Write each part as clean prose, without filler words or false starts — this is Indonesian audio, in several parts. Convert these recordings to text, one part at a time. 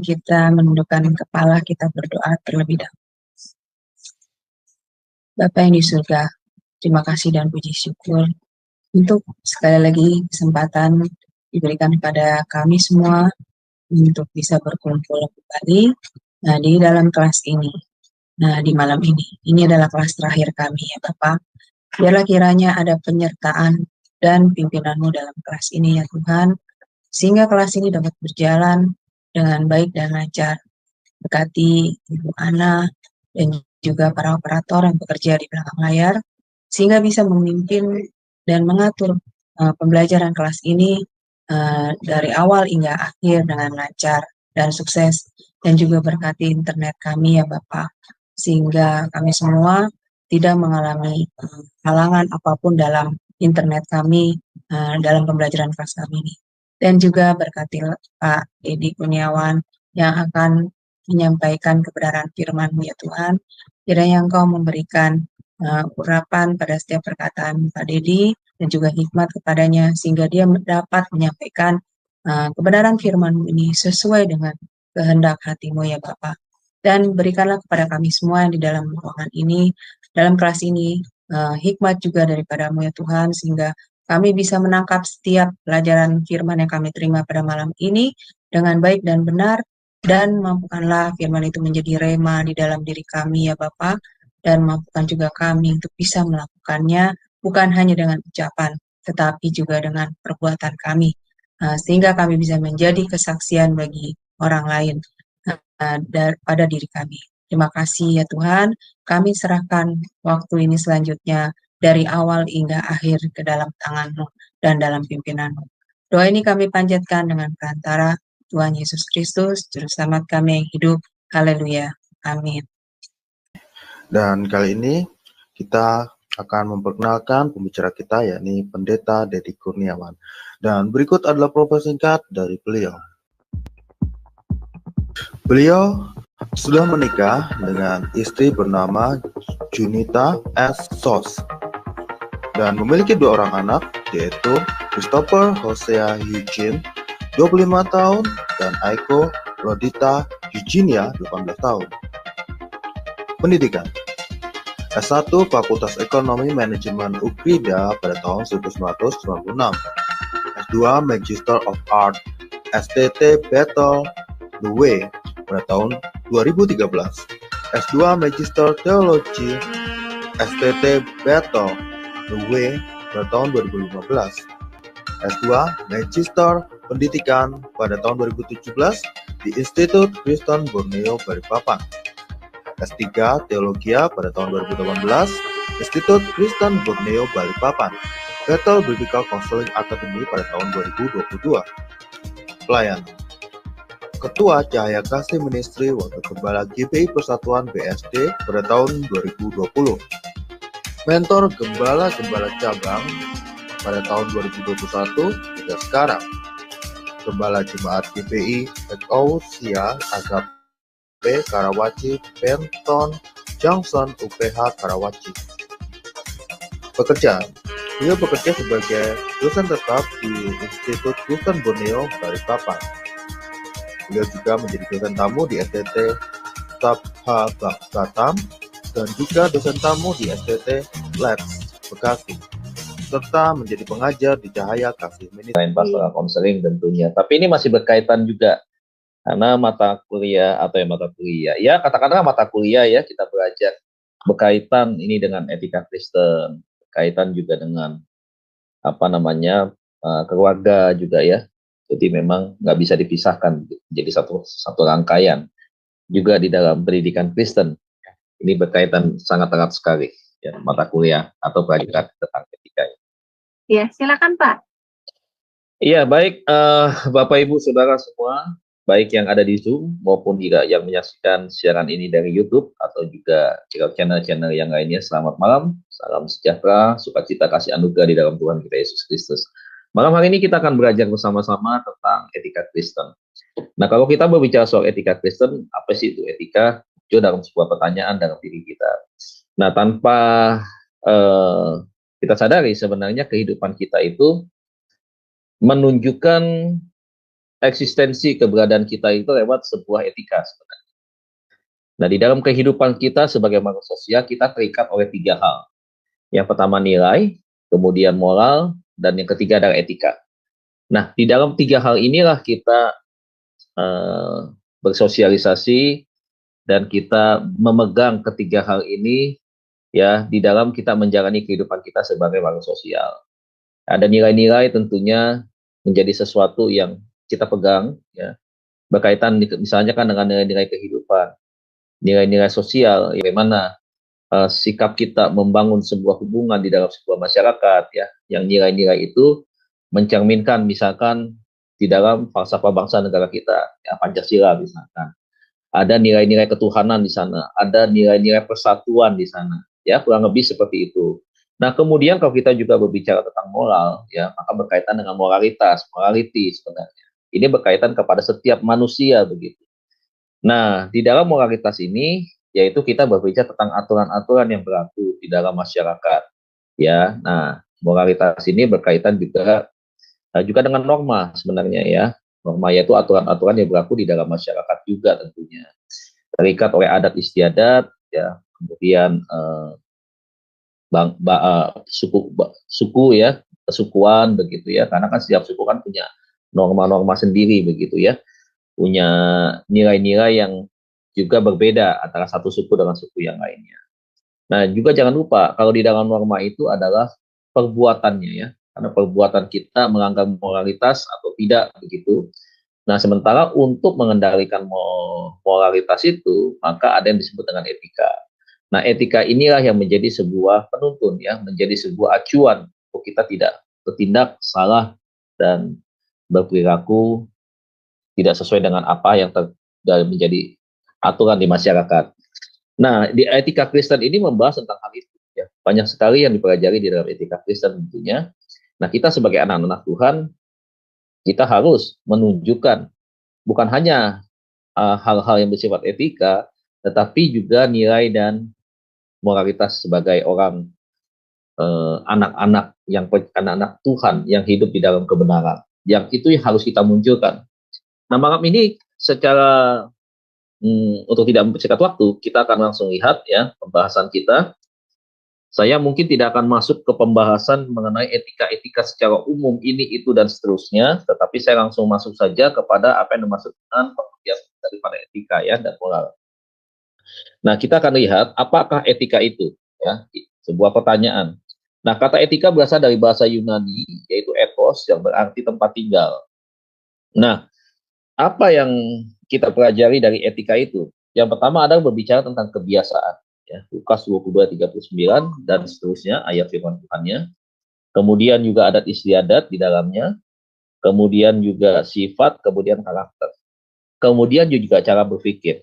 Mari kita menundukkan kepala, kita berdoa terlebih dahulu. Bapa yang di surga, terima kasih dan puji syukur untuk sekali lagi kesempatan diberikan kepada kami semua untuk bisa berkumpul kembali di dalam kelas ini. Nah, di malam ini. Ini adalah kelas terakhir kami ya Bapak. Biarlah kiranya ada penyertaan dan pimpinan-Mu dalam kelas ini ya Tuhan, sehingga kelas ini dapat berjalan dengan baik dan lancar. Berkati Ibu Ana dan juga para operator yang bekerja di belakang layar, sehingga bisa memimpin dan mengatur pembelajaran kelas ini dari awal hingga akhir dengan lancar dan sukses. Dan juga berkati internet kami ya Bapak, sehingga kami semua tidak mengalami halangan apapun dalam internet kami dalam pembelajaran kelas kami ini. Dan juga berkati Pak Dedi Kurniawan yang akan menyampaikan kebenaran firman-Mu ya Tuhan. Kiranya Engkau memberikan urapan pada setiap perkataan Pak Dedi dan juga hikmat kepadanya sehingga dia dapat menyampaikan kebenaran firman-Mu ini sesuai dengan kehendak hati-Mu ya Bapak. Dan berikanlah kepada kami semua yang di dalam ruangan ini, dalam kelas ini, hikmat juga daripada-Mu ya Tuhan, sehingga kami bisa menangkap setiap pelajaran firman yang kami terima pada malam ini dengan baik dan benar, dan mampukanlah firman itu menjadi rema di dalam diri kami ya Bapak, dan mampukan juga kami untuk bisa melakukannya, bukan hanya dengan ucapan, tetapi juga dengan perbuatan kami, sehingga kami bisa menjadi kesaksian bagi orang lain pada diri kami. Terima kasih ya Tuhan, kami serahkan waktu ini selanjutnya dari awal hingga akhir ke dalam tangan-Mu dan dalam pimpinan-Mu. Doa ini kami panjatkan dengan perantara Tuhan Yesus Kristus, Juru Selamat kami yang hidup. Haleluya. Amin. Dan kali ini kita akan memperkenalkan pembicara kita, yakni Pendeta Dedi Kurniawan. Dan berikut adalah profil singkat dari beliau. Beliau sudah menikah dengan istri bernama Junita S. Sos dan memiliki 2 orang anak, yaitu Christopher Hosea Eugene, 25 tahun, dan Aiko Rodita Eugenia, 18 tahun. Pendidikan: S1 Fakultas Ekonomi Manajemen UPIDA pada tahun 1996, S2 Magister of Art STT Bethel The Way pada tahun 2013, S2 Magister Teologi STT Bethel The Way pada tahun 2015, S2 Magister Pendidikan pada tahun 2017 di Institut Kristen Borneo Balikpapan, S3 Teologia pada tahun 2018, Institut Kristen Borneo Balikpapan, Bethel Biblical Counseling Academy pada tahun 2022. Pelayanan: Ketua Cahaya Kasih Ministry Wakil Gembala GBI Persatuan BSD pada tahun 2020. Mentor Gembala-Gembala Cabang pada tahun 2021 hingga sekarang. Gembala Jemaat GBI Ekousia Agape Karawaci Benton Junction UPH Karawaci. Pekerjaan: beliau bekerja sebagai dosen tetap di Institut Kristen Borneo Balikpapan. Beliau juga menjadi dosen tamu di STT Tabha Batam dan juga dosen tamu di STT Labs Bekasi, serta menjadi pengajar di Cahaya Kasih Ministry. Selain pastoral counseling tentunya, tapi ini masih berkaitan juga karena mata kuliah ya katakanlah mata kuliah ya kita belajar berkaitan ini dengan etika Kristen, berkaitan juga dengan keluarga juga ya. Jadi memang nggak bisa dipisahkan, jadi satu rangkaian juga di dalam pendidikan Kristen. Ini berkaitan sangat erat sekali ya, mata kuliah atau pelajaran tentang etika. Ya, silakan Pak. Iya, baik Bapak Ibu Saudara semua, baik yang ada di Zoom maupun juga yang menyaksikan siaran ini dari YouTube atau juga channel-channel yang lainnya. Selamat malam, salam sejahtera, sukacita, kasih anugerah di dalam Tuhan kita Yesus Kristus. Malam hari ini kita akan belajar bersama-sama tentang etika Kristen. Nah, kalau kita berbicara soal etika Kristen, apa sih itu etika? Itu dalam sebuah pertanyaan dalam diri kita. Nah, tanpa kita sadari sebenarnya kehidupan kita itu menunjukkan eksistensi keberadaan kita itu lewat sebuah etika sebenarnya. Nah, di dalam kehidupan kita sebagai manusia sosial, kita terikat oleh 3 hal. Yang pertama nilai, kemudian moral, dan yang ketiga adalah etika. Nah, di dalam 3 hal inilah kita bersosialisasi dan kita memegang ketiga hal ini ya di dalam kita menjalani kehidupan kita sebagai makhluk sosial. Ada nilai-nilai tentunya menjadi sesuatu yang kita pegang ya, berkaitan misalnya kan dengan nilai-nilai kehidupan, nilai-nilai sosial, bagaimana sikap kita membangun sebuah hubungan di dalam sebuah masyarakat ya, yang nilai-nilai itu mencerminkan misalkan di dalam falsafah bangsa negara kita, ya Pancasila misalkan. Ada nilai-nilai ketuhanan di sana, ada nilai-nilai persatuan di sana, ya kurang lebih seperti itu. Nah, kemudian kalau kita juga berbicara tentang moral, ya maka berkaitan dengan moralitas, morality sebenarnya. Ini berkaitan kepada setiap manusia begitu. Nah, di dalam moralitas ini, yaitu kita berbicara tentang aturan-aturan yang berlaku di dalam masyarakat. Ya, nah moralitas ini berkaitan juga dengan norma sebenarnya ya. Norma yaitu aturan-aturan yang berlaku di dalam masyarakat juga tentunya. Terikat oleh adat istiadat ya, kemudian suku ya, kesukuan begitu ya. Karena kan setiap suku kan punya norma-norma sendiri begitu ya. Punya nilai-nilai yang juga berbeda antara satu suku dengan suku yang lainnya. Nah, juga jangan lupa kalau di dalam norma itu adalah perbuatannya ya. Karena perbuatan kita melanggar moralitas atau tidak begitu. Nah, sementara untuk mengendalikan moralitas itu, maka ada yang disebut dengan etika. Nah, etika inilah yang menjadi sebuah penuntun ya, menjadi sebuah acuan untuk kita tidak bertindak salah dan berperilaku tidak sesuai dengan apa yang menjadi aturan di masyarakat. Nah, di etika Kristen ini membahas tentang hal itu ya. Banyak sekali yang dipelajari di dalam etika Kristen tentunya. Nah, kita sebagai anak-anak Tuhan, kita harus menunjukkan bukan hanya hal-hal yang bersifat etika, tetapi juga nilai dan moralitas sebagai orang anak-anak anak-anak Tuhan yang hidup di dalam kebenaran. Yang itu yang harus kita munculkan. Nah, malam ini secara untuk tidak mempersingkat waktu, kita akan langsung lihat ya pembahasan kita. Saya mungkin tidak akan masuk ke pembahasan mengenai etika-etika secara umum ini, itu, dan seterusnya, tetapi saya langsung masuk saja kepada apa yang dimaksud dengan pengertian daripada etika ya dan moral. Nah, kita akan lihat apakah etika itu ya, sebuah pertanyaan. Nah, kata etika berasal dari bahasa Yunani yaitu ethos yang berarti tempat tinggal. Nah, apa yang kita pelajari dari etika itu? Yang pertama adalah berbicara tentang kebiasaan. Ya, Lukas 22:39 dan seterusnya ayat firman Tuhannya. Kemudian juga adat istiadat di dalamnya. Kemudian juga sifat, kemudian karakter. Kemudian juga cara berpikir.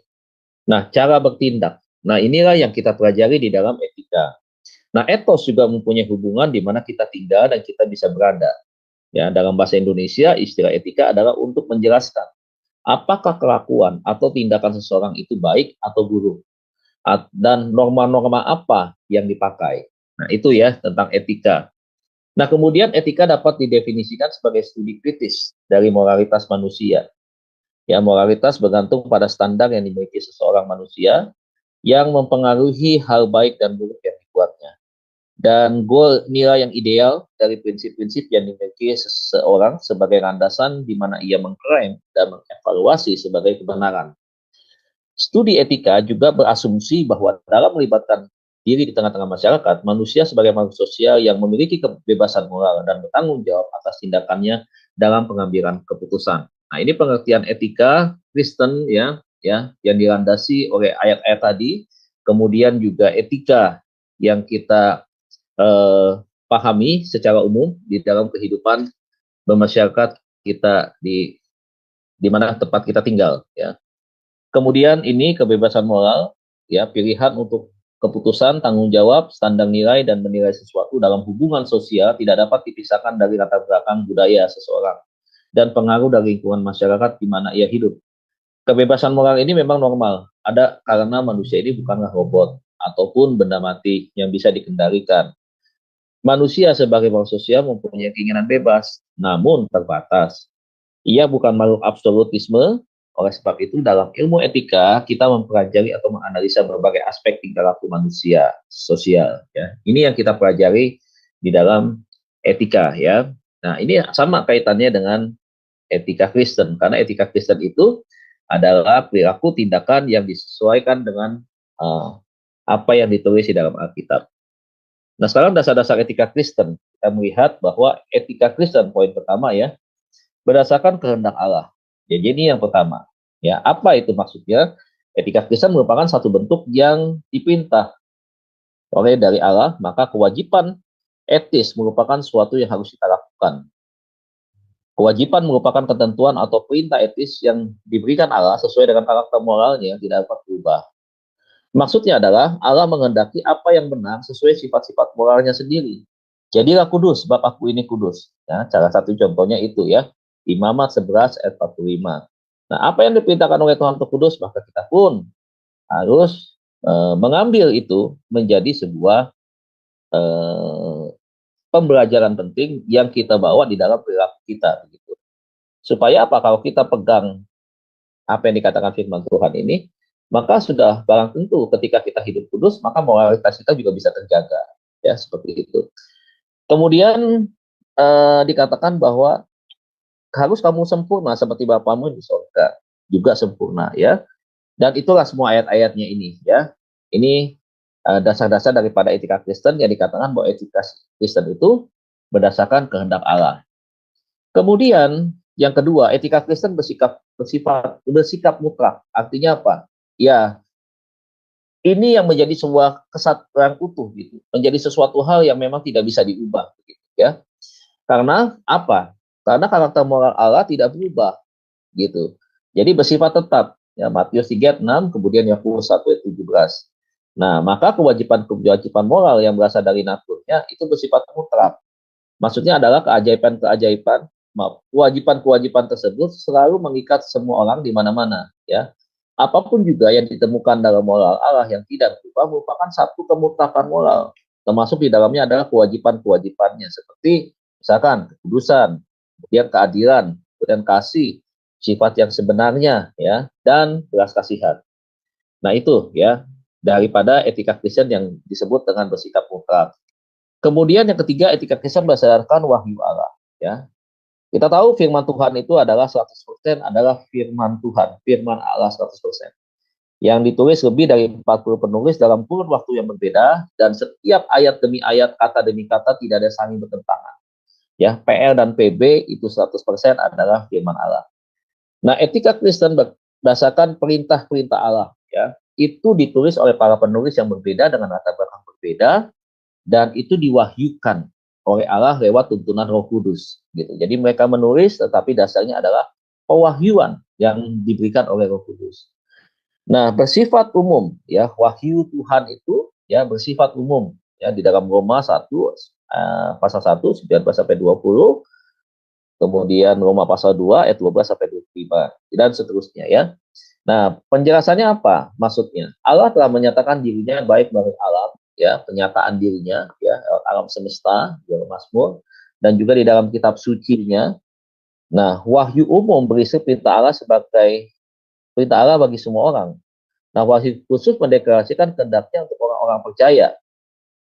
Nah, cara bertindak. Nah, inilah yang kita pelajari di dalam etika. Nah, etos juga mempunyai hubungan di mana kita tinggal dan kita bisa berada. Ya, dalam bahasa Indonesia istilah etika adalah untuk menjelaskan apakah kelakuan atau tindakan seseorang itu baik atau buruk, dan norma-norma apa yang dipakai. Nah, itu ya tentang etika. Nah, kemudian etika dapat didefinisikan sebagai studi kritis dari moralitas manusia. Ya, moralitas bergantung pada standar yang dimiliki seseorang manusia yang mempengaruhi hal baik dan buruk yang dibuatnya. Dan goal nilai yang ideal dari prinsip-prinsip yang dimiliki seseorang sebagai landasan di mana ia mengklaim dan mengevaluasi sebagai kebenaran. Studi etika juga berasumsi bahwa dalam melibatkan diri di tengah-tengah masyarakat, manusia sebagai makhluk sosial yang memiliki kebebasan moral dan bertanggung jawab atas tindakannya dalam pengambilan keputusan. Nah, ini pengertian etika Kristen ya yang dilandasi oleh ayat-ayat tadi, kemudian juga etika yang kita pahami secara umum di dalam kehidupan bermasyarakat kita di mana tempat kita tinggal ya. Kemudian ini kebebasan moral, ya pilihan untuk keputusan, tanggung jawab, standar nilai, dan menilai sesuatu dalam hubungan sosial tidak dapat dipisahkan dari latar belakang budaya seseorang dan pengaruh dari lingkungan masyarakat di mana ia hidup. Kebebasan moral ini memang normal, ada karena manusia ini bukanlah robot ataupun benda mati yang bisa dikendalikan. Manusia sebagai makhluk sosial mempunyai keinginan bebas, namun terbatas. Ia bukan makhluk absolutisme. Oleh sebab itu dalam ilmu etika kita mempelajari atau menganalisa berbagai aspek tingkah laku manusia sosial. Ya, ini yang kita pelajari di dalam etika. Ya, nah ini sama kaitannya dengan etika Kristen, karena etika Kristen itu adalah perilaku tindakan yang disesuaikan dengan apa yang ditulis di dalam Alkitab. Nah, sekarang dasar-dasar etika Kristen, kita melihat bahwa etika Kristen, poin pertama ya, berdasarkan kehendak Allah. Ya, jadi ini yang pertama. Ya, apa itu maksudnya? Etika Kristen merupakan satu bentuk yang dipinta oleh dari Allah, maka kewajiban etis merupakan sesuatu yang harus kita lakukan. Kewajiban merupakan ketentuan atau perintah etis yang diberikan Allah sesuai dengan karakter moralnya, tidak dapat berubah. Maksudnya adalah Allah menghendaki apa yang benar sesuai sifat-sifat moralnya sendiri. Jadilah kudus, sebab aku ini kudus. Ya, salah satu contohnya itu ya, Imamat 11 ayat 45. Nah, apa yang diperintahkan oleh Tuhan untuk kudus, maka kita pun harus mengambil itu menjadi sebuah pembelajaran penting yang kita bawa di dalam perilaku kita. Begitu. Supaya apa? Kalau kita pegang apa yang dikatakan firman Tuhan ini, maka sudah barang tentu ketika kita hidup kudus, maka moralitas kita juga bisa terjaga. Ya, seperti itu. Kemudian dikatakan bahwa harus kamu sempurna seperti Bapamu di surga juga sempurna ya. Dan itulah semua ayat-ayatnya ini ya. Ini dasar-dasar daripada etika Kristen yang dikatakan bahwa etika Kristen itu berdasarkan kehendak Allah. Kemudian yang kedua, etika Kristen bersikap mutlak. Artinya apa? Ya, ini yang menjadi sebuah kesatuan utuh gitu, menjadi sesuatu hal yang memang tidak bisa diubah gitu ya. Karena apa? Karena karakter moral Allah tidak berubah gitu. Jadi bersifat tetap ya, Matius 3:6 kemudian Yakobus 1:17. Nah, maka kewajiban moral yang berasal dari naturnya itu bersifat mutlak. Maksudnya adalah kewajiban-kewajiban tersebut selalu mengikat semua orang di mana-mana ya. Apapun juga yang ditemukan dalam moral Allah yang tidak berubah merupakan satu kemutlakan moral. Termasuk di dalamnya adalah kewajiban-kewajibannya seperti misalkan kekudusan, kemudian keadilan, kemudian kasih, sifat yang sebenarnya ya, dan belas kasihan. Nah, itu ya daripada etika Kristen yang disebut dengan bersikap mutlak. Kemudian yang ketiga, etika Kristen berdasarkan wahyu Allah ya. Kita tahu firman Tuhan itu adalah 100% adalah firman Tuhan, firman Allah 100%. Yang ditulis lebih dari 40 penulis dalam kurun waktu yang berbeda, dan setiap ayat demi ayat, kata demi kata tidak ada saling bertentangan. Ya, PR dan PB itu 100% adalah firman Allah. Nah, etika Kristen berdasarkan perintah-perintah Allah, ya, itu ditulis oleh para penulis yang berbeda dengan latar belakang berbeda, dan itu diwahyukan oleh Allah lewat tuntunan Roh Kudus gitu. Jadi mereka menulis tetapi dasarnya adalah pewahyuan yang diberikan oleh Roh Kudus. Nah, bersifat umum ya, wahyu Tuhan itu ya bersifat umum ya di dalam Roma 1 pasal 1 19 sampai 20, kemudian Roma pasal 2 ayat 12 sampai 25 dan seterusnya ya. Nah, penjelasannya apa? Maksudnya Allah telah menyatakan dirinya baik melalui alam ya, penyataan dirinya ya, alam semesta, di dalam Mazmur dan juga di dalam kitab sucinya. Nah, wahyu umum berisi perintah Allah sebagai perintah Allah bagi semua orang. Nah, wahyu khusus mendeklarasikan kehendaknya untuk orang-orang percaya.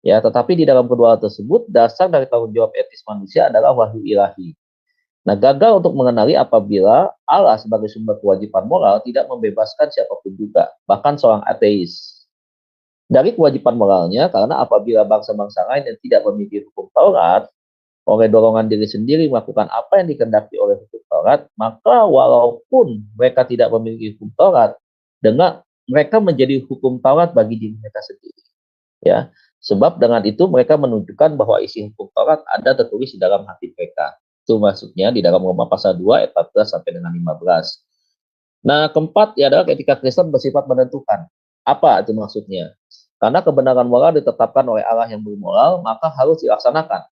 Ya, tetapi di dalam kedua hal tersebut, dasar dari tanggung jawab etis manusia adalah wahyu ilahi. Nah, gagal untuk mengenali apabila Allah sebagai sumber kewajiban moral tidak membebaskan siapapun juga, bahkan seorang ateis dari kewajiban moralnya, karena apabila bangsa-bangsa lain yang tidak memiliki hukum Taurat, oleh dorongan diri sendiri melakukan apa yang dikehendaki oleh hukum Taurat, maka walaupun mereka tidak memiliki hukum Taurat, dengan mereka menjadi hukum Taurat bagi diri mereka sendiri. Ya, sebab dengan itu mereka menunjukkan bahwa isi hukum Taurat ada tertulis di dalam hati mereka. Itu maksudnya di dalam Roma pasal 2 ayat 14 sampai dengan 15. Nah, keempat ya adalah etika Kristen bersifat menentukan. Apa itu maksudnya? Karena kebenaran moral ditetapkan oleh Allah yang bermoral, maka harus dilaksanakan.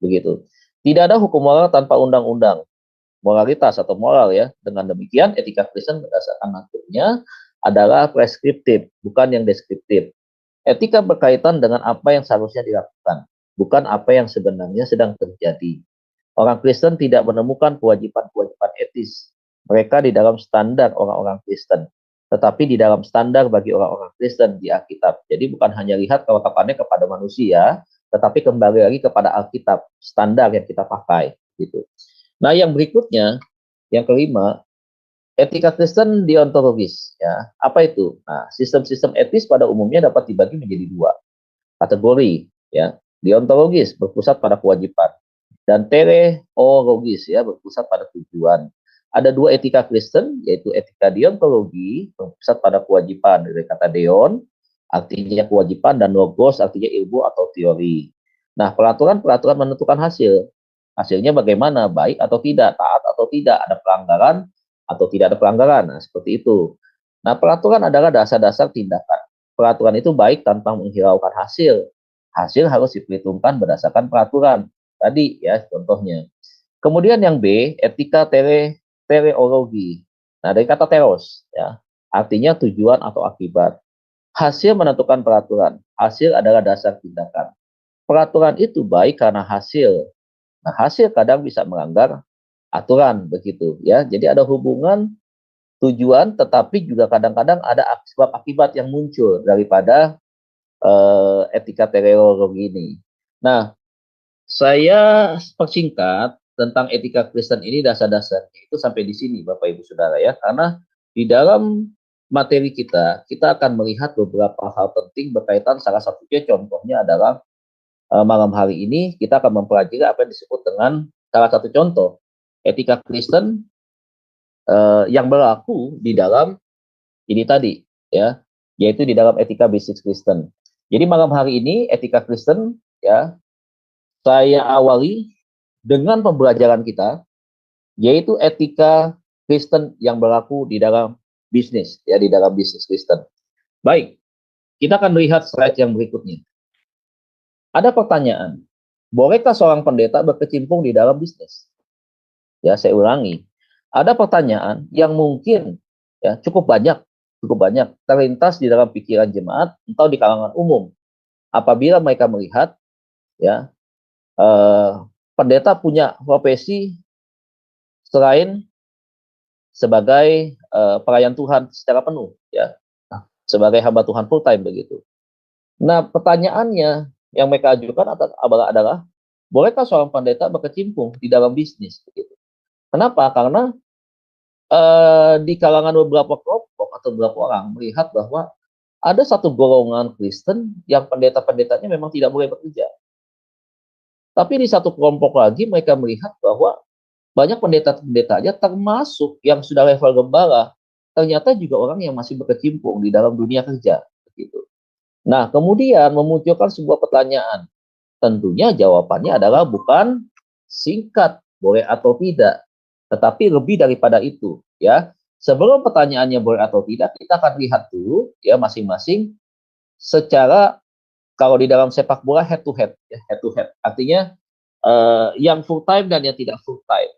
Begitu. Tidak ada hukum moral tanpa undang-undang. Moralitas atau moral ya. Dengan demikian, etika Kristen berdasarkan naturnya adalah preskriptif, bukan yang deskriptif. Etika berkaitan dengan apa yang seharusnya dilakukan, bukan apa yang sebenarnya sedang terjadi. Orang Kristen tidak menemukan kewajiban-kewajiban etis mereka di dalam standar orang-orang Kristen, tetapi di dalam standar bagi orang-orang Kristen di Alkitab. Jadi bukan hanya lihat kelengkapannya kepada manusia, tetapi kembali lagi kepada Alkitab, standar yang kita pakai gitu. Nah, yang berikutnya, yang kelima, etika Kristen deontologis, ya. Apa itu? Nah, sistem-sistem etis pada umumnya dapat dibagi menjadi dua kategori, ya. Deontologis berpusat pada kewajiban dan teleologis, ya, berpusat pada tujuan. Ada dua etika Kristen, yaitu etika deontologi berpusat pada kewajiban dari kata deon, artinya kewajiban, dan logos artinya ilmu atau teori. Nah, peraturan-peraturan menentukan hasil. Hasilnya bagaimana, baik atau tidak, taat atau tidak, ada pelanggaran atau tidak ada pelanggaran. Nah, seperti itu. Nah, peraturan adalah dasar-dasar tindakan. Peraturan itu baik tanpa menghiraukan hasil. Hasil harus diperhitungkan berdasarkan peraturan. Tadi ya contohnya. Kemudian yang B, etika teleologi. Nah, dari kata teros, ya, artinya tujuan atau akibat. Hasil menentukan peraturan. Hasil adalah dasar tindakan. Peraturan itu baik karena hasil. Nah, hasil kadang bisa melanggar aturan begitu ya. Jadi ada hubungan tujuan, tetapi juga kadang-kadang ada sebab akibat yang muncul daripada etika teleologi ini. Nah, saya persingkat tentang etika Kristen ini dasar-dasarnya itu sampai di sini, Bapak Ibu Saudara ya, karena di dalam materi kita akan melihat beberapa hal penting berkaitan, salah satunya contohnya adalah malam hari ini kita akan mempelajari apa yang disebut dengan salah satu contoh etika Kristen yang berlaku di dalam ini tadi ya, yaitu di dalam etika bisnis Kristen. Jadi malam hari ini etika Kristen ya saya awali dengan pembelajaran kita, yaitu etika Kristen yang berlaku di dalam bisnis ya, di dalam bisnis Kristen. Baik, kita akan melihat slide yang berikutnya. Ada pertanyaan, bolehkah seorang pendeta berkecimpung di dalam bisnis? Ya, saya ulangi. Ada pertanyaan yang mungkin ya cukup banyak terlintas di dalam pikiran jemaat atau di kalangan umum apabila mereka melihat ya pendeta punya profesi selain sebagai pelayan Tuhan secara penuh ya, sebagai hamba Tuhan full time begitu. Nah, pertanyaannya yang mereka ajukan adalah bolehkah seorang pendeta berkecimpung di dalam bisnis begitu? Kenapa? Karena di kalangan beberapa kelompok atau beberapa orang melihat bahwa ada satu golongan Kristen yang pendeta-pendetanya memang tidak boleh bekerja. Tapi di satu kelompok lagi mereka melihat bahwa banyak pendeta-pendetanya termasuk yang sudah level gembala, ternyata juga orang yang masih berkecimpung di dalam dunia kerja. Begitu. Nah, kemudian memunculkan sebuah pertanyaan. Tentunya jawabannya adalah bukan singkat, boleh atau tidak, tetapi lebih daripada itu. Ya, sebelum pertanyaannya boleh atau tidak, kita akan lihat dulu ya masing-masing secara, kalau di dalam sepak bola head to head, ya, head to head. Artinya yang full time dan yang tidak full time.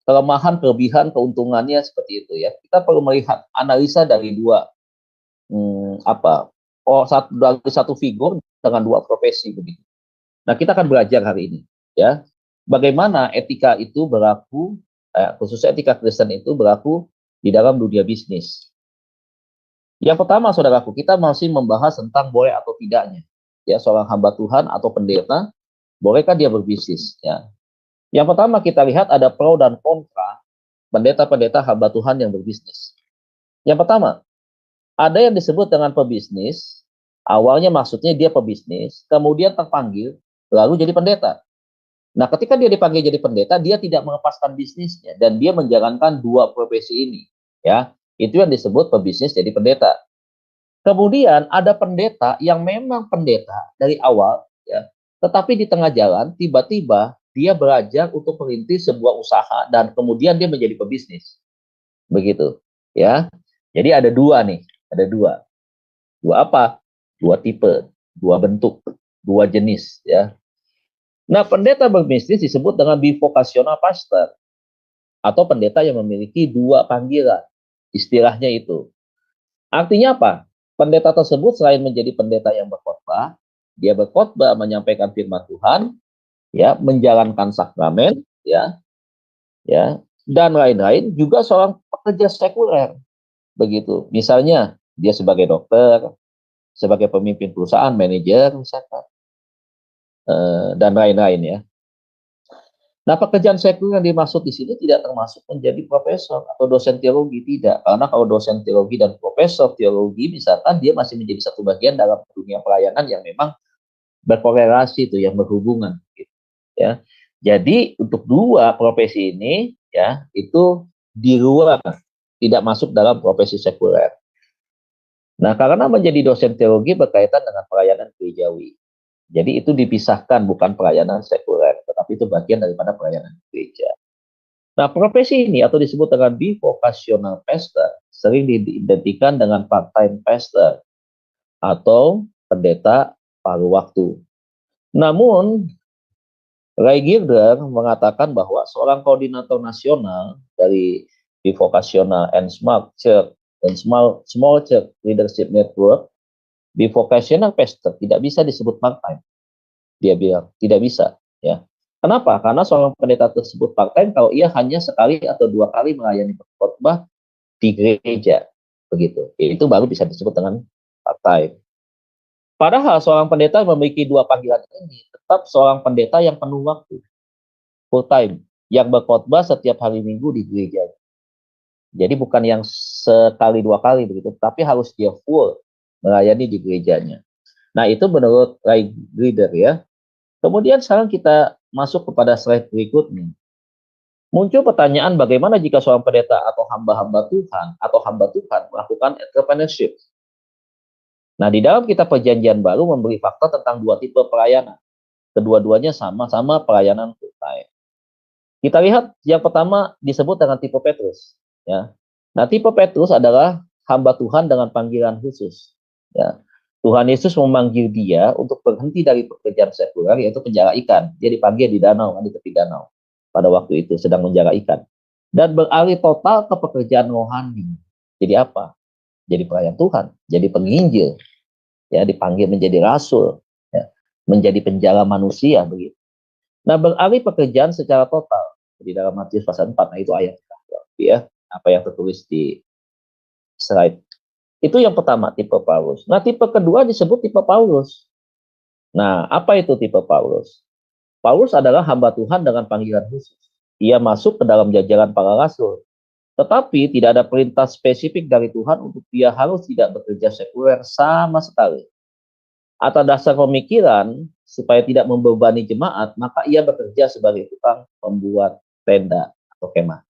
Kelemahan, kelebihan, keuntungannya seperti itu ya. Kita perlu melihat analisa dari dua dari satu figur dengan dua profesi begitu. Nah, kita akan belajar hari ini ya bagaimana etika itu berlaku, khususnya etika Kristen itu berlaku di dalam dunia bisnis. Yang pertama, saudaraku, kita masih membahas tentang boleh atau tidaknya ya seorang hamba Tuhan atau pendeta, bolehkah dia berbisnis ya. Yang pertama kita lihat ada pro dan kontra pendeta-pendeta hamba Tuhan yang berbisnis. Yang pertama, ada yang disebut dengan pebisnis, awalnya maksudnya dia pebisnis, kemudian terpanggil, lalu jadi pendeta. Nah, ketika dia dipanggil jadi pendeta, dia tidak melepaskan bisnisnya, dan dia menjalankan dua profesi ini. Ya, itu yang disebut pebisnis jadi pendeta. Kemudian ada pendeta yang memang pendeta dari awal, ya, tetapi di tengah jalan, tiba-tiba dia belajar untuk merintis sebuah usaha, dan kemudian dia menjadi pebisnis. Begitu. Ya, jadi ada dua nih. Ada dua. Dua apa? Dua tipe, dua bentuk, dua jenis ya. Nah, pendeta berbisnis disebut dengan bivocational pastor atau pendeta yang memiliki dua panggilan. Istilahnya itu. Artinya apa? Pendeta tersebut selain menjadi pendeta yang berkhotbah, dia berkhotbah menyampaikan firman Tuhan, ya, menjalankan sakramen, ya, dan lain-lain, juga seorang pekerja sekuler, begitu. Misalnya dia sebagai dokter, sebagai pemimpin perusahaan, manajer misalkan, dan lain-lain ya. Nah, pekerjaan sekuler yang dimaksud di sini tidak termasuk menjadi profesor atau dosen teologi, tidak. Karena kalau dosen teologi dan profesor teologi, misalkan dia masih menjadi satu bagian dalam dunia pelayanan yang memang berkorelasi itu, yang berhubungan, gitu, ya. Jadi untuk dua profesi ini, ya, itu di luar, tidak masuk dalam profesi sekuler. Nah, karena menjadi dosen teologi berkaitan dengan pelayanan gerejawi. Jadi itu dipisahkan, bukan pelayanan sekuler, tetapi itu bagian daripada pelayanan gereja. Nah, profesi ini atau disebut dengan bivocational pastor sering diidentikan dengan part-time pastor atau pendeta paruh waktu. Namun, Ray Gilder mengatakan bahwa seorang koordinator nasional dari Bivocational and Small Church dan Small Church Leadership Network, bivocational pastor tidak bisa disebut part-time. Dia bilang tidak bisa, ya. Kenapa? Karena seorang pendeta tersebut part-time kalau ia hanya sekali atau dua kali melayani khotbah di gereja, begitu. Itu baru bisa disebut dengan part-time. Padahal seorang pendeta memiliki dua panggilan ini tetap seorang pendeta yang penuh waktu, full-time, yang berkhotbah setiap hari Minggu di gereja. Jadi bukan yang sekali dua kali begitu, tapi harus dia full melayani di gerejanya. Nah, itu menurut Ray Gilder ya. Kemudian sekarang kita masuk kepada slide berikutnya. Muncul pertanyaan bagaimana jika seorang pendeta atau hamba-hamba Tuhan melakukan entrepreneurship. Nah, di dalam kitab Perjanjian Baru memberi fakta tentang dua tipe pelayanan. Kedua-duanya sama-sama pelayanan full-time. Kita lihat yang pertama disebut dengan tipe Petrus. Ya. Nah, tipe Petrus adalah hamba Tuhan dengan panggilan khusus. Ya. Tuhan Yesus memanggil dia untuk berhenti dari pekerjaan sekuler, yaitu penjara ikan. Dia dipanggil di danau, di tepi danau. Pada waktu itu sedang menjaga ikan. Dan beralih total ke pekerjaan rohani. Jadi apa? Jadi pelayan Tuhan, jadi penginjil. Ya, dipanggil menjadi rasul. Ya. Menjadi penjala manusia, begitu. Nah, beralih pekerjaan secara total. Di dalam Matius pasal 4, nah itu ayat ya, apa yang tertulis di slide. Itu yang pertama, tipe Paulus. Nah, tipe kedua disebut tipe Paulus. Nah, apa itu tipe Paulus? Paulus adalah hamba Tuhan dengan panggilan khusus. Ia masuk ke dalam jajaran para rasul. Tetapi tidak ada perintah spesifik dari Tuhan untuk dia harus tidak bekerja sekuler sama sekali. Atas dasar pemikiran, supaya tidak membebani jemaat, maka ia bekerja sebagai tukang pembuat tenda atau kemah.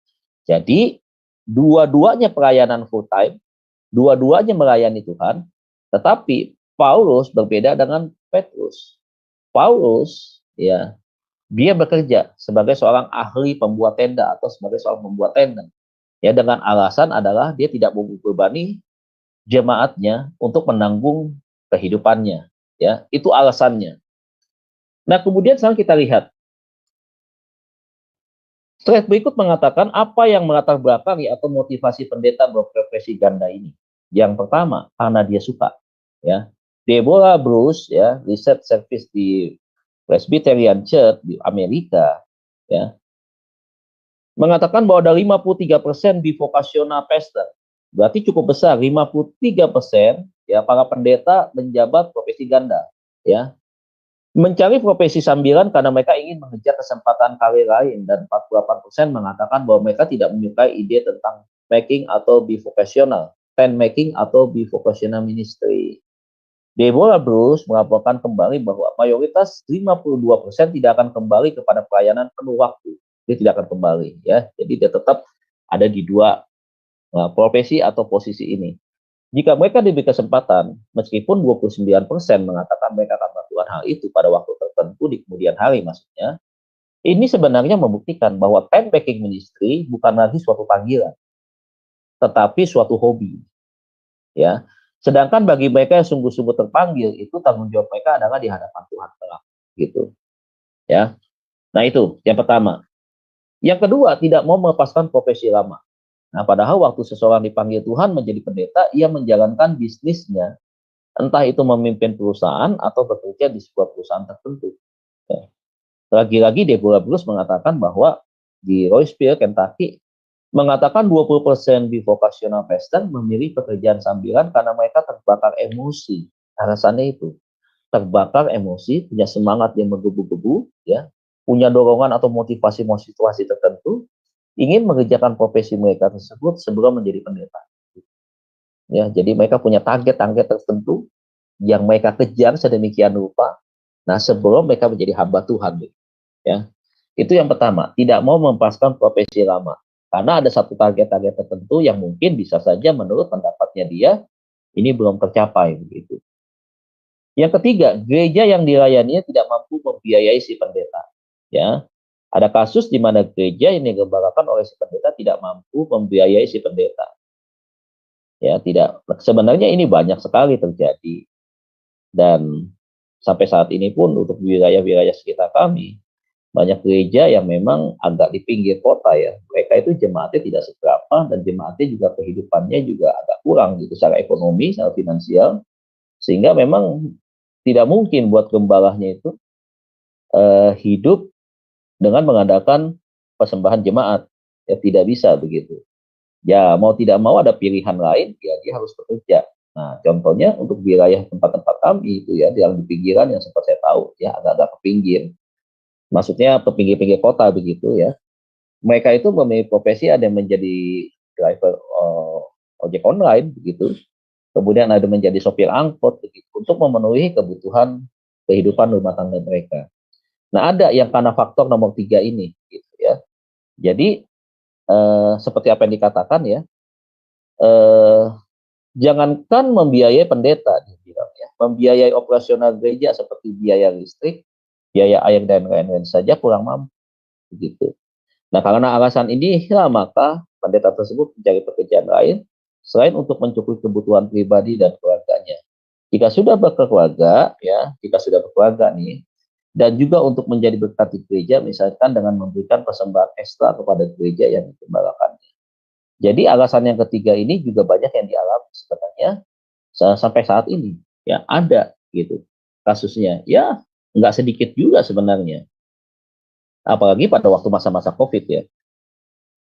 Jadi, dua-duanya pelayanan full time, dua-duanya melayani Tuhan, tetapi Paulus berbeda dengan Petrus. Paulus, ya, dia bekerja sebagai seorang ahli pembuat tenda atau sebagai seorang pembuat tenda. Ya, dengan alasan adalah dia tidak membebani jemaatnya untuk menanggung kehidupannya. Ya, itu alasannya. Nah, kemudian sekarang kita lihat. Slide berikut mengatakan apa yang melatar belakangi atau motivasi pendeta berprofesi ganda ini. Yang pertama, karena dia suka. Ya, Deborah Bruce, ya, research service di Presbyterian Church di Amerika, ya, mengatakan bahwa ada 53% bivocational pastor. Berarti cukup besar, 53% ya para pendeta menjabat profesi ganda, ya. Mencari profesi sambilan karena mereka ingin mengejar kesempatan karir lain, dan 48% mengatakan bahwa mereka tidak menyukai ide tentang making atau bivocational, tent making atau bivocational ministry. Deborah Bruce melaporkan kembali bahwa mayoritas 52% tidak akan kembali kepada pelayanan penuh waktu. Dia tidak akan kembali, ya. Jadi dia tetap ada di dua profesi atau posisi ini. Jika mereka diberi kesempatan, meskipun 29% mengatakan mereka akan melakukan hal itu pada waktu tertentu di kemudian hari maksudnya, ini sebenarnya membuktikan bahwa tent making ministry bukan lagi suatu panggilan, tetapi suatu hobi. Ya. Sedangkan bagi mereka yang sungguh-sungguh terpanggil, itu tanggung jawab mereka adalah di hadapan Tuhan kelak, gitu. Ya. Nah, itu yang pertama. Yang kedua, tidak mau melepaskan profesi lama. Nah, padahal waktu seseorang dipanggil Tuhan menjadi pendeta, ia menjalankan bisnisnya, entah itu memimpin perusahaan atau bekerja di sebuah perusahaan tertentu. Ya. Lagi-lagi Deborah Bruce mengatakan bahwa di Louisville, Kentucky, mengatakan 20% di vocational Western memilih pekerjaan sambilan karena mereka terbakar emosi. Alasannya itu, terbakar emosi, punya semangat yang menggebu-gebu, ya, punya dorongan atau motivasi-motivasi tertentu, ingin mengerjakan profesi mereka tersebut sebelum menjadi pendeta. Ya, jadi mereka punya target-target tertentu yang mereka kejar sedemikian rupa. Nah, sebelum mereka menjadi hamba Tuhan, ya. Itu yang pertama, tidak mau melepaskan profesi lama. Karena ada satu target-target tertentu yang mungkin bisa saja menurut pendapatnya dia ini belum tercapai begitu. Yang ketiga, gereja yang dilayaninya tidak mampu membiayai si pendeta. Ya, ada kasus di mana gereja yang digembalakan oleh si pendeta tidak mampu membiayai si pendeta. Ya, tidak. Sebenarnya ini banyak sekali terjadi dan sampai saat ini pun untuk wilayah-wilayah sekitar kami banyak gereja yang memang agak di pinggir kota ya. Mereka itu jemaatnya tidak seberapa dan jemaatnya juga kehidupannya juga agak kurang gitu secara ekonomi, secara finansial. Sehingga memang tidak mungkin buat gembalanya itu hidup dengan mengadakan persembahan jemaat. Ya tidak bisa begitu. Ya mau tidak mau ada pilihan lain, ya dia harus bekerja. Nah contohnya untuk wilayah tempat-tempat kami itu ya, yang di pinggiran yang sempat saya tahu ya agak-agak ke pinggir. Maksudnya ke pinggir-pinggir kota begitu ya. Mereka itu memilih profesi, ada yang menjadi driver ojek online begitu, kemudian ada menjadi sopir angkot begitu, untuk memenuhi kebutuhan kehidupan rumah tangga mereka. Nah ada yang karena faktor nomor 3 ini gitu ya. Jadi seperti apa yang dikatakan ya, jangankan membiayai pendeta, dibilang ya, membiayai operasional gereja seperti biaya listrik, biaya air dan lain-lain saja kurang mampu begitu. Nah, karena alasan ini, ya, maka pendeta tersebut mencari pekerjaan lain selain untuk mencukupi kebutuhan pribadi dan keluarganya. Jika sudah berkeluarga, ya, jika sudah berkeluarga nih, dan juga untuk menjadi berkat di gereja, misalkan dengan memberikan persembahan ekstra kepada gereja yang digembalakannya. Jadi alasan yang ketiga ini juga banyak yang dialami sebenarnya sampai saat ini, ya ada gitu kasusnya, ya nggak sedikit juga sebenarnya, apalagi pada waktu masa-masa COVID ya.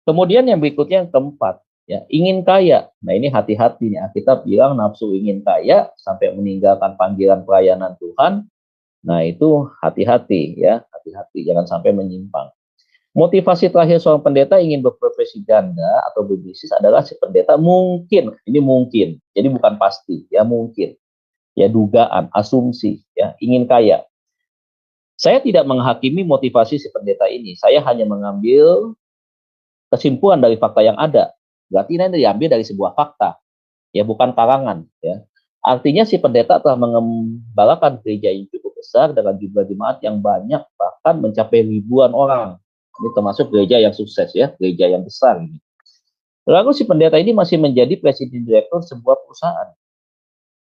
Kemudian yang berikutnya yang keempat, ya ingin kaya. Nah ini hati-hati nih, kita bilang nafsu ingin kaya sampai meninggalkan panggilan pelayanan Tuhan. Nah itu hati-hati ya, hati-hati jangan sampai menyimpang. Motivasi terakhir seorang pendeta ingin berprofesi ganda atau berbisnis adalah si pendeta mungkin, ini mungkin, jadi bukan pasti, ya mungkin, ya dugaan, asumsi, ya ingin kaya. Saya tidak menghakimi motivasi si pendeta ini, saya hanya mengambil kesimpulan dari fakta yang ada. Berarti ini diambil dari sebuah fakta, ya bukan karangan, ya. Artinya si pendeta telah mengembalakan gereja yang cukup besar dengan jumlah jemaat yang banyak, bahkan mencapai ribuan orang. Ini termasuk gereja yang sukses ya, gereja yang besar ini. Lalu si pendeta ini masih menjadi presiden direktur sebuah perusahaan.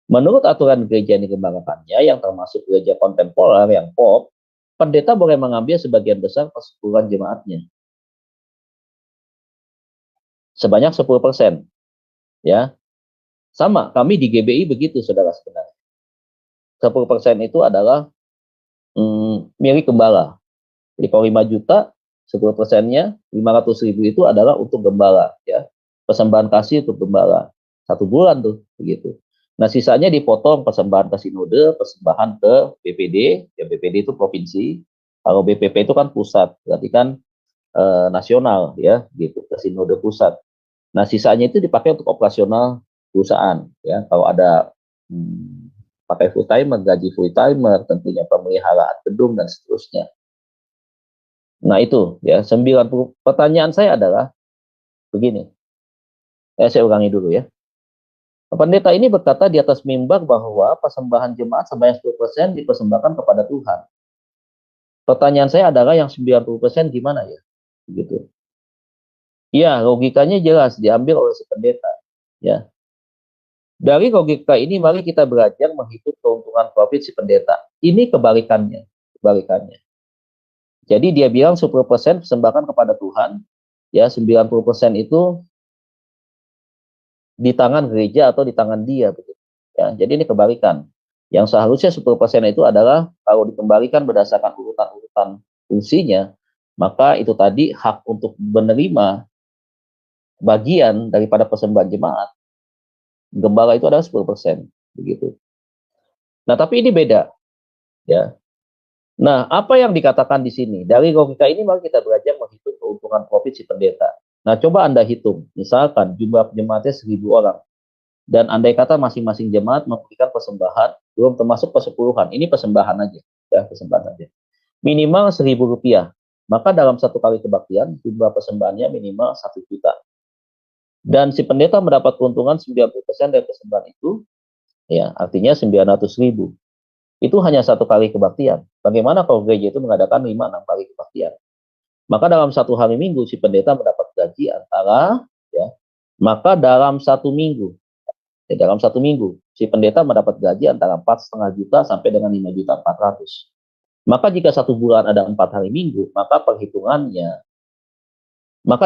Menurut aturan gereja yang dikembangkannya, yang termasuk gereja kontemporer yang pop, pendeta boleh mengambil sebagian besar persepuluhan jemaatnya. Sebanyak 10%. Ya. Sama, kami di GBI begitu, saudara sebenarnya. 10% itu adalah milik gembala. Jadi kalau 5 juta, 10%-nya 500.000 itu adalah untuk gembala, ya. Persembahan kasih untuk gembala. 1 bulan tuh, begitu. Nah, sisanya dipotong persembahan ke sinode, persembahan ke BPD, ya BPD itu provinsi. Kalau BPP itu kan pusat, berarti kan nasional, ya, gitu, ke sinode pusat. Nah, sisanya itu dipakai untuk operasional perusahaan, ya. Kalau ada pakai full timer, gaji full timer, tentunya pemeliharaan gedung dan seterusnya. Nah itu ya 90. Pertanyaan saya adalah begini. Saya ulangi dulu ya. Pendeta ini berkata di atas mimbar bahwa persembahan jemaat sebanyak 10% dipersembahkan kepada Tuhan. Pertanyaan saya adalah yang 90% gimana ya? Gitu. Ya, logikanya jelas diambil oleh si pendeta, ya. Dari logika ini mari kita belajar menghitung keuntungan profit si pendeta. Ini kebalikannya, kebalikannya. Jadi dia bilang 10% persembahkan kepada Tuhan, ya 90% itu di tangan gereja atau di tangan dia, begitu. Ya, jadi ini kebalikan. Yang seharusnya 10% itu adalah kalau dikembalikan berdasarkan urutan-urutan fungsinya, maka itu tadi hak untuk menerima bagian daripada persembahan jemaat gembala itu adalah 10%, begitu. Nah, tapi ini beda, ya. Nah, apa yang dikatakan di sini? Dari logika ini maka kita belajar menghitung keuntungan profit si pendeta. Nah, coba Anda hitung, misalkan jumlah jemaatnya 1.000 orang, dan andai kata masing-masing jemaat memberikan persembahan, belum termasuk persepuluhan, ini persembahan aja, ya, persembahan aja. Minimal Rp1.000, maka dalam satu kali kebaktian, jumlah persembahannya minimal 1 juta. Dan si pendeta mendapat keuntungan 90% dari persembahan itu, ya, artinya 900.000. Itu hanya satu kali kebaktian. Bagaimana kalau gereja itu mengadakan 5-6 kali kebaktian? Maka dalam satu hari minggu si pendeta mendapat gaji antara, ya, maka dalam satu minggu si pendeta mendapat gaji antara 4,5 juta sampai dengan 5.400.000. Maka jika satu bulan ada 4 hari minggu, maka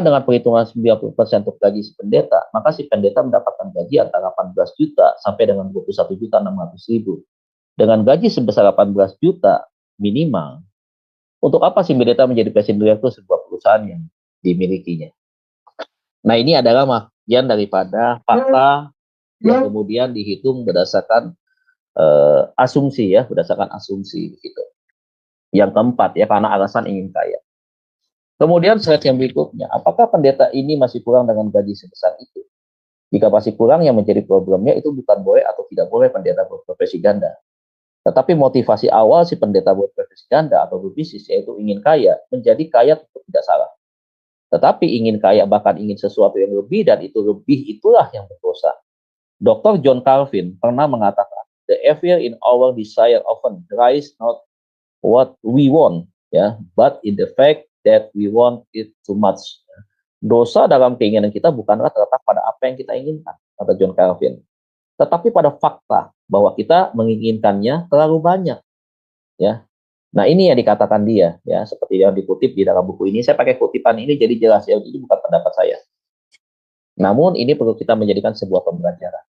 dengan perhitungan 90% untuk gaji si pendeta, maka si pendeta mendapatkan gaji antara 18 juta sampai dengan 21.600.000. Dengan gaji sebesar 18 juta minimal, untuk apa si pendeta menjadi presiden direktur sebuah perusahaan yang dimilikinya? Nah, ini adalah bagian daripada fakta yang kemudian dihitung berdasarkan asumsi, ya, berdasarkan asumsi gitu. Yang keempat, ya, karena alasan ingin kaya. Kemudian slide yang berikutnya, apakah pendeta ini masih kurang dengan gaji sebesar itu? Jika masih kurang, yang menjadi problemnya itu bukan boleh atau tidak boleh pendeta berprofesi ganda. Tetapi motivasi awal si pendeta berprofesi ganda atau berbisnis, yaitu ingin kaya, menjadi kaya tentu tidak salah. Tetapi ingin kaya bahkan ingin sesuatu yang lebih, dan itu lebih itulah yang berdosa. Dr. John Calvin pernah mengatakan, the evil in our desire often lies not what we want, ya, but in the fact that we want it too much. Dosa dalam keinginan kita bukanlah terletak pada apa yang kita inginkan, kata John Calvin, tetapi pada fakta bahwa kita menginginkannya terlalu banyak, ya. Nah, ini yang dikatakan dia, ya, seperti yang dikutip di dalam buku ini. Saya pakai kutipan ini jadi jelas, ya, ini bukan pendapat saya. Namun ini perlu kita menjadikan sebuah pembelajaran.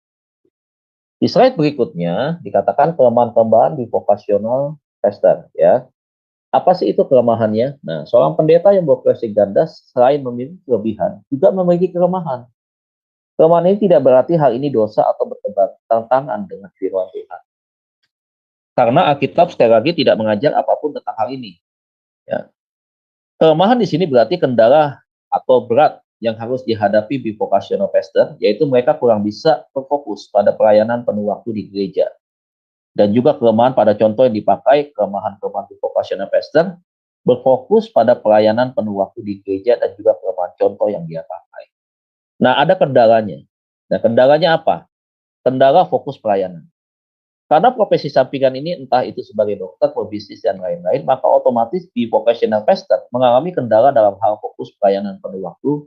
Di slide berikutnya dikatakan kelemahan-kelemahan di vocational pastor, ya. Apa sih itu kelemahannya? Nah, seorang pendeta yang berprofesi ganda selain memiliki kelebihan, juga memiliki kelemahan. Kelemahan ini tidak berarti hal ini dosa atau bertentangan dengan firman Tuhan. Karena Alkitab sekali lagi tidak mengajar apapun tentang hal ini. Ya. Kelemahan di sini berarti kendala atau berat yang harus dihadapi di vocational pastor, yaitu mereka kurang bisa berfokus pada pelayanan penuh waktu di gereja. Dan juga kelemahan pada contoh yang dipakai, kelemahan-kelemahan di vocational pastor, berfokus pada pelayanan penuh waktu di gereja, dan juga kelemahan contoh yang dia pakai. Nah, ada kendalanya. Nah, kendalanya apa? Kendala fokus pelayanan. Karena profesi sampingan ini, entah itu sebagai dokter, pebisnis, dan lain-lain, maka otomatis di vocational pastor mengalami kendala dalam hal fokus pelayanan penuh waktu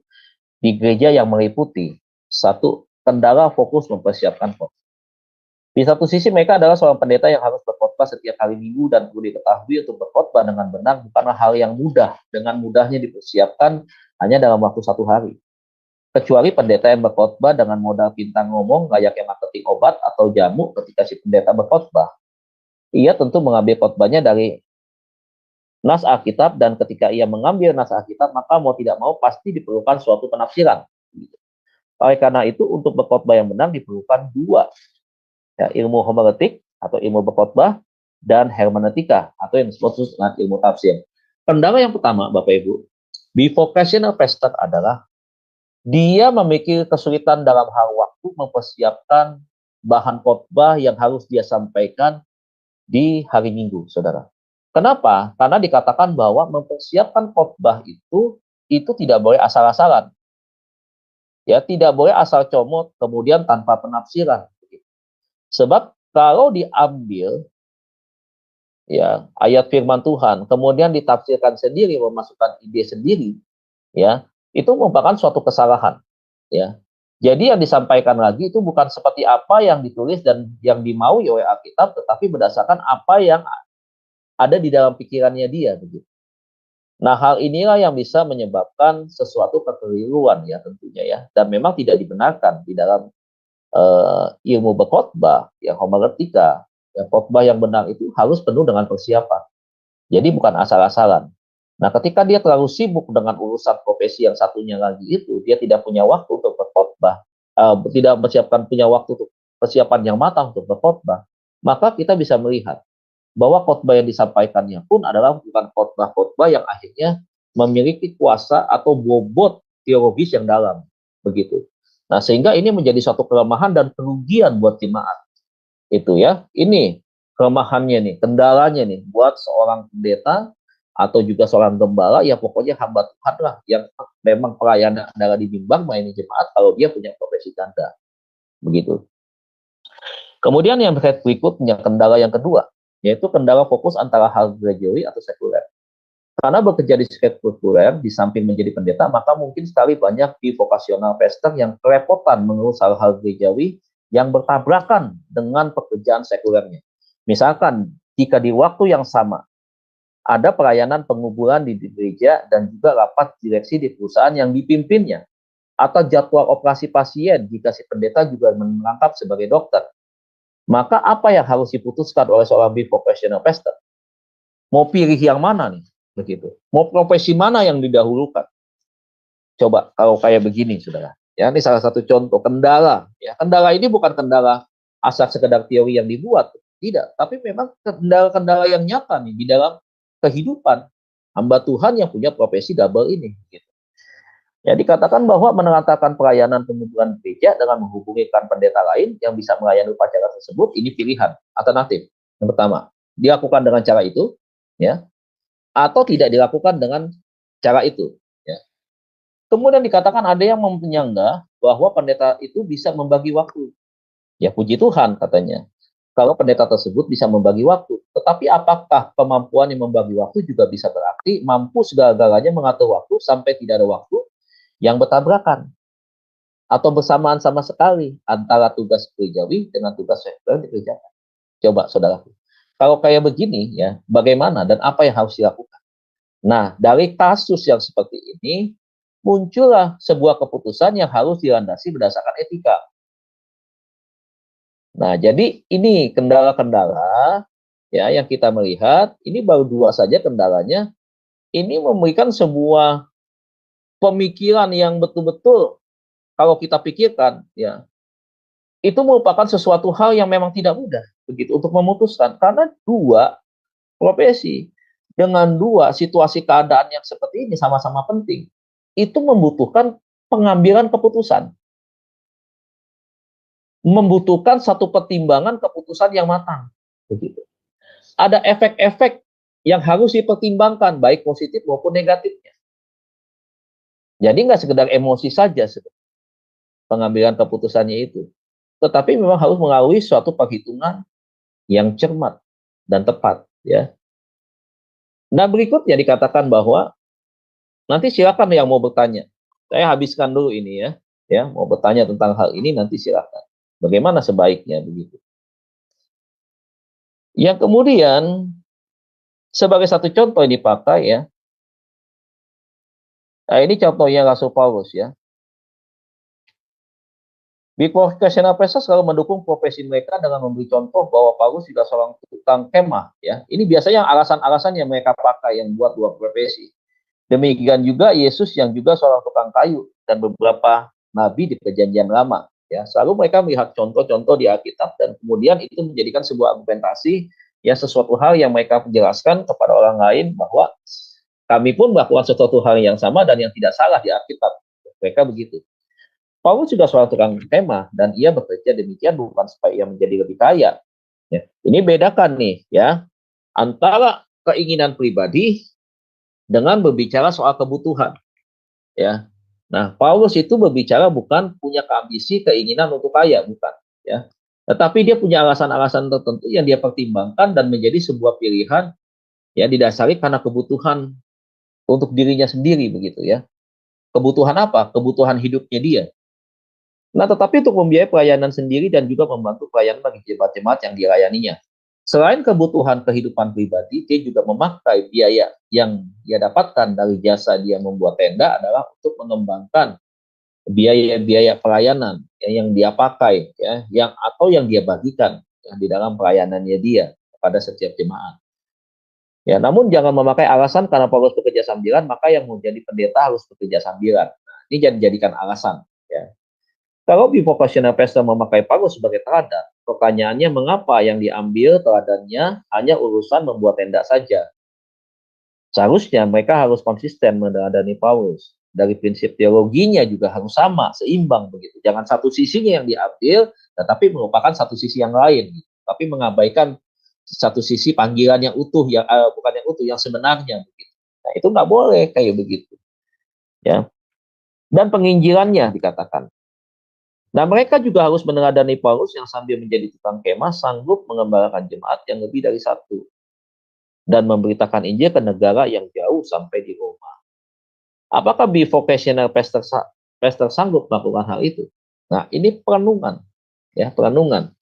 di gereja yang meliputi, satu, kendala fokus mempersiapkan khotbah. Di satu sisi mereka adalah seorang pendeta yang harus berkhotbah setiap hari minggu, dan perlu diketahui untuk berkhotbah dengan benar bukanlah hal yang mudah. Dengan mudahnya dipersiapkan hanya dalam waktu 1 hari. Kecuali pendeta yang berkhotbah dengan modal pintar ngomong layaknya marketing obat atau jamu. Ketika si pendeta berkhotbah, ia tentu mengambil khotbahnya dari nas Alkitab, dan ketika ia mengambil nas Alkitab, maka mau tidak mau pasti diperlukan suatu penafsiran. Oleh karena itu, untuk berkhotbah yang benar diperlukan 2. Ya, ilmu homiletik atau ilmu berkhotbah, dan hermeneutika atau yang disebut dengan ilmu tafsir. Kendala yang pertama, Bapak Ibu, di vocational pastor adalah dia memiliki kesulitan dalam hal waktu mempersiapkan bahan khotbah yang harus dia sampaikan di hari Minggu, saudara. Kenapa? Karena dikatakan bahwa mempersiapkan khotbah itu tidak boleh asal-asalan. Ya, tidak boleh asal comot kemudian tanpa penafsiran. Sebab kalau diambil, ya, ayat firman Tuhan kemudian ditafsirkan sendiri, memasukkan ide sendiri, ya, itu merupakan suatu kesalahan, ya. Jadi yang disampaikan lagi itu bukan seperti apa yang ditulis dan yang dimaui oleh Alkitab, tetapi berdasarkan apa yang ada di dalam pikirannya dia, begitu. Nah, hal inilah yang bisa menyebabkan sesuatu kekeliruan, ya, tentunya, ya, dan memang tidak dibenarkan di dalam ilmu berkhotbah, yang homiletika, yang khotbah yang benar itu harus penuh dengan persiapan. Jadi bukan asal-asalan. Nah, ketika dia terlalu sibuk dengan urusan profesi yang satunya lagi itu, dia tidak punya waktu untuk berkhotbah, tidak punya waktu untuk persiapan yang matang untuk berkhotbah, maka kita bisa melihat bahwa khotbah yang disampaikannya pun adalah bukan khotbah-khotbah yang akhirnya memiliki kuasa atau bobot teologis yang dalam, begitu. Nah, sehingga ini menjadi suatu kelemahan dan kerugian buat jemaat. Itu ya, ini kelemahannya nih, kendalanya nih buat seorang pendeta atau juga seorang gembala, ya pokoknya hamba Tuhan lah yang memang pelayanan adalah di bimbang melayani jemaat kalau dia punya profesi ganda, begitu. Kemudian yang berikutnya, kendala yang kedua, yaitu kendala fokus antara hal gerejawi atau sekuler. Karena bekerja di sekuler, di samping menjadi pendeta, maka mungkin sekali banyak di vokasional pastor yang kerepotan mengurus hal-hal gerejawi yang bertabrakan dengan pekerjaan sekulernya. Misalkan, jika di waktu yang sama, ada pelayanan penguburan di gereja dan juga rapat direksi di perusahaan yang dipimpinnya, atau jadwal operasi pasien jika si pendeta juga merangkap sebagai dokter, maka apa yang harus diputuskan oleh seorang bivocational pastor? Mau pilih yang mana nih? Begitu. Mau profesi mana yang didahulukan? Coba kalau kayak begini, saudara. Ya, ini salah satu contoh kendala. Ya, kendala ini bukan kendala asal sekedar teori yang dibuat, tidak. Tapi memang kendala-kendala yang nyata nih di dalam kehidupan hamba Tuhan yang punya profesi double ini. Gitu. Ya, dikatakan bahwa menengahkan pelayanan penguburan gereja dengan menghubungikan pendeta lain yang bisa melayani upacara tersebut, ini pilihan alternatif. Yang pertama, dilakukan dengan cara itu, ya, atau tidak dilakukan dengan cara itu. Ya. Kemudian dikatakan ada yang menyanggah bahwa pendeta itu bisa membagi waktu. Ya, puji Tuhan katanya. Kalau pendeta tersebut bisa membagi waktu. Tetapi apakah kemampuan yang membagi waktu juga bisa berarti mampu segala-galanya mengatur waktu sampai tidak ada waktu yang bertabrakan atau bersamaan sama sekali antara tugas gerejawi dengan tugas sekuler dikerjakan. Coba saudaraku, kalau kayak begini ya, bagaimana dan apa yang harus dilakukan? Nah, dari kasus yang seperti ini muncullah sebuah keputusan yang harus dilandasi berdasarkan etika. Nah, jadi ini kendala-kendala ya yang kita melihat, ini baru dua saja kendalanya. Ini memberikan sebuah pemikiran yang betul-betul kalau kita pikirkan ya itu merupakan sesuatu hal yang memang tidak mudah begitu untuk memutuskan karena dua profesi dengan dua situasi keadaan yang seperti ini sama-sama penting itu membutuhkan pengambilan keputusan, membutuhkan satu pertimbangan keputusan yang matang begitu. Ada efek-efek yang harus dipertimbangkan baik positif maupun negatifnya. Jadi nggak sekedar emosi saja pengambilan keputusannya itu. Tetapi memang harus melalui suatu perhitungan yang cermat dan tepat. Ya. Nah berikutnya dikatakan bahwa nanti silakan yang mau bertanya. Saya habiskan dulu ini ya. Ya, mau bertanya tentang hal ini nanti silakan. Bagaimana sebaiknya begitu. Yang kemudian sebagai satu contoh yang dipakai ya. Nah, ini contohnya Rasul Paulus ya. Bivocational pastors selalu mendukung profesi mereka dengan memberi contoh bahwa Paulus juga seorang tukang kemah. Ya, ini biasanya alasan-alasan yang mereka pakai yang buat dua profesi. Demikian juga Yesus yang juga seorang tukang kayu dan beberapa nabi di Perjanjian Lama. Ya, selalu mereka melihat contoh-contoh di Alkitab dan kemudian itu menjadikan sebuah argumentasi ya sesuatu hal yang mereka jelaskan kepada orang lain bahwa kami pun melakukan sesuatu hal yang sama dan yang tidak salah di Alkitab. Mereka begitu. Paulus juga seorang tukang kemah dan ia bekerja demikian bukan supaya ia menjadi lebih kaya. Ya. Ini bedakan nih ya antara keinginan pribadi dengan berbicara soal kebutuhan. Ya. Nah, Paulus itu berbicara bukan punya ambisi keinginan untuk kaya, bukan. Ya. Tetapi dia punya alasan-alasan tertentu yang dia pertimbangkan dan menjadi sebuah pilihan ya didasari karena kebutuhan untuk dirinya sendiri begitu ya. Kebutuhan apa? Kebutuhan hidupnya dia. Nah, tetapi untuk membiayai pelayanan sendiri dan juga membantu pelayanan bagi jemaat-jemaat yang dilayaninya. Selain kebutuhan kehidupan pribadi, dia juga memakai biaya yang dia dapatkan dari jasa dia membuat tenda adalah untuk mengembangkan biaya-biaya pelayanan yang dia pakai, ya, atau yang dia bagikan ya, di dalam pelayanannya dia kepada setiap jemaat. Ya, namun jangan memakai alasan karena Paulus bekerja sambilan, maka yang mau jadi pendeta harus bekerja sambilan. Nah, ini jangan dijadikan alasan. Ya. Kalau bivocational pastor memakai Paulus sebagai teladan, pertanyaannya mengapa yang diambil teladannya hanya urusan membuat tenda saja? Seharusnya mereka harus konsisten meneladani Paulus. Dari prinsip teologinya juga harus sama, seimbang begitu. Jangan satu sisinya yang diambil, tetapi merupakan satu sisi yang lain. Gitu. Tapi mengabaikan satu sisi panggilan yang utuh, yang bukan yang utuh, yang sebenarnya. Begitu. Nah, itu nggak boleh kayak begitu. Ya. Dan penginjilannya dikatakan. Nah, mereka juga harus meneladani Paulus yang sambil menjadi tukang kemah sanggup mengembalakan jemaat yang lebih dari satu dan memberitakan Injil ke negara yang jauh sampai di Roma. Apakah bivocational pastor sanggup melakukan hal itu? Nah, ini perenungan, ya, perenungan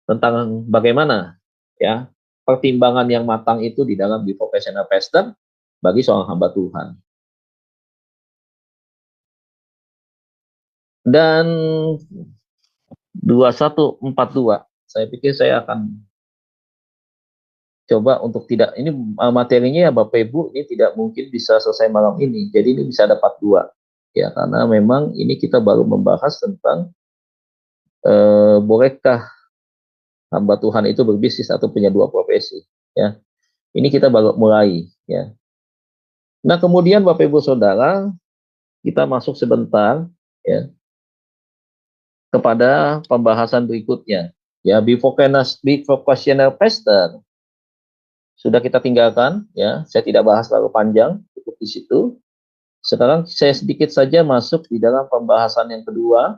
tentang bagaimana, ya, pertimbangan yang matang itu di dalam bivocational pastor bagi seorang hamba Tuhan. Dan 2142, saya pikir saya akan coba untuk tidak, ini materinya ya Bapak Ibu, ini tidak mungkin bisa selesai malam ini, jadi ini bisa dapat 2, ya, karena memang ini kita baru membahas tentang bolehkah hamba Tuhan itu berbisnis atau punya 2 profesi, ya, ini kita baru mulai, ya. Nah, kemudian Bapak Ibu Saudara, kita masuk sebentar, ya, kepada pembahasan berikutnya, ya, bivocational pastor sudah kita tinggalkan, ya, saya tidak bahas terlalu panjang, cukup di situ. Sekarang saya sedikit saja masuk di dalam pembahasan yang kedua,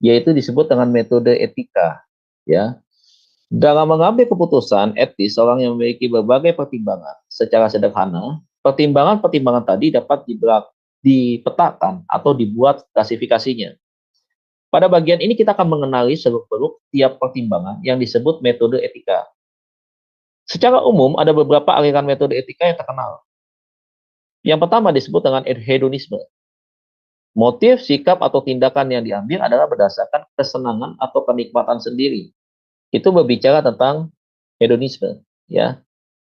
yaitu disebut dengan metode etika, ya. Dalam mengambil keputusan etis, seorang yang memiliki berbagai pertimbangan secara sederhana, pertimbangan-pertimbangan tadi dapat dipetakan atau dibuat klasifikasinya. Pada bagian ini kita akan mengenali seluk-beluk tiap pertimbangan yang disebut metode etika. Secara umum, ada beberapa aliran metode etika yang terkenal. Yang pertama disebut dengan hedonisme. Motif, sikap, atau tindakan yang diambil adalah berdasarkan kesenangan atau kenikmatan sendiri. Itu berbicara tentang hedonisme, ya,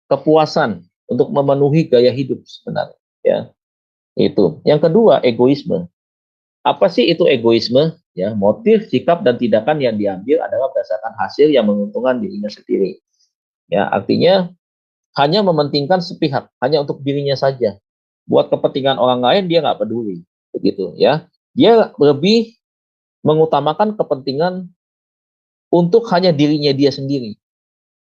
kepuasan untuk memenuhi gaya hidup sebenarnya, ya. Itu. Yang kedua, egoisme. Apa sih itu egoisme? Ya, motif, sikap, dan tindakan yang diambil adalah berdasarkan hasil yang menguntungkan dirinya sendiri. Ya, artinya hanya mementingkan sepihak, hanya untuk dirinya saja. Buat kepentingan orang lain dia nggak peduli, begitu, ya. Dia lebih mengutamakan kepentingan untuk hanya dirinya dia sendiri.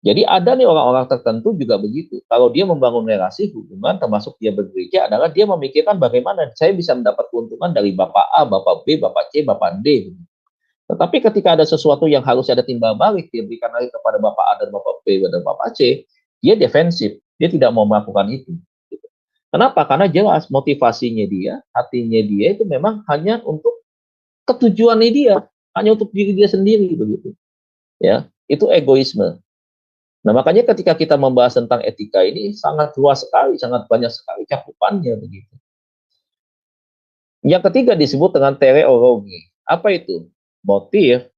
Jadi ada nih orang-orang tertentu juga begitu. Kalau dia membangun relasi hubungan, termasuk dia bergereja, adalah dia memikirkan bagaimana saya bisa mendapat keuntungan dari Bapak A, Bapak B, Bapak C, Bapak D. Tetapi ketika ada sesuatu yang harus ada timbal balik, dia berikan lagi kepada Bapak A dan Bapak B dan Bapak C, dia defensif, dia tidak mau melakukan itu. Kenapa? Karena jelas motivasinya dia, hatinya dia itu memang hanya untuk ketujuannya dia, hanya untuk diri dia sendiri, begitu. Ya, itu egoisme. Nah, makanya ketika kita membahas tentang etika ini sangat luas sekali, sangat banyak sekali cakupannya, begitu. Yang ketiga disebut dengan teleologi. Apa itu? Motif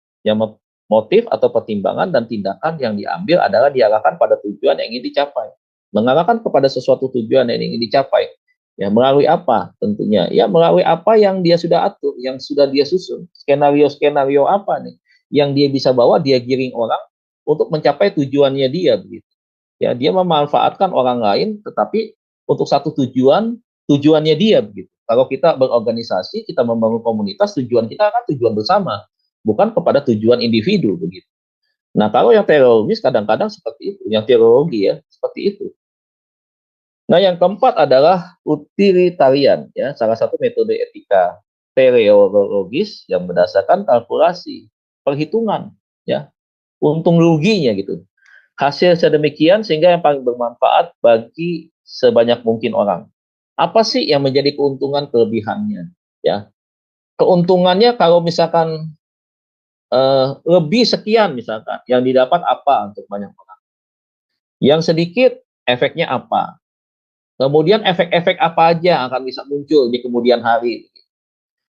atau pertimbangan dan tindakan yang diambil adalah diarahkan pada tujuan yang ingin dicapai. Mengarahkan kepada sesuatu tujuan yang ingin dicapai. Ya, melalui apa tentunya? Ya, melalui apa yang dia sudah atur, yang sudah dia susun. Skenario-skenario apa nih? Yang dia bisa bawa, dia giring orang untuk mencapai tujuannya dia, begitu. Ya, dia memanfaatkan orang lain, tetapi untuk satu tujuannya dia, begitu. Kalau kita berorganisasi, kita membangun komunitas, tujuan kita kan tujuan bersama, bukan kepada tujuan individu, begitu. Nah, kalau yang teologis kadang-kadang seperti itu, yang teologi ya, seperti itu. Nah, yang keempat adalah utilitarian, ya, salah satu metode etika teleologis yang berdasarkan kalkulasi, perhitungan, ya, untung ruginya gitu. Hasil sedemikian sehingga yang paling bermanfaat bagi sebanyak mungkin orang. Apa sih yang menjadi keuntungan kelebihannya? Ya, keuntungannya kalau misalkan lebih sekian misalkan, yang didapat apa untuk banyak orang? Yang sedikit efeknya apa? Kemudian efek-efek apa aja akan bisa muncul di kemudian hari?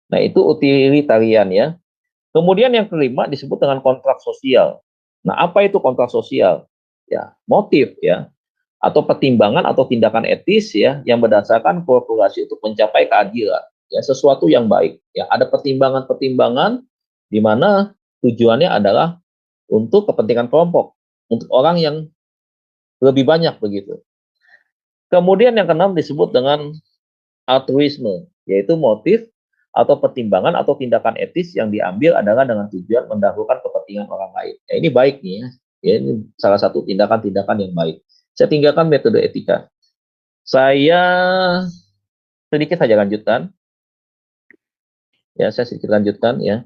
Nah, itu utilitarian ya. Kemudian yang kelima disebut dengan kontrak sosial. Nah, apa itu kontrak sosial? Ya, motif ya. atau pertimbangan atau tindakan etis ya yang berdasarkan korporasi untuk mencapai keadilan, ya sesuatu yang baik. Ya ada pertimbangan-pertimbangan di mana tujuannya adalah untuk kepentingan kelompok, untuk orang yang lebih banyak begitu. Kemudian yang keenam disebut dengan altruisme, yaitu motif atau pertimbangan atau tindakan etis yang diambil adalah dengan tujuan mendahulukan kepentingan orang lain. Ya, ini baik nih ya. Ya, ini salah satu tindakan-tindakan yang baik. Saya tinggalkan metode etika. Saya sedikit saja lanjutkan. Ya, saya sedikit lanjutkan ya.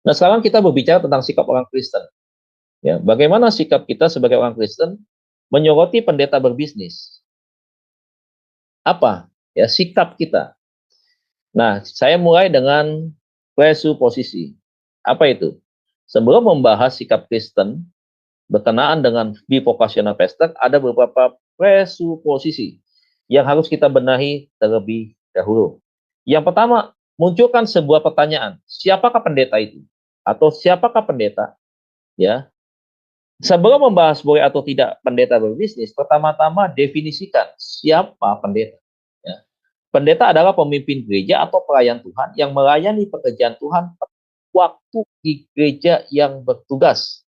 Nah, sekarang kita berbicara tentang sikap orang Kristen. Ya, bagaimana sikap kita sebagai orang Kristen menyoroti pendeta berbisnis? Apa ya sikap kita? Nah, saya mulai dengan presuposisi. Apa itu? Sebelum membahas sikap Kristen berkenaan dengan bivocational pastor, ada beberapa presuposisi yang harus kita benahi terlebih dahulu. Yang pertama, munculkan sebuah pertanyaan, siapakah pendeta itu? Atau siapakah pendeta? Ya. Sebelum membahas boleh atau tidak pendeta berbisnis, pertama-tama definisikan siapa pendeta. Ya. Pendeta adalah pemimpin gereja atau pelayan Tuhan yang melayani pekerjaan Tuhan waktu di gereja yang bertugas.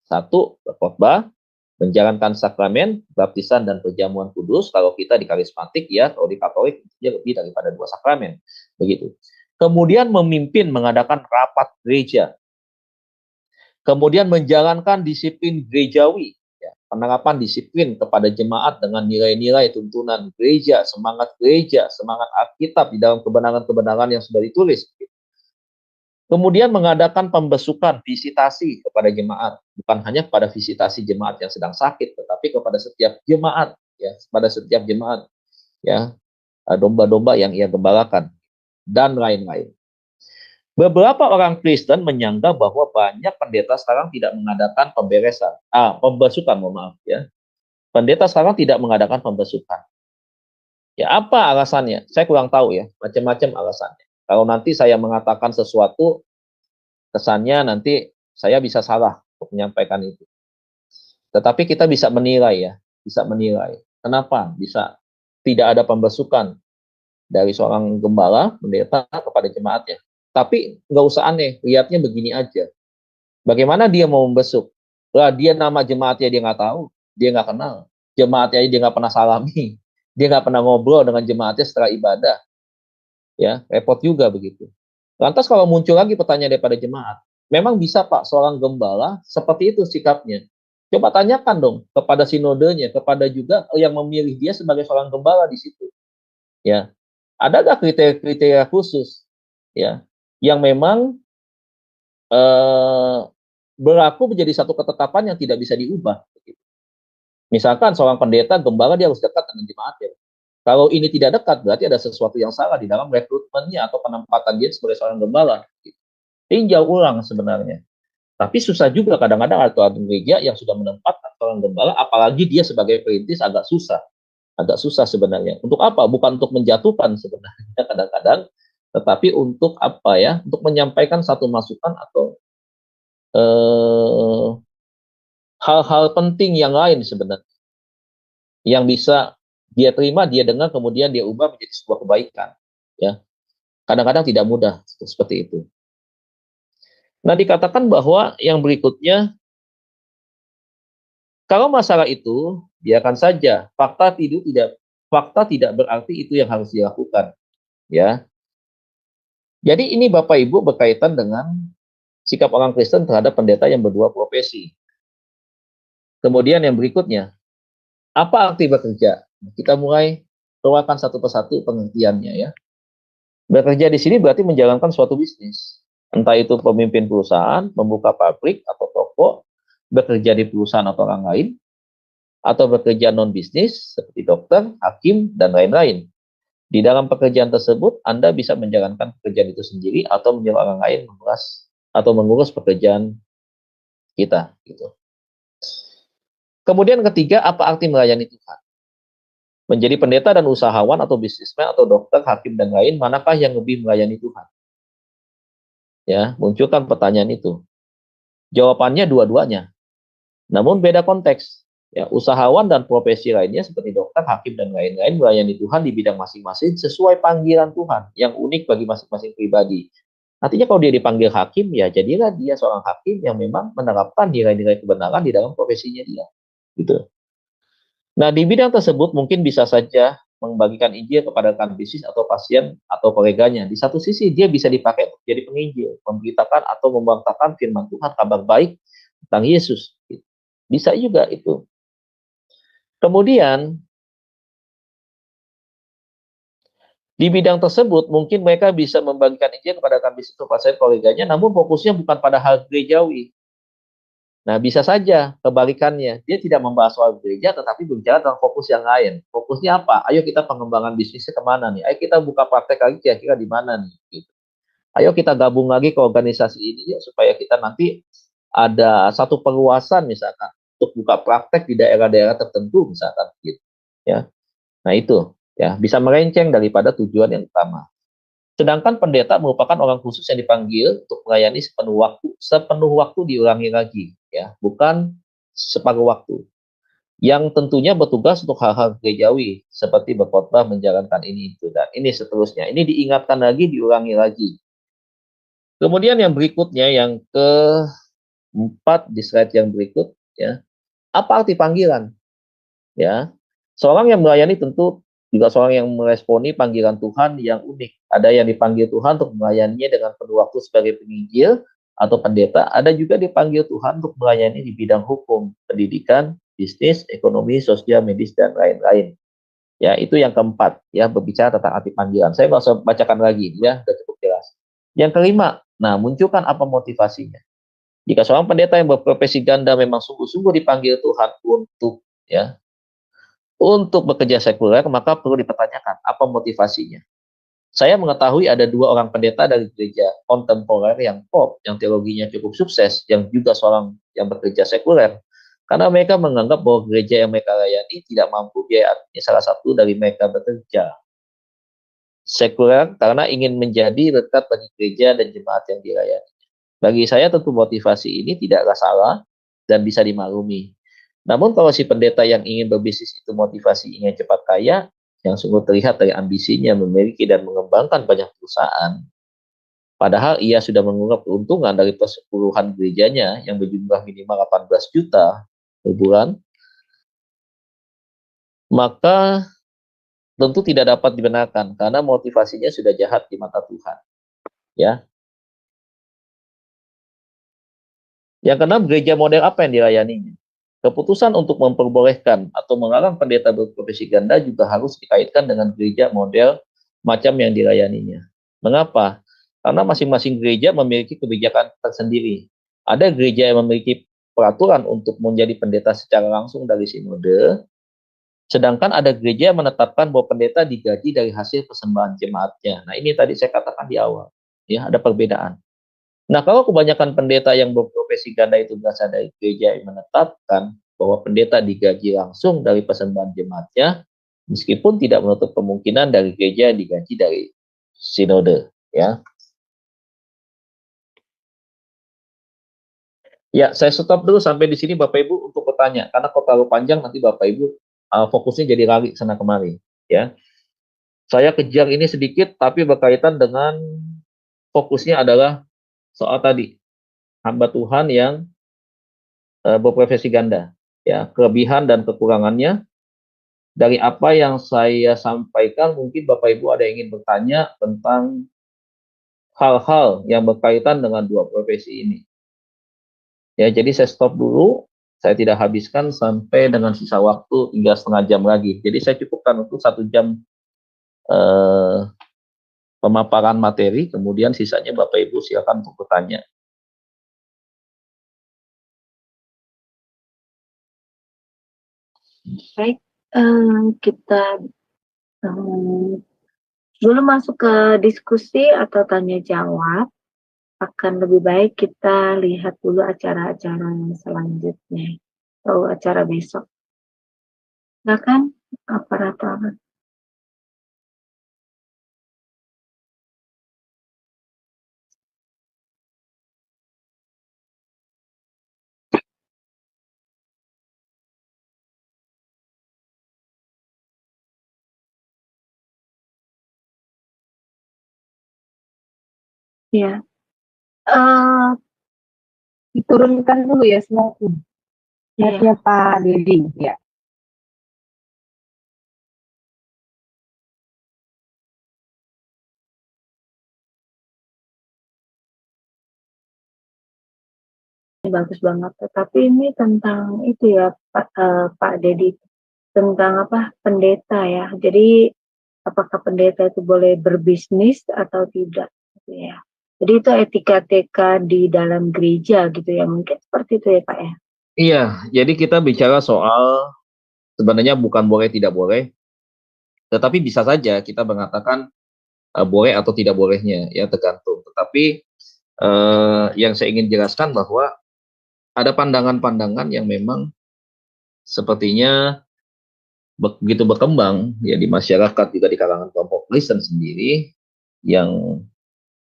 Satu, berkhotbah, menjalankan sakramen, baptisan dan perjamuan kudus. Kalau kita di karismatik ya, kalau di Katolik itu lebih daripada 2 sakramen, begitu. Kemudian memimpin mengadakan rapat gereja. Kemudian menjalankan disiplin gerejawi, ya, penerapan disiplin kepada jemaat dengan nilai-nilai tuntunan gereja, semangat Alkitab di dalam kebenaran-kebenaran yang sudah ditulis. Kemudian mengadakan pembesukan, visitasi kepada jemaat, bukan hanya pada visitasi jemaat yang sedang sakit, tetapi kepada setiap jemaat, ya, pada setiap jemaat, ya, domba-domba yang ia gembalakan, dan lain-lain. Beberapa orang Kristen menyangka bahwa banyak pendeta sekarang tidak mengadakan pembesukan, mohon maaf ya. Pendeta sekarang tidak mengadakan pembesukan. Ya, apa alasannya? Saya kurang tahu ya, macam-macam alasannya. Kalau nanti saya mengatakan sesuatu, kesannya nanti saya bisa salah untuk menyampaikan itu. Tetapi kita bisa menilai ya, bisa menilai. Kenapa bisa tidak ada pembesukan dari seorang gembala, pendeta kepada jemaatnya? Tapi nggak usah aneh, lihatnya begini aja. Bagaimana dia mau membesuk? Lah dia nama jemaatnya dia nggak tahu, dia nggak kenal. Jemaatnya dia nggak pernah salami, dia nggak pernah ngobrol dengan jemaatnya setelah ibadah. Ya, repot juga begitu. Lantas kalau muncul lagi pertanyaan daripada jemaat, memang bisa Pak seorang gembala seperti itu sikapnya? Coba tanyakan dong kepada sinodenya, kepada juga yang memilih dia sebagai seorang gembala di situ. Ya, adakah kriteria-kriteria khusus? Ya, yang memang berlaku menjadi satu ketetapan yang tidak bisa diubah. Misalkan seorang pendeta gembala dia harus dekat dengan jemaatnya. Kalau ini tidak dekat, berarti ada sesuatu yang salah di dalam rekrutmennya atau penempatan dia sebagai seorang gembala. Tinjau ulang sebenarnya. Tapi susah juga kadang-kadang ada gereja yang sudah menempatkan seorang gembala, apalagi dia sebagai perintis agak susah. Agak susah sebenarnya. Untuk apa? Bukan untuk menjatuhkan sebenarnya kadang-kadang, tetapi untuk apa ya? Untuk menyampaikan satu masukan atau hal-hal penting yang lain sebenarnya yang bisa dia terima, dia dengar, kemudian dia ubah menjadi sebuah kebaikan. Ya, kadang-kadang tidak mudah seperti itu. Nah, dikatakan bahwa yang berikutnya, kalau masalah itu biarkan saja, fakta tidak berarti itu yang harus dilakukan. Ya, jadi ini Bapak Ibu berkaitan dengan sikap orang Kristen terhadap pendeta yang berdua profesi. Kemudian yang berikutnya, apa arti bekerja? Kita mulai keluarkan satu persatu pengertiannya ya. Bekerja di sini berarti menjalankan suatu bisnis. Entah itu pemimpin perusahaan, membuka pabrik atau toko, bekerja di perusahaan atau orang lain, atau bekerja non-bisnis seperti dokter, hakim, dan lain-lain. Di dalam pekerjaan tersebut, Anda bisa menjalankan pekerjaan itu sendiri atau menyuruh orang lain mengurus pekerjaan kita. Gitu. Kemudian ketiga, apa arti melayani Tuhan? Menjadi pendeta dan usahawan atau bisnismen atau dokter, hakim, dan lain, manakah yang lebih melayani Tuhan? Ya, munculkan pertanyaan itu. Jawabannya dua-duanya. Namun beda konteks. Ya, usahawan dan profesi lainnya seperti dokter, hakim, dan lain-lain melayani Tuhan di bidang masing-masing sesuai panggilan Tuhan yang unik bagi masing-masing pribadi. Artinya kalau dia dipanggil hakim, ya jadilah dia seorang hakim yang memang menerapkan nilai-nilai kebenaran di dalam profesinya dia. Gitu. Nah, di bidang tersebut mungkin bisa saja membagikan Injil kepada rekan bisnis atau pasien atau koleganya. Di satu sisi dia bisa dipakai untuk jadi penginjil, memberitakan atau membangtakan firman Tuhan, kabar baik tentang Yesus. Bisa juga itu. Kemudian di bidang tersebut mungkin mereka bisa membagikan Injil kepada rekan bisnis atau pasien koleganya, namun fokusnya bukan pada hal gerejawi. Nah, bisa saja kebalikannya. Dia tidak membahas soal gereja, tetapi berbicara tentang fokus yang lain. Fokusnya apa? Ayo kita pengembangan bisnisnya kemana nih? Ayo kita buka praktek lagi kira-kira di mana nih? Gitu. Ayo kita gabung lagi ke organisasi ini ya, supaya kita nanti ada satu perluasan misalkan untuk buka praktek di daerah-daerah tertentu misalkan gitu. Ya. Nah itu ya bisa melenceng daripada tujuan yang utama. Sedangkan pendeta merupakan orang khusus yang dipanggil untuk melayani sepenuh waktu diulangi lagi, ya, bukan separuh waktu. Yang tentunya bertugas untuk hal-hal gerejawi, seperti berkhotbah, menjalankan ini itu dan ini seterusnya. Ini diingatkan lagi, diulangi lagi. Kemudian yang berikutnya, yang keempat di slide yang berikut, ya, apa arti panggilan? Ya, seorang yang melayani tentu juga seorang yang meresponi panggilan Tuhan yang unik. Ada yang dipanggil Tuhan untuk melayaninya dengan penuh waktu sebagai penginjil atau pendeta. Ada juga dipanggil Tuhan untuk melayani di bidang hukum, pendidikan, bisnis, ekonomi, sosial, medis, dan lain-lain. Ya, itu yang keempat, ya, berbicara tentang arti panggilan. Saya nggak usah bacakan lagi, ya, sudah cukup jelas. Yang kelima, nah, munculkan apa motivasinya. Jika seorang pendeta yang berprofesi ganda memang sungguh-sungguh dipanggil Tuhan untuk bekerja sekuler, maka perlu dipertanyakan apa motivasinya. Saya mengetahui ada dua orang pendeta dari gereja kontemporer yang pop, yang teologinya cukup sukses, yang juga seorang yang bekerja sekuler. Karena mereka menganggap bahwa gereja yang mereka layani tidak mampu biaya, artinya salah satu dari mereka bekerja sekuler karena ingin menjadi lekat bagi gereja dan jemaat yang dilayani. Bagi saya tentu motivasi ini tidaklah salah dan bisa dimaklumi. Namun kalau si pendeta yang ingin berbisnis itu motivasi ingin cepat kaya, yang sungguh terlihat dari ambisinya memiliki dan mengembangkan banyak perusahaan, padahal ia sudah mengunggah keuntungan dari persepuluhan gerejanya yang berjumlah minimal 18 juta per bulan, maka tentu tidak dapat dibenarkan karena motivasinya sudah jahat di mata Tuhan. Ya, yang keenam, gereja model apa yang dilayaninya? Keputusan untuk memperbolehkan atau melarang pendeta berprofesi ganda juga harus dikaitkan dengan gereja model macam yang dilayaninya. Mengapa? Karena masing-masing gereja memiliki kebijakan tersendiri. Ada gereja yang memiliki peraturan untuk menjadi pendeta secara langsung dari sinode, sedangkan ada gereja yang menetapkan bahwa pendeta digaji dari hasil persembahan jemaatnya. Nah, ini tadi saya katakan di awal, ya, ada perbedaan. Nah, kalau kebanyakan pendeta yang berprofesi ganda itu berasal dari gereja yang menetapkan bahwa pendeta digaji langsung dari persembahan jemaatnya, meskipun tidak menutup kemungkinan dari gereja yang digaji dari sinode, ya. Ya, saya stop dulu sampai di sini Bapak Ibu untuk bertanya, karena kalau terlalu panjang nanti Bapak Ibu fokusnya jadi lari sana kemari, ya. Saya kejar ini sedikit, tapi berkaitan dengan fokusnya adalah soal tadi hamba Tuhan yang berprofesi ganda, ya, kelebihan dan kekurangannya. Dari apa yang saya sampaikan mungkin Bapak Ibu ada yang ingin bertanya tentang hal-hal yang berkaitan dengan dua profesi ini, ya. Jadi saya stop dulu, saya tidak habiskan sampai dengan sisa waktu 3,5 jam lagi, jadi saya cukupkan untuk 1 jam eh, pemaparan materi, kemudian sisanya Bapak Ibu silakan untuk bertanya. Baik, kita dulu masuk ke diskusi atau tanya jawab. Akan lebih baik kita lihat dulu acara-acara selanjutnya atau acara besok. Silakan, operator. Iya. Eh, Diturunkan dulu ya slide-nya. iya. Slide-nya Pak Dedi ya. Ini bagus banget. Tetapi ini tentang itu ya Pak Dedi, tentang apa, pendeta ya. Jadi apakah pendeta itu boleh berbisnis atau tidak gitu ya. Jadi itu etika-etika di dalam gereja gitu ya, mungkin seperti itu ya Pak ya. Iya, jadi kita bicara soal sebenarnya bukan boleh tidak boleh, tetapi bisa saja kita mengatakan boleh atau tidak bolehnya, ya tergantung. Tetapi yang saya ingin jelaskan bahwa ada pandangan-pandangan yang memang sepertinya begitu berkembang ya di masyarakat, juga di kalangan kelompok Kristen sendiri, yang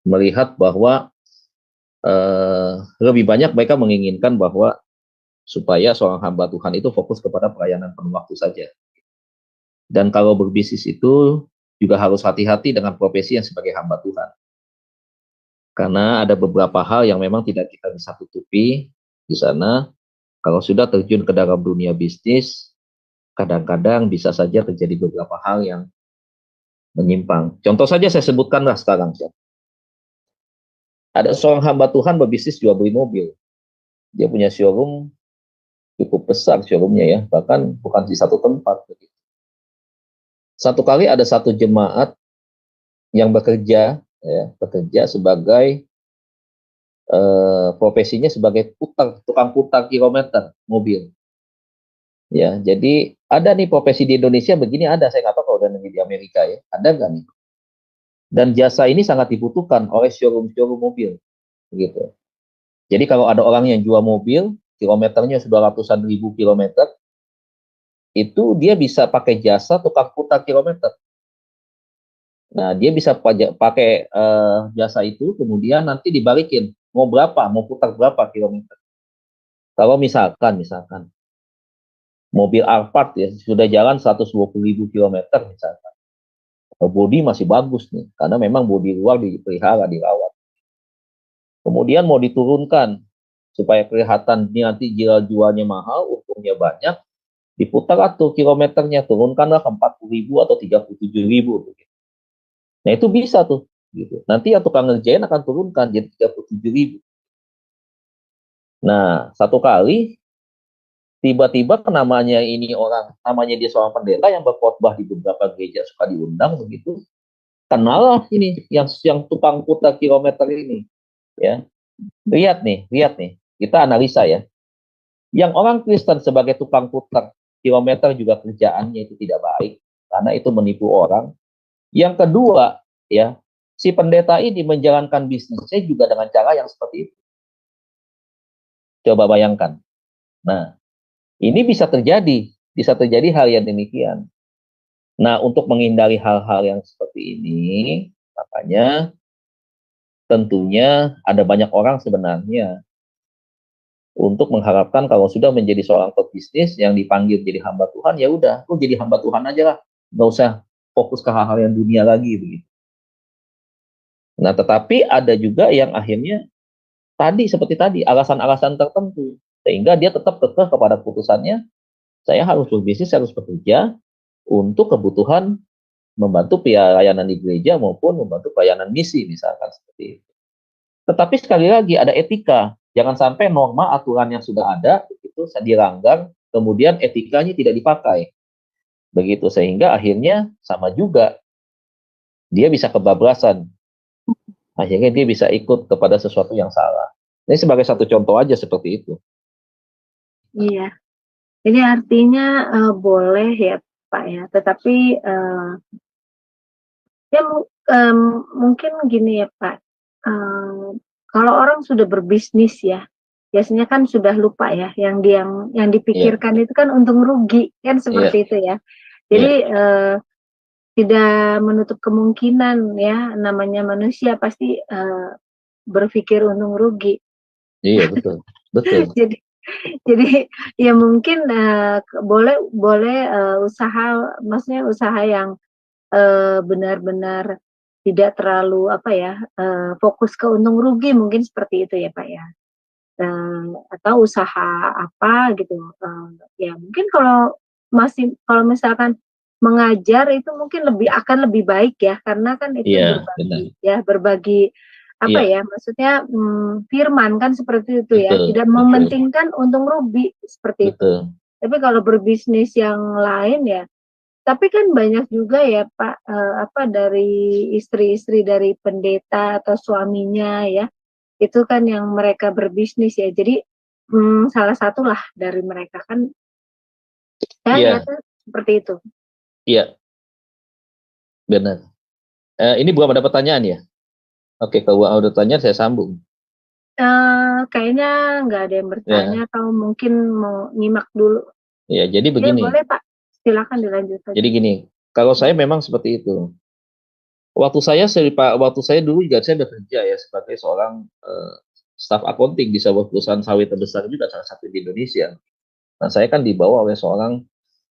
melihat bahwa lebih banyak mereka menginginkan bahwa supaya seorang hamba Tuhan itu fokus kepada pelayanan penuh waktu saja. Dan kalau berbisnis itu juga harus hati-hati dengan profesi yang sebagai hamba Tuhan. Karena ada beberapa hal yang memang tidak kita bisa tutupi di sana. Kalau sudah terjun ke dalam dunia bisnis, kadang-kadang bisa saja terjadi beberapa hal yang menyimpang. Contoh saja saya sebutkanlah sekarang. Ada seorang hamba Tuhan berbisnis jual beli mobil. Dia punya showroom cukup besar showroomnya ya, bahkan bukan di satu tempat. Satu kali ada satu jemaat yang bekerja sebagai profesinya sebagai tukang putar kilometer mobil. Ya, jadi ada nih profesi di Indonesia begini, ada, saya nggak tahu kalau di Amerika ya, ada nggak nih? Dan jasa ini sangat dibutuhkan oleh showroom mobil, gitu. Jadi kalau ada orang yang jual mobil, kilometernya sudah ratusan ribu kilometer, itu dia bisa pakai jasa tukang putar kilometer. Nah, dia bisa pakai jasa itu, kemudian nanti dibalikin, mau berapa, mau putar berapa kilometer. Kalau misalkan mobil Alphard ya sudah jalan 120.000 kilometer misalkan, bodi masih bagus nih, karena memang bodi luar dipelihara, dirawat. Kemudian mau diturunkan supaya kelihatan ini nanti jualnya mahal, untungnya banyak, diputar tuh kilometernya, turunkanlah ke 40.000 atau 37.000. Nah itu bisa tuh, gitu. Nanti yang tukang ngerjain akan turunkan jadi 37.000. Nah satu kali tiba-tiba namanya ini orang, namanya dia seorang pendeta yang berkhotbah di beberapa gereja, suka diundang begitu, kenal ini yang tukang putar kilometer ini, ya. Lihat nih, kita analisa ya. Yang orang Kristen sebagai tukang putar kilometer juga kerjaannya itu tidak baik, karena itu menipu orang. Yang kedua, ya, si pendeta ini menjalankan bisnisnya juga dengan cara yang seperti itu. Coba bayangkan. Nah, ini bisa terjadi hal yang demikian. Nah, untuk menghindari hal-hal yang seperti ini, makanya tentunya ada banyak orang sebenarnya untuk mengharapkan kalau sudah menjadi seorang pebisnis yang dipanggil jadi hamba Tuhan, ya udah, lu jadi hamba Tuhan aja lah, nggak usah fokus ke hal-hal yang dunia lagi begitu. Nah, tetapi ada juga yang akhirnya seperti tadi alasan-alasan tertentu, sehingga dia tetap kekeh kepada keputusannya, saya harus berbisnis, harus bekerja untuk kebutuhan membantu pelayanan di gereja maupun membantu pelayanan misi misalkan seperti itu. Tetapi sekali lagi ada etika, jangan sampai norma aturan yang sudah ada itu dilanggar, kemudian etikanya tidak dipakai, begitu, sehingga akhirnya sama juga dia bisa kebablasan, akhirnya dia bisa ikut kepada sesuatu yang salah. Ini sebagai satu contoh aja seperti itu. Iya, ini artinya boleh ya Pak ya, tetapi ya mungkin gini ya Pak, kalau orang sudah berbisnis ya, biasanya kan sudah lupa ya, yang dipikirkan itu kan untung rugi kan seperti itu ya. Jadi tidak menutup kemungkinan ya, namanya manusia pasti berpikir untung rugi. Iya betul. Jadi ya mungkin boleh usaha, maksudnya usaha yang benar-benar tidak terlalu fokus ke untung rugi, mungkin seperti itu ya Pak ya. Atau usaha apa gitu, ya mungkin kalau misalkan mengajar itu mungkin akan lebih baik ya, karena kan itu Iya, benar. berbagi apa Iya, ya, maksudnya, firman kan seperti itu ya, betul, tidak betul, mementingkan untung rugi, seperti itu. betul. Tapi kalau berbisnis yang lain ya, tapi kan banyak juga ya Pak, dari istri-istri dari pendeta atau suaminya ya, itu kan yang mereka berbisnis ya. Jadi, salah satulah dari mereka kan, saya Iya, lihatnya seperti itu. iya, benar. Ini belum ada pertanyaan ya? Oke, kalau ada pertanyaan saya sambung. Kayaknya nggak ada yang bertanya Ya, atau mungkin mau nyimak dulu. ya, jadi Ya begini. boleh Pak, silakan dilanjut Jadi saja. gini, kalau saya memang seperti itu. Waktu saya dulu juga saya bekerja ya sebagai seorang staf accounting di sebuah perusahaan sawit terbesar juga salah satu di Indonesia. Nah, saya kan dibawa oleh seorang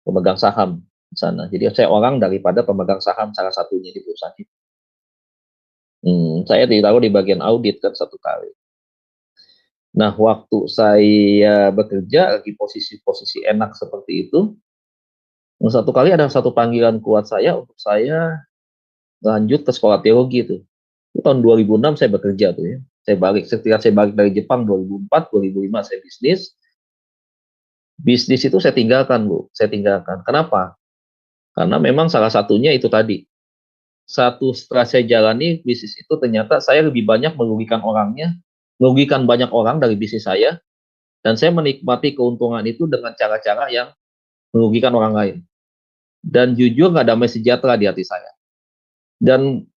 pemegang saham di sana. Jadi saya orang daripada pemegang saham salah satunya di perusahaan itu. Saya ditaruh di bagian audit kan satu kali. Nah, waktu saya bekerja lagi posisi-posisi enak seperti itu, satu kali ada satu panggilan kuat saya untuk saya lanjut ke sekolah teologi itu. Itu tahun 2006 saya bekerja tuh ya. Setelah saya balik dari Jepang 2004, 2005 saya bisnis. Bisnis itu saya tinggalkan, Bu. Saya tinggalkan. Kenapa? Karena memang salah satunya itu tadi. Setelah saya jalani bisnis itu ternyata saya lebih banyak merugikan banyak orang dari bisnis saya, dan saya menikmati keuntungan itu dengan cara-cara yang merugikan orang lain. Dan jujur nggak damai sejahtera di hati saya. Dan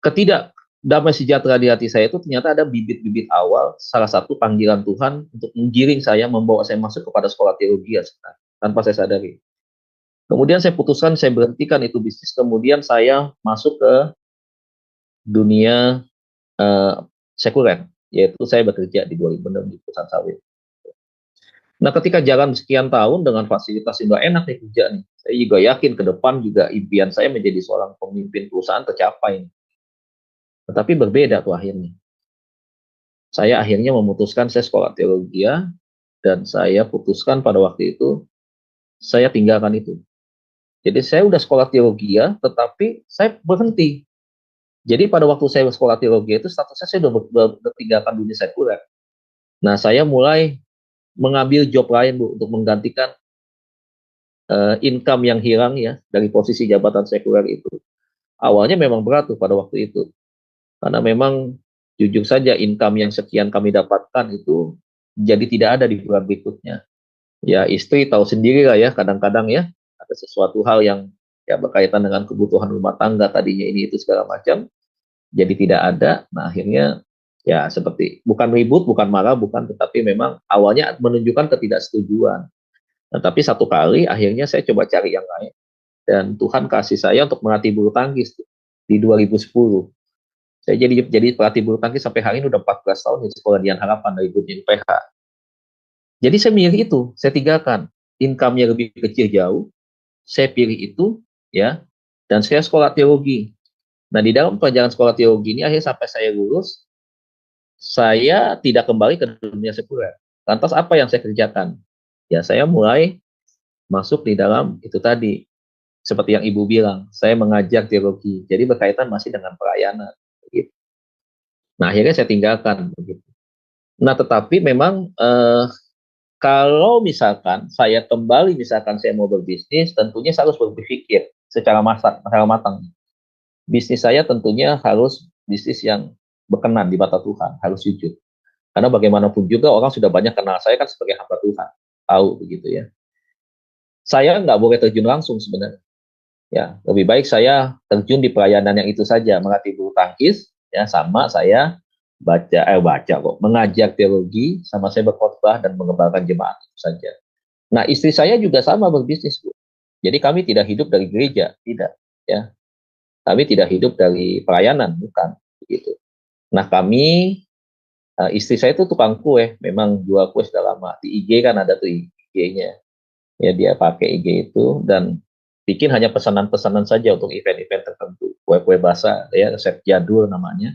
ketidak damai sejahtera di hati saya itu ternyata ada bibit-bibit awal, salah satu panggilan Tuhan untuk menggiring saya, membawa saya masuk kepada sekolah teologi tanpa saya sadari. Kemudian saya putuskan, saya berhentikan itu bisnis, kemudian saya masuk ke dunia sekuler, yaitu saya bekerja di 2006 di perusahaan sawit. Nah, ketika jalan sekian tahun dengan fasilitas yang enak nih kerja nih, saya juga yakin ke depan juga impian saya menjadi seorang pemimpin perusahaan tercapai. Tetapi berbeda tuh akhirnya. Saya akhirnya memutuskan saya sekolah teologi dan saya putuskan pada waktu itu saya tinggalkan itu. Jadi saya udah sekolah teologi tetapi saya berhenti. Jadi pada waktu saya sekolah teologi itu statusnya saya udah tinggalkan dunia sekuler. Nah, saya mulai mengambil job lain, Bu, untuk menggantikan income yang hilang ya dari posisi jabatan sekuler itu. Awalnya memang berat tuh pada waktu itu. Karena memang jujur saja income yang sekian kami dapatkan itu jadi tidak ada di bulan berikutnya. Ya, istri tahu sendiri lah ya, kadang-kadang ya ada sesuatu hal yang ya berkaitan dengan kebutuhan rumah tangga, tadinya ini itu segala macam jadi tidak ada. Nah, akhirnya ya seperti bukan ribut, bukan marah, bukan, tetapi memang awalnya menunjukkan ketidaksetujuan. Nah, tapi satu kali akhirnya saya coba cari yang lain, dan Tuhan kasih saya untuk melatih bulu tangkis di 2010. Saya jadi pelatih bulu tangkis sampai hari ini udah 14 tahun di sekolah Dian Harapan dari Gunung PH. Jadi saya milih itu, saya tinggalkan. Income-nya lebih kecil jauh, saya pilih itu, ya, dan saya sekolah teologi. Nah, di dalam pelajaran sekolah teologi ini, akhirnya sampai saya lulus, saya tidak kembali ke dunia sekuler. Lantas apa yang saya kerjakan? Ya, saya mulai masuk di dalam itu tadi, seperti yang Ibu bilang, saya mengajar teologi. Jadi berkaitan masih dengan pelayanan. Begitu. Nah, akhirnya saya tinggalkan. Begitu. Nah, tetapi memang kalau misalkan saya kembali, misalkan saya mau berbisnis, tentunya saya harus berpikir secara matang. Bisnis saya tentunya harus bisnis yang berkenan di mata Tuhan, harus jujur. Karena bagaimanapun juga orang sudah banyak kenal saya kan sebagai hamba Tuhan, tahu begitu ya. Saya nggak boleh terjun langsung sebenarnya. Ya, lebih baik saya terjun di pelayanan yang itu saja, melatih bulu tangkis, ya, sama saya mengajar teologi, sama saya berkhotbah dan mengembangkan jemaat itu saja. Nah, istri saya juga sama berbisnis, Bu. Jadi kami tidak hidup dari gereja, tidak, ya. Kami tidak hidup dari pelayanan, bukan begitu. Nah, istri saya itu tukang kue, memang jual kue sudah lama. Di IG kan ada tuh IG-nya. Ya, dia pakai IG itu dan bikin hanya pesanan-pesanan saja untuk event-event tertentu. kue-kue basah ya, resep jadul namanya.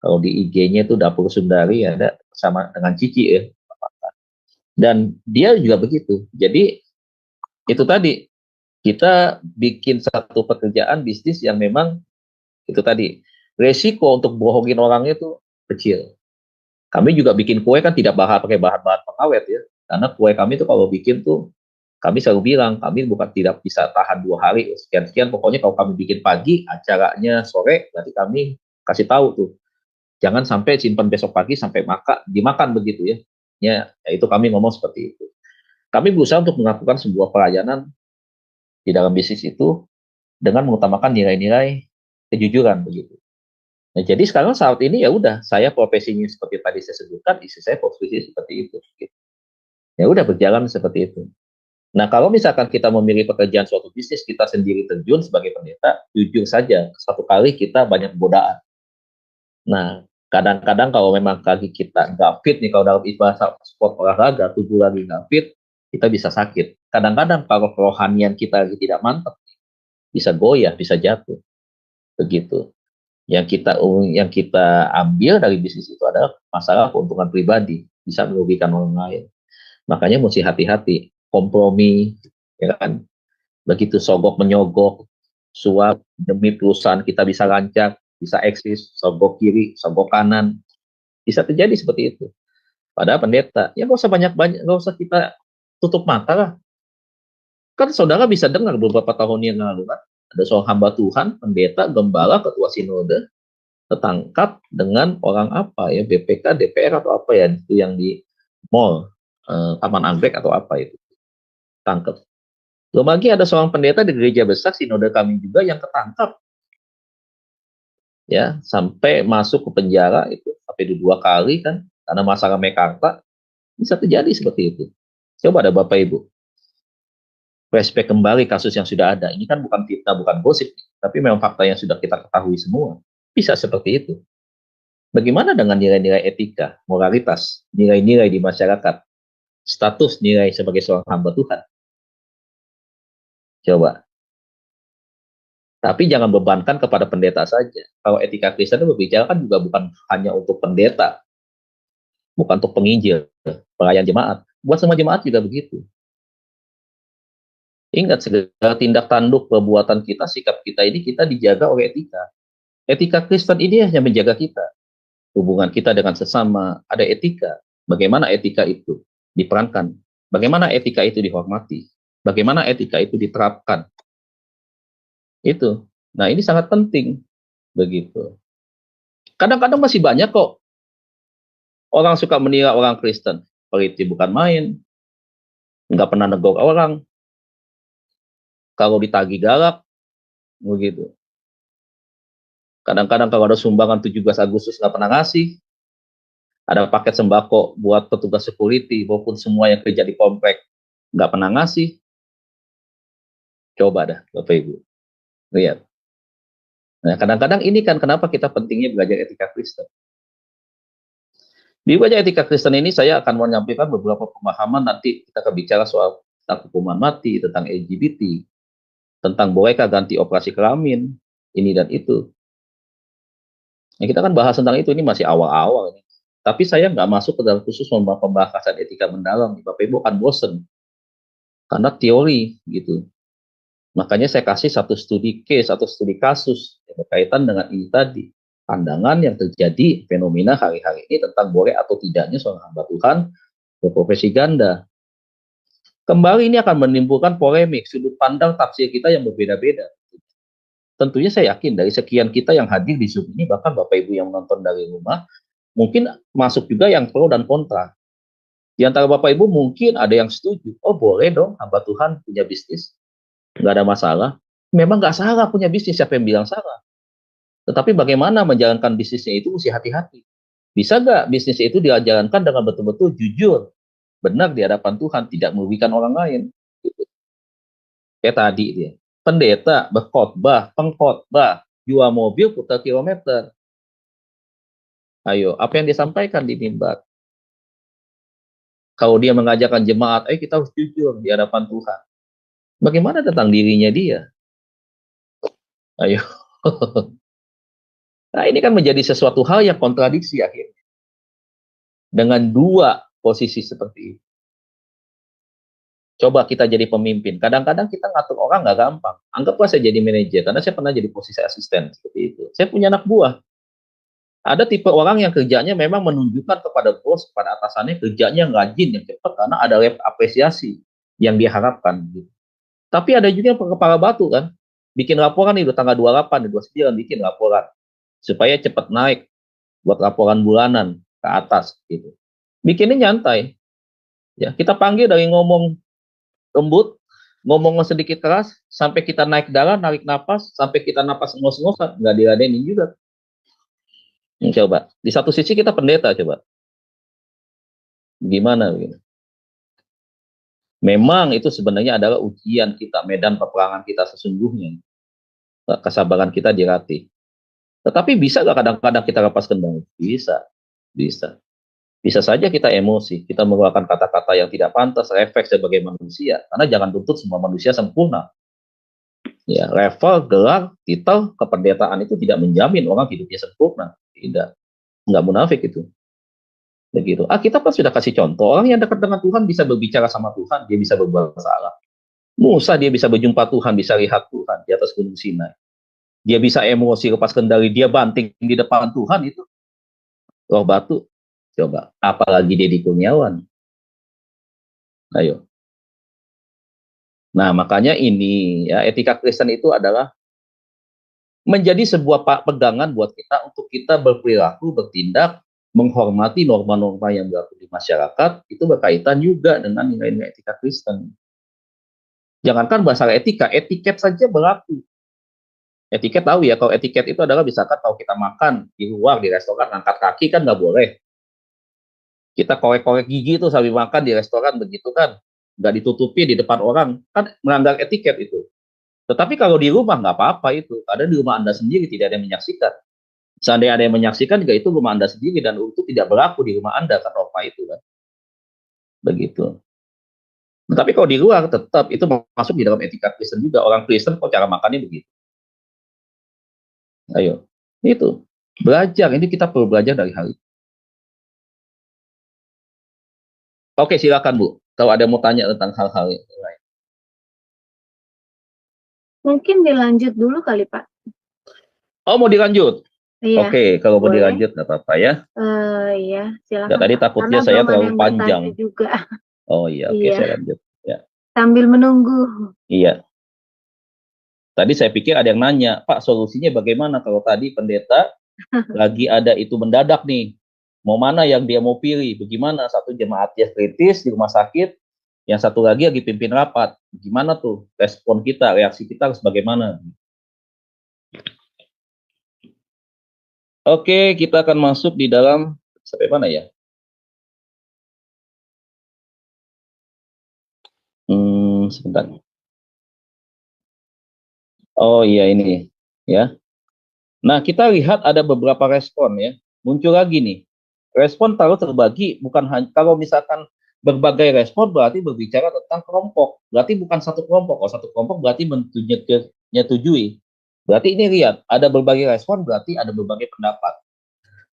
Kalau di IG-nya itu Dapur Sundari ada sama dengan Cici ya. Dan dia juga begitu. Jadi itu tadi kita bikin satu pekerjaan bisnis yang memang itu tadi resiko untuk bohongin orangnya itu kecil. Kami juga bikin kue kan tidak pakai bahan-bahan pengawet ya. Karena kue kami tuh kalau bikin tuh kami selalu bilang kami bukan tidak bisa tahan 2 hari sekian-sekian. Pokoknya kalau kami bikin pagi, acaranya sore, berarti kami kasih tahu tuh. Jangan sampai simpan besok pagi sampai dimakan begitu ya. Ya, itu kami ngomong seperti itu. Kami berusaha untuk melakukan sebuah pelayanan di dalam bisnis itu dengan mengutamakan nilai-nilai kejujuran begitu. Nah, jadi sekarang saat ini ya udah saya profesinya seperti tadi saya sebutkan, istri saya profesi seperti itu. Gitu. Ya udah berjalan seperti itu. Nah, kalau misalkan kita memilih pekerjaan suatu bisnis, kita sendiri terjun sebagai pendeta, jujur saja, satu kali kita banyak godaan. Nah, kadang-kadang kalau memang kaki kita nggak fit nih, kalau dalam ibadah sport olahraga, tubuh lagi nggak fit, kita bisa sakit. Kadang-kadang kalau kerohanian kita lagi tidak mantap, bisa goyah, bisa jatuh. Begitu. Yang kita ambil dari bisnis itu adalah masalah keuntungan pribadi, bisa merugikan orang lain. Makanya mesti hati-hati, kompromi, ya kan? Begitu sogok menyogok, suap demi perusahaan kita bisa lancar, bisa eksis, sogok kiri, sogok kanan, bisa terjadi seperti itu. Padahal pendeta, ya nggak usah banyak-banyak, nggak usah kita tutup mata lah. Kan saudara bisa dengar beberapa tahun yang lalu kan, ada seorang hamba Tuhan, pendeta, gembala, ketua sinode, tertangkap dengan orang apa ya, BPK, DPR atau apa ya, itu yang di mall, Taman Anggrek atau apa itu, tangkap. Belum lagi ada seorang pendeta di gereja besar sinode kami juga yang ketangkap, ya sampai masuk ke penjara itu sampai 2 kali kan, karena masalah mekarta, bisa terjadi seperti itu. Coba ada Bapak Ibu, flashback kembali kasus yang sudah ada. Ini kan bukan fitnah, bukan gosip, tapi memang fakta yang sudah kita ketahui semua. Bisa seperti itu. Bagaimana dengan nilai-nilai etika, moralitas, nilai-nilai di masyarakat, status nilai sebagai seorang hamba Tuhan? Coba. Tapi jangan bebankan kepada pendeta saja. Kalau etika Kristen itu berbicara kan juga bukan hanya untuk pendeta, bukan untuk penginjil, pelayan jemaat. Buat semua jemaat juga begitu. Ingat, segala tindak tanduk perbuatan kita, sikap kita ini kita dijaga oleh etika. Etika Kristen ini hanya menjaga kita. Hubungan kita dengan sesama, ada etika. Bagaimana etika itu diperankan? Bagaimana etika itu dihormati? Bagaimana etika itu diterapkan? Itu. Nah, ini sangat penting. Begitu. Kadang-kadang masih banyak kok orang suka menilai orang Kristen. Peliti bukan main. Nggak pernah negor orang. Kalau ditagih galak, begitu. Kadang-kadang kalau ada sumbangan 17 Agustus nggak pernah ngasih. Ada paket sembako buat petugas security maupun semua yang kerja di komplek nggak pernah ngasih. Coba dah, Bapak Ibu. Lihat. Nah, kadang-kadang ini kan kenapa kita pentingnya belajar etika Kristen. Di belajar etika Kristen ini saya akan menyampaikan beberapa pemahaman, nanti kita akan bicara soal tentang hukuman mati, tentang LGBT, tentang bolehkah ganti operasi kelamin, ini dan itu. Ya, kita kan bahas tentang itu, ini masih awal-awal. Tapi saya nggak masuk ke dalam khusus pembahasan etika mendalam. Bapak Ibu akan bosen. Karena teori gitu. Makanya saya kasih satu studi case atau studi kasus yang berkaitan dengan ini tadi. Pandangan yang terjadi fenomena hari-hari ini tentang boleh atau tidaknya seorang hamba Tuhan berprofesi ganda. Kembali ini akan menimbulkan polemik, sudut pandang tafsir kita yang berbeda-beda. Tentunya saya yakin dari sekian kita yang hadir di Zoom ini, bahkan Bapak Ibu yang menonton dari rumah, mungkin masuk juga yang pro dan kontra. Di antara Bapak Ibu mungkin ada yang setuju, oh boleh dong hamba Tuhan punya bisnis, nggak ada masalah. Memang nggak salah punya bisnis, siapa yang bilang salah? Tetapi bagaimana menjalankan bisnisnya itu mesti hati-hati. Bisa nggak bisnis itu dijalankan dengan betul-betul jujur, benar di hadapan Tuhan, tidak merugikan orang lain. Gitu. Kayak tadi dia, pendeta berkhotbah, pengkhotbah, jual mobil putar kilometer. Ayo, apa yang disampaikan di mimbar? Kalau dia mengajarkan jemaat, kita harus jujur di hadapan Tuhan. Bagaimana tentang dirinya dia? Ayo, Nah, ini kan menjadi sesuatu hal yang kontradiksi akhirnya. Dengan dua posisi seperti itu. Coba kita jadi pemimpin. Kadang-kadang kita ngatur orang nggak gampang. Anggaplah saya jadi manajer, karena saya pernah jadi posisi asisten seperti itu. Saya punya anak buah. Ada tipe orang yang kerjanya memang menunjukkan kepada bos, kepada atasannya kerjanya yang rajin, yang cepat, karena ada apresiasi yang diharapkan. Gitu. Tapi ada juga yang kepala batu kan. Bikin laporan itu tanggal 28, 29 bikin laporan. Supaya cepat naik buat laporan bulanan ke atas. Gitu. Bikinnya nyantai. Ya, kita panggil dari ngomong lembut, ngomong sedikit keras, sampai kita naik darah, narik napas, sampai kita napas ngos-ngosan, nggak diladenin juga. Coba, di satu sisi kita pendeta, coba. Gimana? Gitu. Memang itu sebenarnya adalah ujian kita, medan peperangan kita sesungguhnya. Kesabaran kita dilatih. Tetapi bisa nggak kadang-kadang kita lepas kendali? Bisa, bisa. Bisa saja kita emosi, kita mengeluarkan kata-kata yang tidak pantas, refleks sebagai manusia. Karena jangan tuntut semua manusia sempurna. Ya, level, gelar, titel, kependetaan itu tidak menjamin orang hidupnya sempurna. Tidak. Nggak munafik itu. Begitu. Kita pas sudah kasih contoh, orang yang dekat dengan Tuhan bisa berbicara sama Tuhan, dia bisa berbuat salah. Musa dia bisa berjumpa Tuhan, bisa lihat Tuhan di atas Gunung Sinai. Dia bisa emosi, lepas kendali, dia banting di depan Tuhan itu. Roh batu. Coba, apalagi Deddy Kurniawan. Ayo. Nah, makanya ini ya etika Kristen itu adalah menjadi sebuah pegangan buat kita untuk kita berperilaku, bertindak, menghormati norma-norma yang berlaku di masyarakat, itu berkaitan juga dengan nilai-nilai etika Kristen. Jangankan bahasa etika, etiket saja berlaku. Etiket tahu ya, kalau etiket itu adalah misalkan kalau kita makan di luar, di restoran, angkat kaki kan nggak boleh. Kita korek-korek gigi tuh sambil makan di restoran begitu kan, nggak ditutupi di depan orang, kan melanggar etiket itu. Tetapi kalau di rumah nggak apa-apa itu, karena di rumah Anda sendiri tidak ada yang menyaksikan. Seandainya ada yang menyaksikan juga itu rumah Anda sendiri dan itu tidak berlaku di rumah Anda kan apa itu kan. Begitu. Tetapi kalau di luar tetap itu masuk di dalam etika Kristen juga. Orang Kristen kok cara makannya begitu. Ayo, itu belajar. Ini kita perlu belajar dari hal itu. Oke, silakan Bu. Kalau ada mau tanya tentang hal-hal yang lain. Mungkin dilanjut dulu kali Pak. Oh, mau dilanjut? Iya. Oke, kalau mau dilanjut nggak apa-apa ya. Iya, silakan. Nggak, tadi takutnya saya terlalu panjang. Juga. Oh iya, oke, iya. saya lanjut. Ya. Sambil menunggu. Iya. Tadi saya pikir ada yang nanya, Pak, solusinya bagaimana kalau tadi pendeta lagi ada itu mendadak nih. Mau mana yang dia mau pilih? Bagaimana? Satu jemaat dia kritis di rumah sakit, yang satu lagi pimpin rapat. Gimana tuh respon kita, reaksi kita harus bagaimana? Oke, kita akan masuk di dalam, sampai mana ya? Sebentar. Oh iya ini, ya. Nah, kita lihat ada beberapa respon ya. Muncul lagi nih. Respon taruh terbagi, bukan hanya, kalau misalkan berbagai respon berarti berbicara tentang kelompok. Berarti bukan satu kelompok. Kalau satu kelompok berarti menyetujui. Berarti ini lihat, ada berbagai respon berarti ada berbagai pendapat.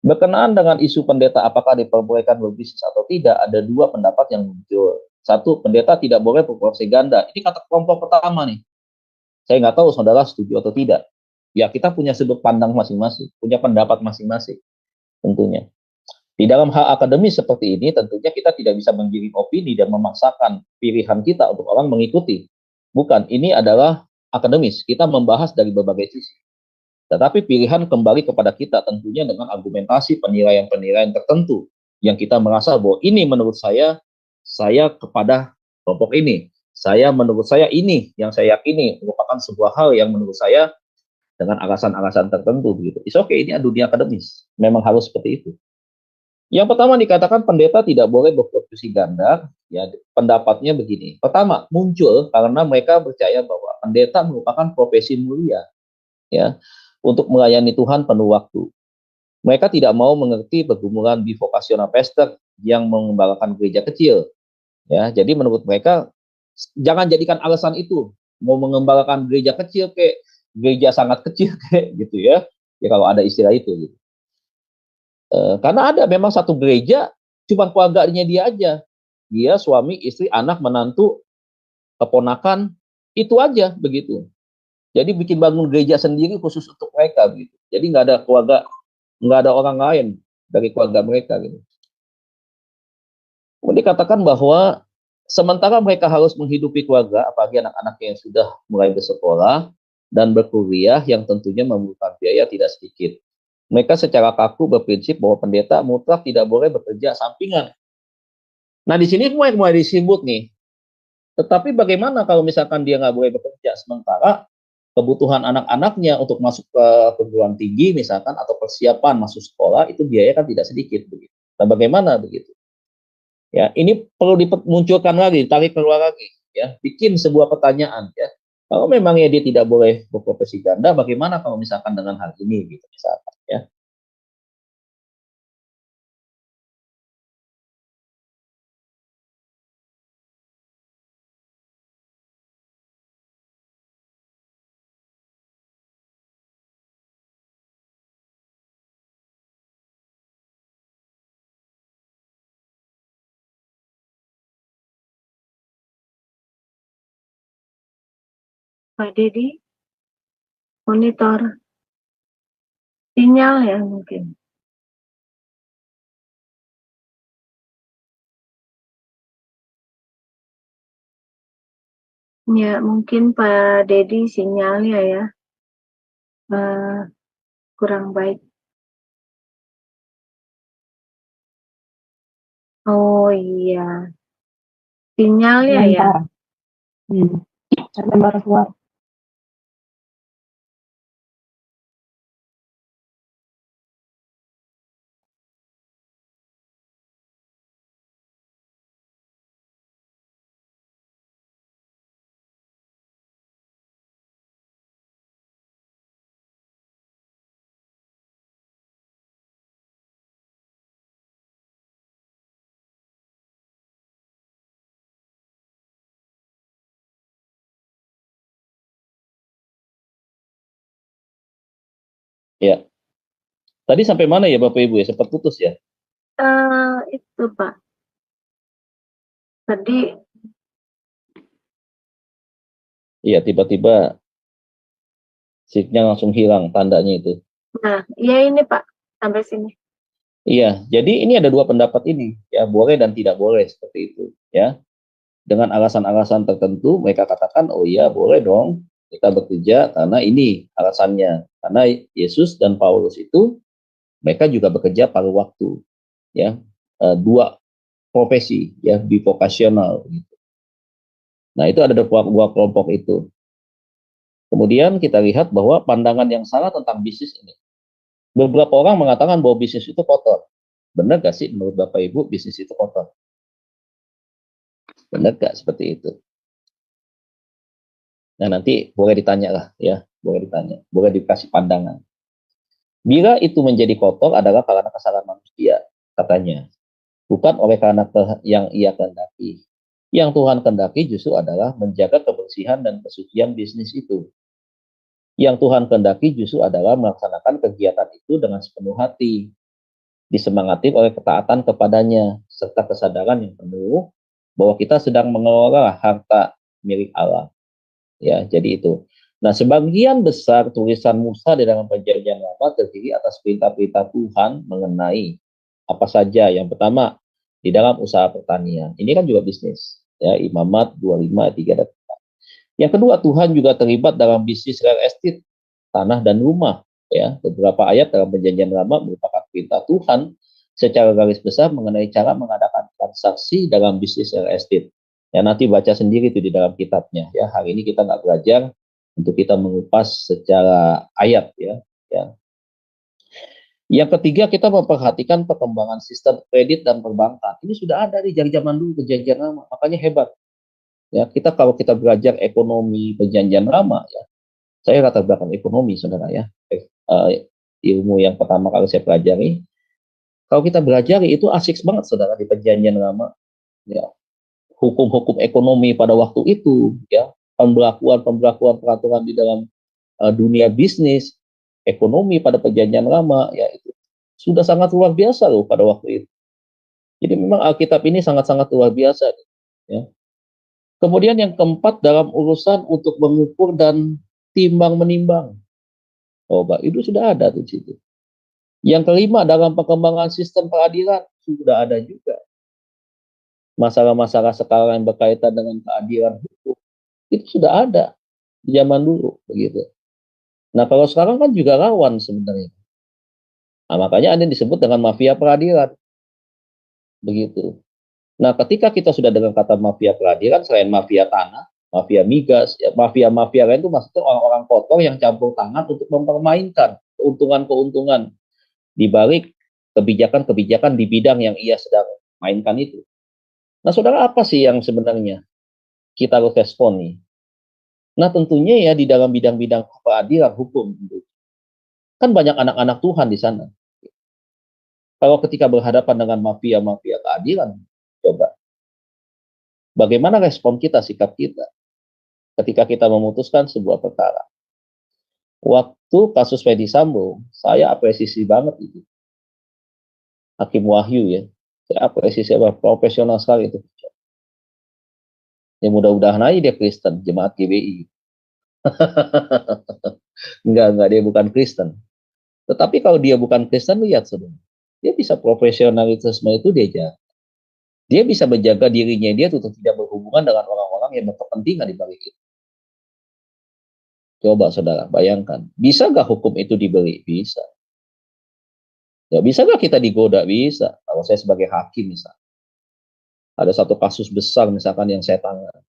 Berkenaan dengan isu pendeta apakah diperbolehkan berbisnis atau tidak, ada dua pendapat yang muncul. Satu, pendeta tidak boleh berprofesi ganda. Ini kata kelompok pertama nih. Saya nggak tahu saudara setuju atau tidak. Ya, kita punya sudut pandang masing-masing, punya pendapat masing-masing tentunya. Di dalam hal akademis seperti ini, tentunya kita tidak bisa menggiring opini dan memaksakan pilihan kita untuk orang mengikuti. Bukan, ini adalah akademis. Kita membahas dari berbagai sisi. Tetapi pilihan kembali kepada kita tentunya dengan argumentasi penilaian-penilaian tertentu yang kita merasa bahwa ini menurut saya kepada kelompok ini. Menurut saya ini yang saya yakini merupakan sebuah hal yang menurut saya dengan alasan-alasan tertentu begitu. Oke, ini dunia akademis. Memang harus seperti itu. Yang pertama dikatakan pendeta tidak boleh berprofesi ganda, ya pendapatnya begini. Pertama, muncul karena mereka percaya bahwa pendeta merupakan profesi mulia, ya, untuk melayani Tuhan penuh waktu. Mereka tidak mau mengerti pergumulan bivocational pastor yang mengembalakan gereja kecil, ya. Jadi menurut mereka jangan jadikan alasan itu mau mengembalakan gereja kecil kayak gereja sangat kecil kayak gitu ya. Ya kalau ada istilah itu gitu. Karena ada memang satu gereja cuma keluarganya dia aja. Dia suami, istri, anak, menantu, keponakan, itu aja begitu. Jadi bikin bangun gereja sendiri khusus untuk mereka gitu. Jadi nggak ada keluarga, nggak ada orang lain dari keluarga mereka gitu. Kemudian dikatakan bahwa sementara mereka harus menghidupi keluarga, apalagi anak-anak yang sudah mulai bersekolah dan berkuliah yang tentunya memerlukan biaya tidak sedikit. Mereka secara kaku berprinsip bahwa pendeta mutlak tidak boleh bekerja sampingan. Nah di sini mulai disebut nih. Tetapi bagaimana kalau misalkan dia nggak boleh bekerja sementara kebutuhan anak-anaknya untuk masuk ke perguruan tinggi misalkan atau persiapan masuk sekolah itu biaya kan tidak sedikit begitu. Nah bagaimana begitu? Ya ini perlu dimunculkan lagi, ditarik keluar lagi. Ya bikin sebuah pertanyaan ya. Kalau memangnya dia tidak boleh berprofesi ganda, bagaimana kalau misalkan dengan hal ini gitu misalkan ya. Pak Dedi, monitor sinyal ya mungkin. Ya mungkin Pak Dedi sinyalnya ya kurang baik. Oh iya, sinyalnya ya. Sampai baru keluar. Ya. Tadi sampai mana ya Bapak Ibu ya? Sempat putus ya? Itu Pak. Tadi. Iya tiba-tiba sinyal langsung hilang tandanya itu. Nah, iya ini Pak sampai sini. Iya, jadi ini ada dua pendapat ini ya, boleh dan tidak boleh seperti itu ya. Dengan alasan-alasan tertentu mereka katakan oh iya boleh dong kita bekerja karena ini alasannya. Karena Yesus dan Paulus itu mereka juga bekerja paruh waktu ya. Dua profesi ya, bivokasional gitu. Nah, itu ada dua kelompok itu. Kemudian kita lihat bahwa pandangan yang salah tentang bisnis ini. Beberapa orang mengatakan bahwa bisnis itu kotor. Benar gak sih menurut Bapak Ibu bisnis itu kotor? Benar gak seperti itu? Nah nanti boleh ditanya lah ya, boleh ditanya, boleh dikasih pandangan. Bila itu menjadi kotor adalah karena kesalahan manusia, katanya. Bukan oleh karena yang ia kehendaki. Yang Tuhan kehendaki justru adalah menjaga kebersihan dan kesucian bisnis itu. Yang Tuhan kehendaki justru adalah melaksanakan kegiatan itu dengan sepenuh hati, disemangati oleh ketaatan kepadanya, serta kesadaran yang penuh bahwa kita sedang mengelola harta milik Allah. Ya, jadi itu. Nah, sebagian besar tulisan Musa di dalam Perjanjian Lama terdiri atas perintah-perintah Tuhan mengenai apa saja. Yang pertama, di dalam usaha pertanian. Ini kan juga bisnis. Ya, Imamat 25, 3, dan 4. Yang kedua, Tuhan juga terlibat dalam bisnis real estate, tanah dan rumah. Ya, beberapa ayat dalam Perjanjian Lama merupakan perintah Tuhan secara garis besar mengenai cara mengadakan transaksi dalam bisnis real estate. Ya nanti baca sendiri itu di dalam kitabnya. Ya hari ini kita nggak belajar untuk kita mengupas secara ayat ya. Yang ketiga kita memperhatikan perkembangan sistem kredit dan perbankan. Ini sudah ada dari zaman dulu Perjanjian Lama, makanya hebat. Ya kita kalau kita belajar ekonomi Perjanjian Lama ya, saya latar belakang ekonomi saudara ya. Ilmu yang pertama kali saya pelajari. Kalau kita belajar itu asik banget saudara di Perjanjian Lama. Ya, hukum-hukum ekonomi pada waktu itu, ya pembelakuan peraturan di dalam dunia bisnis, ekonomi pada perjanjian lama, ya itu sudah sangat luar biasa loh pada waktu itu. Jadi memang Alkitab ini sangat-sangat luar biasa. Ya. Kemudian yang keempat dalam urusan untuk mengukur dan timbang menimbang. Oh, Pak, itu sudah ada di situ. Yang kelima dalam pengembangan sistem peradilan sudah ada juga. Masalah-masalah sekarang yang berkaitan dengan keadilan hukum itu sudah ada di zaman dulu begitu. Nah, kalau sekarang kan juga rawan sebenarnya. Nah, makanya ada yang disebut dengan mafia peradilan. Begitu. Nah, ketika kita sudah dengan kata mafia peradilan, selain mafia tanah, mafia migas, ya, mafia-mafia lain itu maksudnya orang-orang kotor yang campur tangan untuk mempermainkan keuntungan-keuntungan di balik kebijakan-kebijakan di bidang yang ia sedang mainkan itu. Nah, saudara, apa sih yang sebenarnya kita harus respon nih? Nah, tentunya ya di dalam bidang-bidang peradilan hukum, kan banyak anak-anak Tuhan di sana. Kalau ketika berhadapan dengan mafia-mafia keadilan, coba bagaimana respon kita, sikap kita ketika kita memutuskan sebuah perkara. Waktu kasus Ferdy Sambo, saya apresiasi banget itu. Hakim Wahyu ya, saya apresiasi profesional sekali itu. Ya mudah-mudahan aja dia Kristen, jemaat GBI. Enggak, dia bukan Kristen. Tetapi kalau dia bukan Kristen, lihat saudara. Dia bisa profesionalisme itu dia jaga. Dia bisa menjaga dirinya dia untuk tidak berhubungan dengan orang-orang yang berkepentingan di balik itu. Coba saudara, bayangkan. Bisa nggak hukum itu dibeli? Bisa. Ya, bisa nggak kita digoda? Bisa. Kalau saya sebagai hakim misalnya. Ada satu kasus besar misalkan yang saya tangani.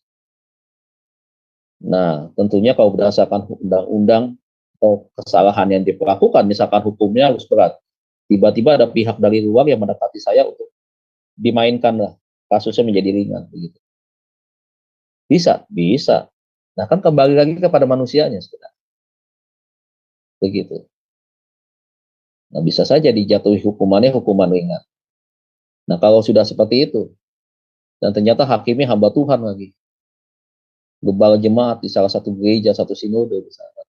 Nah, tentunya kalau berdasarkan undang-undang atau kesalahan yang diperlakukan, misalkan hukumnya harus berat. Tiba-tiba ada pihak dari luar yang mendekati saya untuk dimainkan lah, kasusnya menjadi ringan. Begitu. Bisa. Nah, kan kembali lagi kepada manusianya sebenarnya. Begitu. Nah, bisa saja dijatuhi hukuman ringan. Nah, kalau sudah seperti itu, dan ternyata hakimnya hamba Tuhan lagi, gembala jemaat di salah satu gereja, satu sinode misalkan.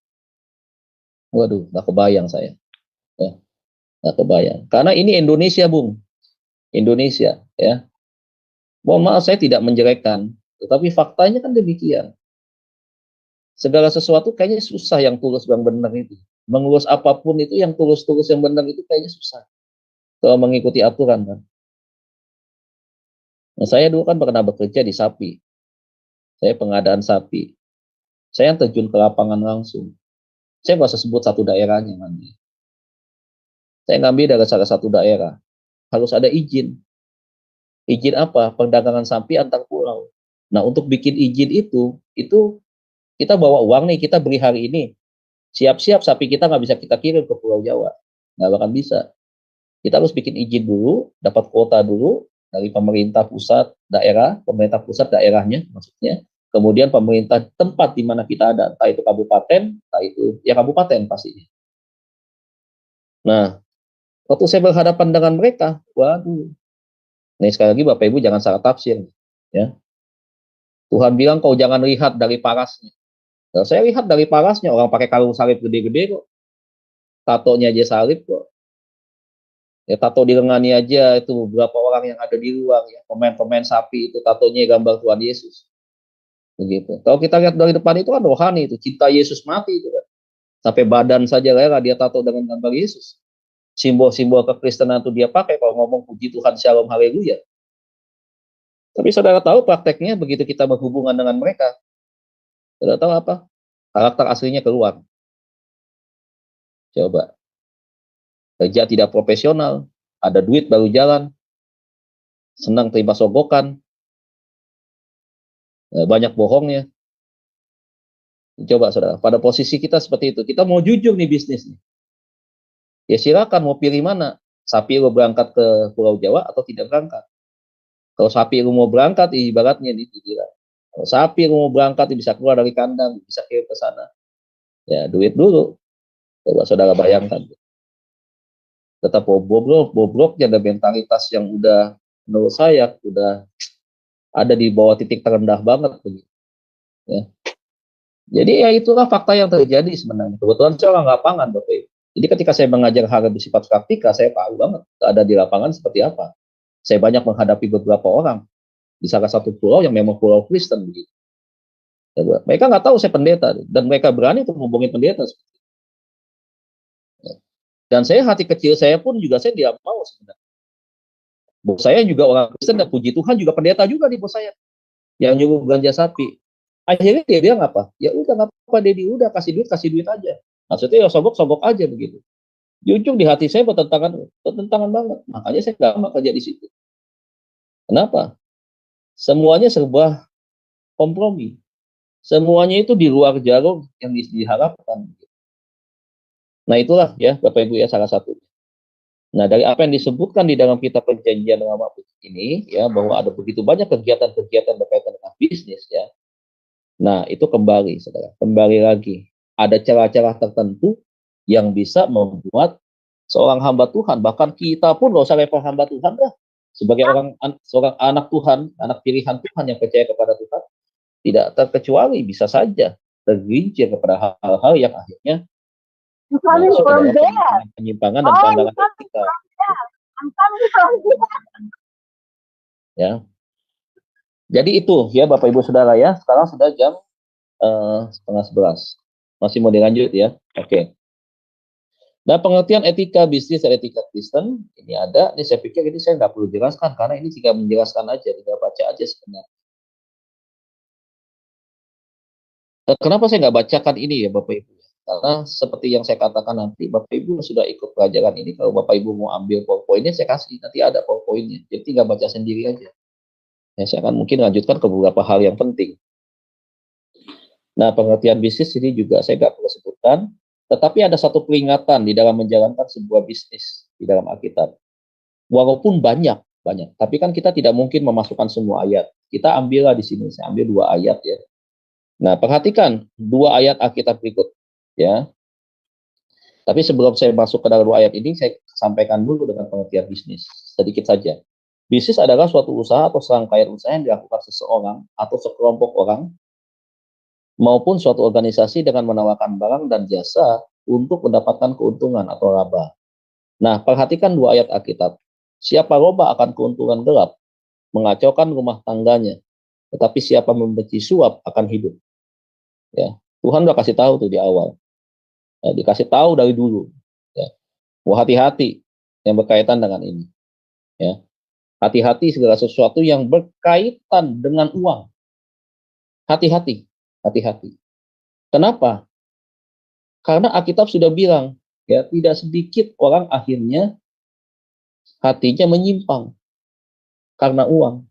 Waduh, nggak kebayang saya. Ya, nggak kebayang. Karena ini Indonesia, Bung. Indonesia, ya. Mohon maaf, saya tidak menjelekkan, tetapi faktanya kan demikian. Segala sesuatu kayaknya susah yang tulus, yang benar itu. Mengurus apapun itu yang tulus-tulus, yang benar itu kayaknya susah. Kalau mengikuti aturan kan. Nah, saya dulu kan pernah bekerja di sapi. Saya pengadaan sapi. Saya yang terjun ke lapangan langsung. Saya nggak usah sebut satu daerahnya nanti. Saya ngambil dari salah satu daerah. Harus ada izin. Izin apa? Perdagangan sapi antar pulau. Nah, untuk bikin izin itu kita bawa uang nih, kita beri hari ini. Siap-siap sapi kita nggak bisa kita kirim ke Pulau Jawa. Nggak bakal bisa. Kita harus bikin izin dulu, dapat kuota dulu dari pemerintah pusat, daerah, pemerintah pusat daerahnya maksudnya. Kemudian pemerintah tempat di mana kita ada, entah itu kabupaten, entah itu ya kabupaten pastinya. Nah, waktu saya berhadapan dengan mereka, waduh. Nah, sekali lagi Bapak Ibu jangan salah tafsir, ya. Tuhan bilang kau jangan lihat dari parasnya. Nah, saya lihat dari parasnya, orang pakai kalung salib gede-gede kok. Tatonya aja salib kok. Ya, tato di lengannya aja itu beberapa orang yang ada di luar ya, pemain-pemain sapi itu tatonya gambar Tuhan Yesus. Begitu. Kalau kita lihat dari depan itu kan rohani itu, cinta Yesus mati itu kan. Sampai badan saja rela dia tato dengan gambar Yesus. Simbol-simbol kekristenan itu dia pakai kalau ngomong puji Tuhan, shalom, haleluya. Tapi saudara tahu prakteknya begitu kita berhubungan dengan mereka, saudara tahu apa? Karakter aslinya keluar. Coba. Kerja tidak profesional, ada duit baru jalan, senang terima sogokan, banyak bohongnya. Coba saudara, pada posisi kita seperti itu, kita mau jujur nih bisnis nih. Ya silakan mau pilih mana, sapi lo berangkat ke Pulau Jawa atau tidak berangkat. Kalau sapi lo mau berangkat, ibaratnya nih, kalau sapi lo mau berangkat, bisa keluar dari kandang, bisa kirim ke sana. Ya duit dulu, coba saudara bayangkan. Tetap bobroknya ada mentalitas yang udah menurut saya udah ada di bawah titik terendah banget begitu. Ya. Jadi ya itulah fakta yang terjadi sebenarnya. Kebetulan saya orang lapangan, Bapak Ibu. Jadi ketika saya mengajar hal yang bersifat praktika, saya tahu banget ada di lapangan seperti apa. Saya banyak menghadapi beberapa orang di salah satu pulau yang memang pulau Kristen begitu. Ya, mereka nggak tahu saya pendeta dan mereka berani untuk ngomongin pendeta. Dan saya hati kecil saya pun juga saya tidak mau sebenarnya. Bos saya juga orang Kristen dan puji Tuhan juga pendeta juga di bos saya yang nyuruh belanja sapi. Akhirnya dia bilang apa? Ya udah nggak apa-apa Dedi, udah kasih duit aja. Maksudnya ya sogok aja begitu. Di ujung di hati saya bertentangan banget. Makanya saya nggak mau kerja di situ. Kenapa? Semuanya serba kompromi. Semuanya itu di luar jalur yang diharapkan. Nah itulah ya Bapak Ibu ya salah satu. Nah dari apa yang disebutkan di dalam kitab perjanjian lama ini ya bahwa ada begitu banyak kegiatan-kegiatan berkaitan dengan bisnis ya. Nah itu kembali saudara, kembali lagi ada celah-celah tertentu yang bisa membuat seorang hamba Tuhan, bahkan kita pun nggak usah level hamba Tuhan lah, sebagai seorang anak Tuhan, anak pilihan Tuhan yang percaya kepada Tuhan, tidak terkecuali bisa saja tergelincir kepada hal-hal yang akhirnya masuk ke dalam penyimpangan dan pelanggaran etika. Ya. Jadi itu ya Bapak Ibu Saudara ya. Sekarang sudah jam 10:30. Masih mau dilanjut ya. Oke. Nah pengertian etika bisnis dan etika Kristen ini ada. Ini saya pikir ini saya nggak perlu jelaskan karena ini tinggal menjelaskan aja, tinggal baca aja sebenarnya. Kenapa saya nggak bacakan ini ya Bapak Ibu? Karena seperti yang saya katakan nanti, Bapak Ibu sudah ikut pelajaran ini. Kalau Bapak Ibu mau ambil PowerPoint-nya, saya kasih. Nanti ada PowerPoint-nya. Jadi tinggal baca sendiri aja. Ya, saya akan mungkin lanjutkan ke beberapa hal yang penting. Nah, pengertian bisnis ini juga saya nggak perlu sebutkan. Tetapi ada satu peringatan di dalam menjalankan sebuah bisnis di dalam Alkitab. Walaupun banyak. Tapi kan kita tidak mungkin memasukkan semua ayat. Kita ambillah di sini. Saya ambil 2 ayat ya. Nah, perhatikan 2 ayat Alkitab berikut. Ya. Tapi sebelum saya masuk ke dalam 2 ayat ini, saya sampaikan dulu dengan pengertian bisnis. Sedikit saja. Bisnis adalah suatu usaha atau serangkaian usaha yang dilakukan seseorang atau sekelompok orang maupun suatu organisasi dengan menawarkan barang dan jasa untuk mendapatkan keuntungan atau laba. Nah, perhatikan 2 ayat Alkitab. Siapa loba akan keuntungan gelap, mengacaukan rumah tangganya, tetapi siapa membenci suap akan hidup. Ya, Tuhan udah kasih tahu tuh di awal. Ya, dikasih tahu dari dulu. Ya, hati-hati yang berkaitan dengan ini. Ya, hati-hati segala sesuatu yang berkaitan dengan uang. Hati-hati. Kenapa? Karena Alkitab sudah bilang, ya tidak sedikit orang akhirnya hatinya menyimpang karena uang.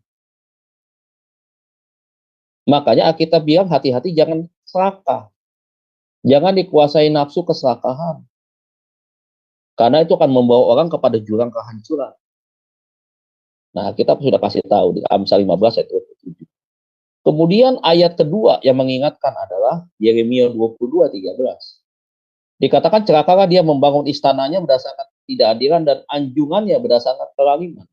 Makanya Alkitab bilang hati-hati jangan serakah. Jangan dikuasai nafsu keserakahan. Karena itu akan membawa orang kepada jurang kehancuran. Nah, kita sudah kasih tahu di Amsal 15 ayat 27. Kemudian ayat kedua yang mengingatkan adalah Yeremia 22:13. Dikatakan celakalah dia membangun istananya berdasarkan ketidakadilan dan anjungannya berdasarkan kelaliman.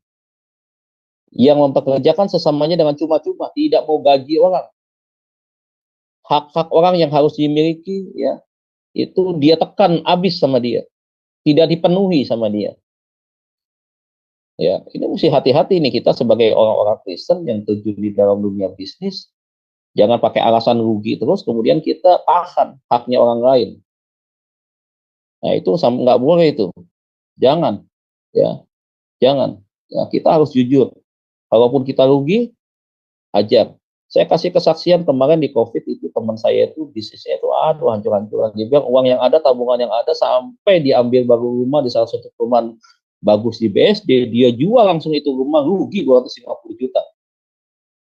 Yang mempekerjakan sesamanya dengan cuma-cuma, tidak mau gaji orang. Hak-hak orang yang harus dimiliki ya, itu dia tekan habis sama dia. Tidak dipenuhi sama dia. Ya, ini mesti hati-hati nih kita sebagai orang-orang Kristen yang terjun di dalam dunia bisnis. Jangan pakai alasan rugi terus kemudian kita tahan haknya orang lain. Nah, itu nggak boleh itu. Jangan. Ya, jangan. Ya, kita harus jujur. Kalaupun kita rugi, ajar. Saya kasih kesaksian kemarin di COVID itu teman saya itu bisnisnya itu aduh hancur-hancuran. Dia bilang uang yang ada, tabungan yang ada sampai diambil baru rumah di salah satu perumahan bagus di BSD, dia jual langsung itu rumah rugi 250 juta.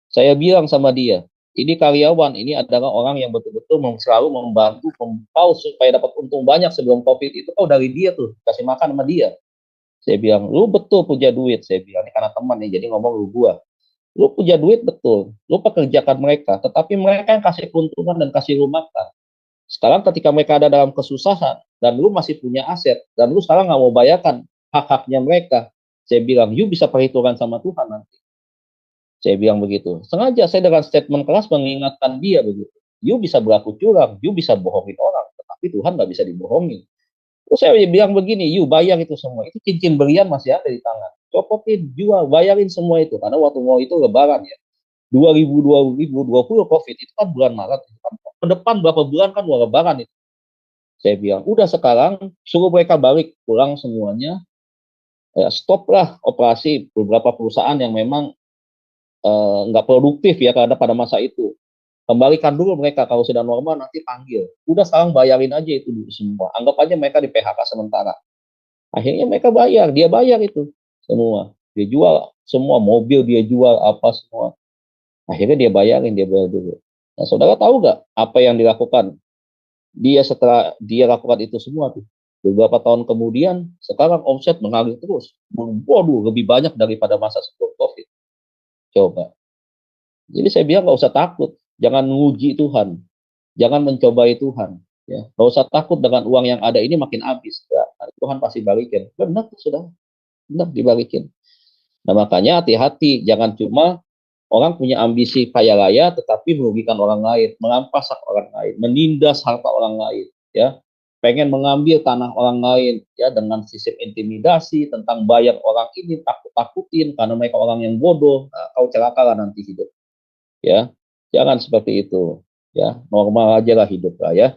Saya bilang sama dia, ini karyawan, ini adalah orang yang betul-betul selalu membantu mempaus supaya dapat untung banyak sebelum COVID itu kau dari dia tuh, kasih makan sama dia. Saya bilang, lu betul punya duit, saya bilang, ini karena teman nih, jadi ngomong lu gua. Lu punya duit betul, lu pekerjakan mereka, tetapi mereka yang kasih keuntungan dan kasih lu makan. Sekarang ketika mereka ada dalam kesusahan, dan lu masih punya aset, dan lu sekarang nggak mau bayarkan hak-haknya mereka, saya bilang, you bisa perhitungan sama Tuhan nanti. Saya bilang begitu. Sengaja saya dengan statement keras mengingatkan dia begitu. You bisa berlaku curang, you bisa bohongin orang, tetapi Tuhan nggak bisa dibohongin. Terus saya bilang begini, you bayar itu semua. Itu cincin berlian masih ada di tangan. Copotin, jual, bayarin semua itu. Karena waktu mau itu lebaran ya. 2020 COVID itu kan bulan Maret. Ke depan berapa bulan kan mau lebaran itu. Saya bilang, udah sekarang suruh mereka balik pulang semuanya. Ya, stop lah operasi beberapa perusahaan yang memang nggak produktif ya karena pada masa itu. Kembalikan dulu mereka, kalau sudah normal nanti panggil. Udah sekarang bayarin aja itu dulu semua. Anggap aja mereka di PHK sementara. Akhirnya mereka bayar, dia bayar itu semua. Dia jual semua mobil, dia jual apa semua. Akhirnya dia bayarin, dia bayar dulu. Nah, saudara tahu nggak apa yang dilakukan? Dia setelah dia lakukan itu semua tuh. Beberapa tahun kemudian, sekarang omset mengalir terus. Waduh, lebih banyak daripada masa sebelum COVID. Coba. Jadi saya bilang nggak usah takut. Jangan menguji Tuhan. Jangan mencobai Tuhan. Ya, nggak usah takut dengan uang yang ada ini makin habis. Ya, Tuhan pasti balikin. Benar, sudah. Benar dibalikin. Nah, makanya hati-hati. Jangan cuma orang punya ambisi kaya raya tetapi merugikan orang lain, merampas hak orang lain, menindas harta orang lain, ya. Pengen mengambil tanah orang lain, ya, dengan sistem intimidasi tentang bayar orang ini, takut-takutin karena mereka orang yang bodoh. Nah, kau celaka lah nanti hidup. Ya, jangan seperti itu. Ya, normal aja lah hidup lah ya.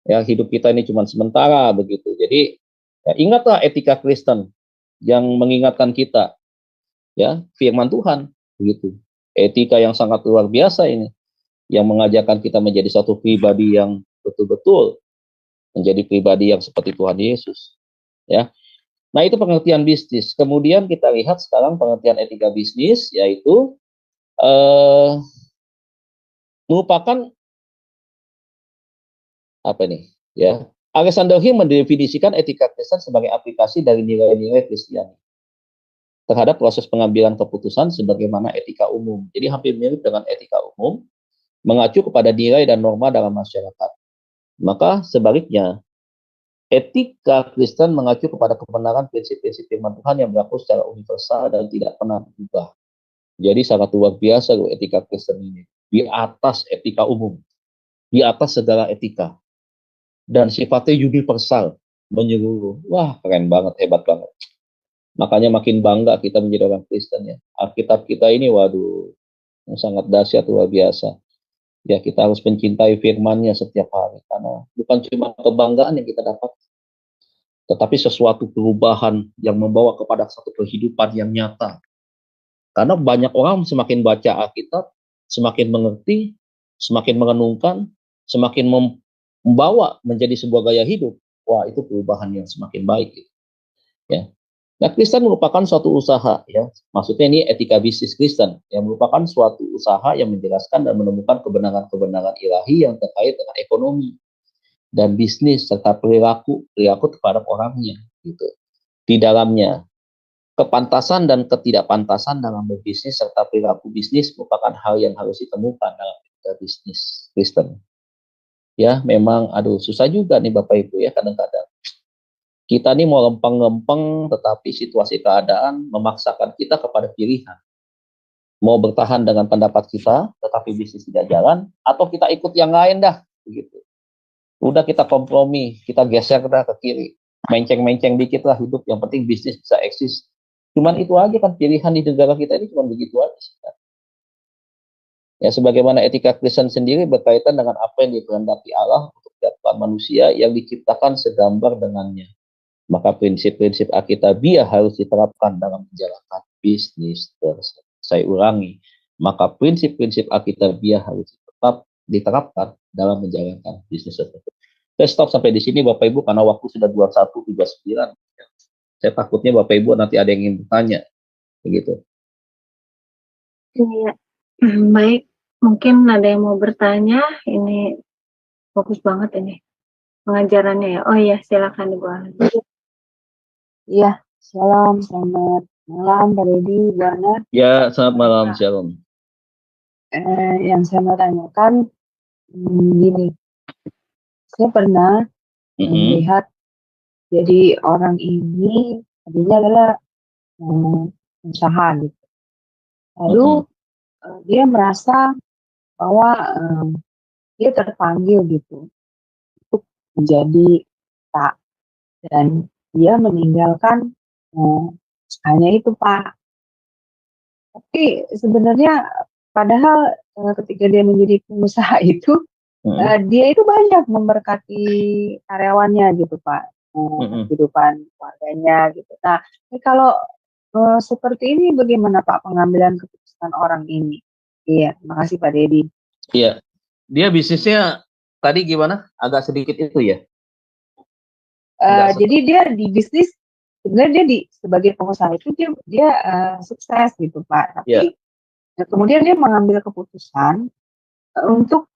Ya, hidup kita ini cuma sementara begitu. Jadi, ya, ingatlah etika Kristen yang mengingatkan kita, ya, firman Tuhan begitu. Etika yang sangat luar biasa ini yang mengajarkan kita menjadi satu pribadi yang betul-betul menjadi pribadi yang seperti Tuhan Yesus, ya. Nah, itu pengertian bisnis. Kemudian kita lihat sekarang pengertian etika bisnis, yaitu merupakan apa nih, ya. Alexander Hill mendefinisikan etika Kristen sebagai aplikasi dari nilai-nilai Kristiani terhadap proses pengambilan keputusan sebagaimana etika umum. Jadi hampir mirip dengan etika umum, mengacu kepada nilai dan norma dalam masyarakat. Maka sebaliknya, etika Kristen mengacu kepada kebenaran prinsip-prinsip firman Tuhan yang berlaku secara universal dan tidak pernah berubah. Jadi sangat luar biasa loh etika Kristen ini. Di atas etika umum, di atas segala etika. Dan sifatnya universal, menyeluruh. Wah, keren banget, hebat banget. Makanya makin bangga kita menjadi orang Kristen ya. Alkitab kita ini, waduh, sangat dahsyat, luar biasa. Ya, kita harus mencintai firman-Nya setiap hari. Karena bukan cuma kebanggaan yang kita dapat, tetapi sesuatu perubahan yang membawa kepada satu kehidupan yang nyata. Karena banyak orang semakin baca Alkitab, semakin mengerti, semakin mengenungkan, semakin membawa menjadi sebuah gaya hidup. Wah, itu perubahan yang semakin baik. Ya. Nah, Kristen merupakan suatu usaha, ya. Maksudnya ini etika bisnis Kristen, yang merupakan suatu usaha yang menjelaskan dan menemukan kebenaran-kebenaran ilahi yang terkait dengan ekonomi dan bisnis serta perilaku terhadap orangnya, gitu. Di dalamnya, kepantasan dan ketidakpantasan dalam berbisnis serta perilaku bisnis merupakan hal yang harus ditemukan dalam etika bisnis Kristen. Ya, memang, aduh, susah juga nih Bapak Ibu ya kadang-kadang. Kita nih mau lempeng-lempeng, tetapi situasi keadaan memaksakan kita kepada pilihan. Mau bertahan dengan pendapat kita, tetapi bisnis tidak jalan, atau kita ikut yang lain dah, begitu. Udah kita kompromi, kita geser dah ke kiri. Menceng-menceng dikit lah hidup, yang penting bisnis bisa eksis. Cuman itu aja kan pilihan di negara kita ini cuma begitu aja. Ya, sebagaimana etika Kristen sendiri berkaitan dengan apa yang dikehendaki Allah untuk kehidupan manusia yang diciptakan segambar dengannya. Maka prinsip-prinsip Alkitabiah harus diterapkan dalam menjalankan bisnis tersebut. Saya ulangi, maka prinsip-prinsip Alkitabiah harus tetap diterapkan dalam menjalankan bisnis tersebut. Saya stop sampai di sini Bapak Ibu karena waktu sudah 21:39. Saya takutnya Bapak Ibu nanti ada yang ingin bertanya, begitu. Iya, baik. Mungkin ada yang mau bertanya. Ini fokus banget ini pengajarannya ya. Oh iya, silakan Ibu Ana. Iya, selamat malam Pak Deddy, Bu Ana. Ya, selamat malam, Shalom. Yang saya mau tanyakan, gini, saya pernah melihat, jadi orang ini tadinya adalah usaha gitu. Lalu dia merasa bahwa dia terpanggil gitu untuk menjadi tak, dan dia meninggalkan hanya itu Pak. Tapi sebenarnya padahal ketika dia menjadi pengusaha itu dia itu banyak memberkati karyawannya gitu Pak, kehidupan keluarganya gitu. Nah, ini kalau seperti ini bagaimana Pak pengambilan keputusan orang ini? Iya, makasih Pak Dedi. Iya, dia bisnisnya tadi gimana? Agak sedikit itu ya? Jadi dia di bisnis sebenarnya dia sebagai pengusaha itu dia sukses gitu Pak. Tapi kemudian dia mengambil keputusan untuk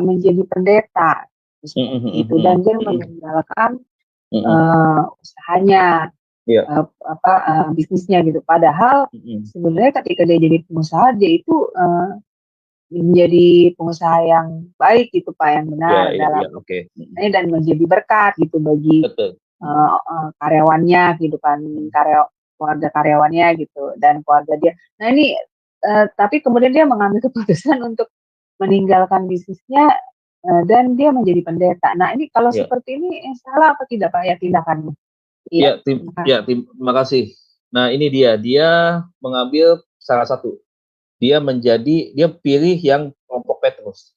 menjadi pendeta itu, dan dia meninggalkan usahanya, bisnisnya gitu. Padahal sebenarnya ketika dia jadi pengusaha, dia itu menjadi pengusaha yang baik gitu Pak, yang benar dalam dan menjadi berkat gitu bagi karyawannya, kehidupan keluarga karyawannya gitu dan keluarga dia. Nah ini tapi kemudian dia mengambil keputusan untuk meninggalkan bisnisnya dan dia menjadi pendeta. Nah ini kalau seperti ini salah apa tidak Pak ya tindakannya? Terima kasih. Nah ini dia mengambil salah satu. Dia pilih yang kelompok Petrus.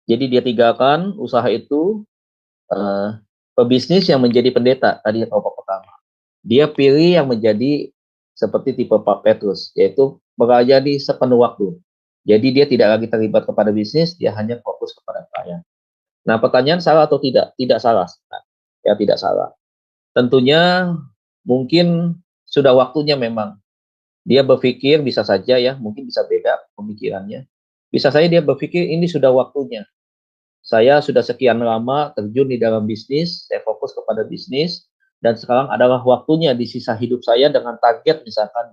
Jadi dia tinggalkan usaha itu, pebisnis yang menjadi pendeta tadi kelompok pertama. Dia pilih yang menjadi seperti tipe Pak Petrus, yaitu menjadi sepenuh waktu. Jadi dia tidak lagi terlibat kepada bisnis, dia hanya fokus kepada pelayanan. Nah pertanyaan salah atau tidak? Tidak salah. Nah, ya tidak salah. Tentunya mungkin sudah waktunya memang. Dia berpikir bisa saja ya, mungkin bisa beda pemikirannya. Bisa saja dia berpikir ini sudah waktunya. Saya sudah sekian lama terjun di dalam bisnis, saya fokus kepada bisnis, dan sekarang adalah waktunya di sisa hidup saya dengan target misalkan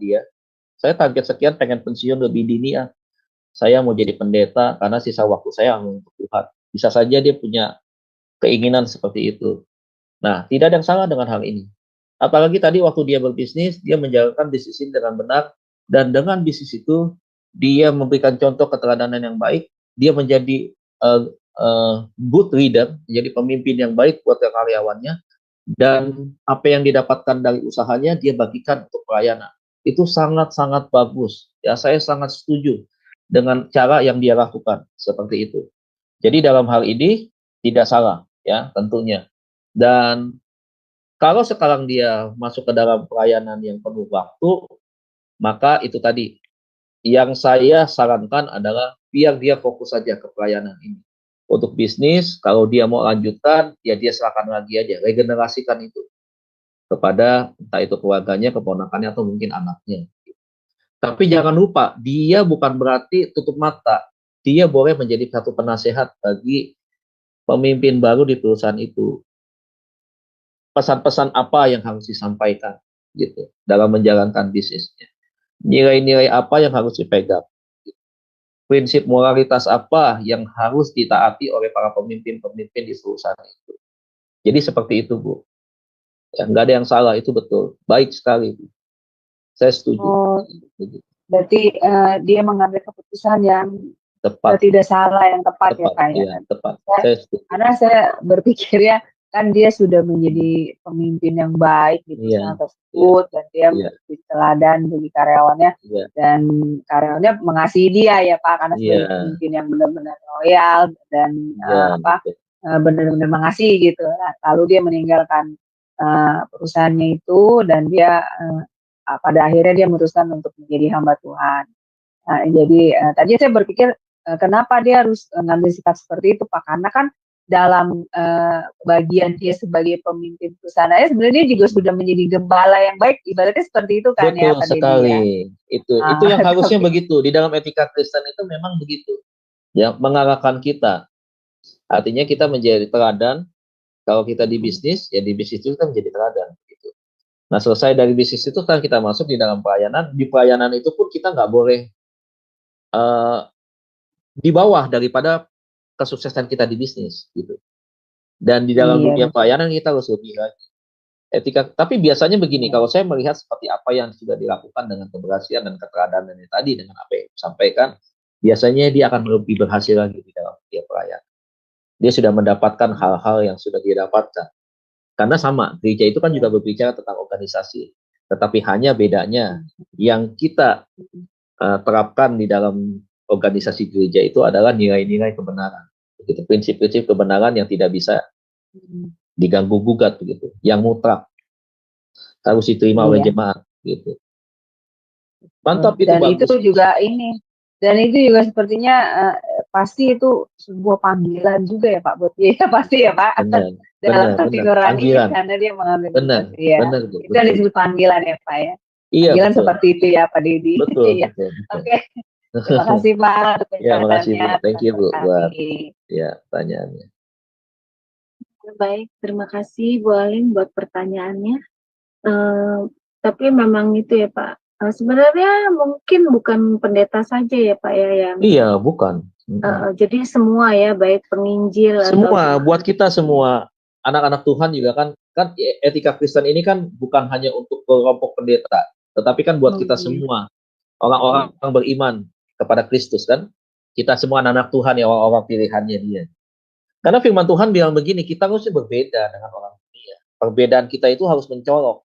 saya target sekian pengen pensiun lebih dini ya. Saya mau jadi pendeta karena sisa waktu saya untuk Tuhan. Bisa saja dia punya keinginan seperti itu. Nah, tidak ada yang salah dengan hal ini. Apalagi tadi waktu dia berbisnis, dia menjalankan bisnis ini dengan benar, dan dengan bisnis itu dia memberikan contoh keteladanan yang baik, dia menjadi good leader, menjadi pemimpin yang baik buat karyawannya, dan apa yang didapatkan dari usahanya dia bagikan untuk pelayanan. Itu sangat-sangat bagus. Ya, saya sangat setuju dengan cara yang dia lakukan seperti itu. Jadi dalam hal ini tidak salah ya tentunya. Dan kalau sekarang dia masuk ke dalam pelayanan yang penuh waktu, maka itu tadi yang saya sarankan adalah biar dia fokus saja ke pelayanan ini. Untuk bisnis, kalau dia mau lanjutkan, ya dia serahkan lagi aja, regenerasikan itu kepada entah itu keluarganya, keponakannya, atau mungkin anaknya. Tapi jangan lupa, dia bukan berarti tutup mata. Dia boleh menjadi satu penasehat bagi pemimpin baru di perusahaan itu. Pesan-pesan apa yang harus disampaikan gitu dalam menjalankan bisnisnya, nilai-nilai apa yang harus dipegang, prinsip moralitas apa yang harus ditaati oleh para pemimpin-pemimpin di perusahaan itu. Jadi seperti itu Bu, ya nggak ada yang salah, itu betul, baik sekali Bu. Saya setuju. Berarti dia mengambil keputusan yang tepat, tidak salah, yang tepat ya Pak ya. Tepat. Karena saya berpikir ya, kan dia sudah menjadi pemimpin yang baik di perusahaan tersebut, dan dia menjadi teladan bagi karyawannya, dan karyawannya mengasihi dia ya Pak, karena sebagai pemimpin yang benar-benar loyal dan benar-benar mengasihi gitu. Nah, lalu dia meninggalkan perusahaannya itu, dan dia pada akhirnya dia memutuskan untuk menjadi hamba Tuhan. Nah, jadi tadi saya berpikir kenapa dia harus ngambil sikap seperti itu Pak, karena kan dalam bagian dia sebagai pemimpin perusahaan sebenarnya dia juga sudah menjadi gembala yang baik, ibaratnya seperti itu kan. Betul ya Pak sekali ya? Itu yang harusnya begitu di dalam etika Kristen, itu memang begitu ya, mengarahkan kita, artinya kita menjadi teladan. Kalau kita di bisnis, ya di bisnis itu kita menjadi teladan gitu. Nah selesai dari bisnis itu kan kita masuk di dalam pelayanan. Di pelayanan itu pun kita nggak boleh di bawah daripada kesuksesan kita di bisnis gitu. Dan di dalam dunia pelayanan kita harus lebih lagi etika. Tapi biasanya begini, kalau saya melihat seperti apa yang sudah dilakukan dengan keberhasilan dan keteladanan tadi, dengan apa yang disampaikan, biasanya dia akan lebih berhasil lagi di dalam dunia pelayanan. Dia sudah mendapatkan hal-hal yang sudah dia dapatkan. Karena sama, gereja itu kan juga berbicara tentang organisasi. Tetapi hanya bedanya yang kita terapkan di dalam organisasi gereja itu adalah nilai-nilai kebenaran. Begitu, prinsip-prinsip kebenaran yang tidak bisa diganggu gugat begitu, yang mutlak harus diterima oleh jemaat gitu. Mantap itu, dan bagus. Itu juga ini, dan itu juga sepertinya pasti itu sebuah panggilan juga ya Pak buat dia, pasti ya Pak. Benar, dalam hati nurani karena dia mengambil tugas. Iya. Itu yang disebut panggilan ya Pak ya. Iya, panggilan betul. Seperti itu ya Pak Didi. Betul, ya. Betul. Oke. Terima kasih Pak. Ya, makasih Bu. Thank you Bu buat ya pertanyaannya. Baik, terima kasih Bu Alin buat pertanyaannya. Tapi memang itu ya Pak. Sebenarnya mungkin bukan pendeta saja ya Pak ya yang. Iya, bukan. Jadi semua ya, baik penginjil semua atau buat kita semua anak-anak Tuhan juga kan etika Kristen ini kan bukan hanya untuk kelompok pendeta, tetapi kan buat kita semua orang-orang yang beriman kepada Kristus kan. Kita semua anak-anak Tuhan ya, orang-orang pilihannya dia. Karena firman Tuhan bilang begini, kita harus berbeda dengan orang dunia. Perbedaan kita itu harus mencolok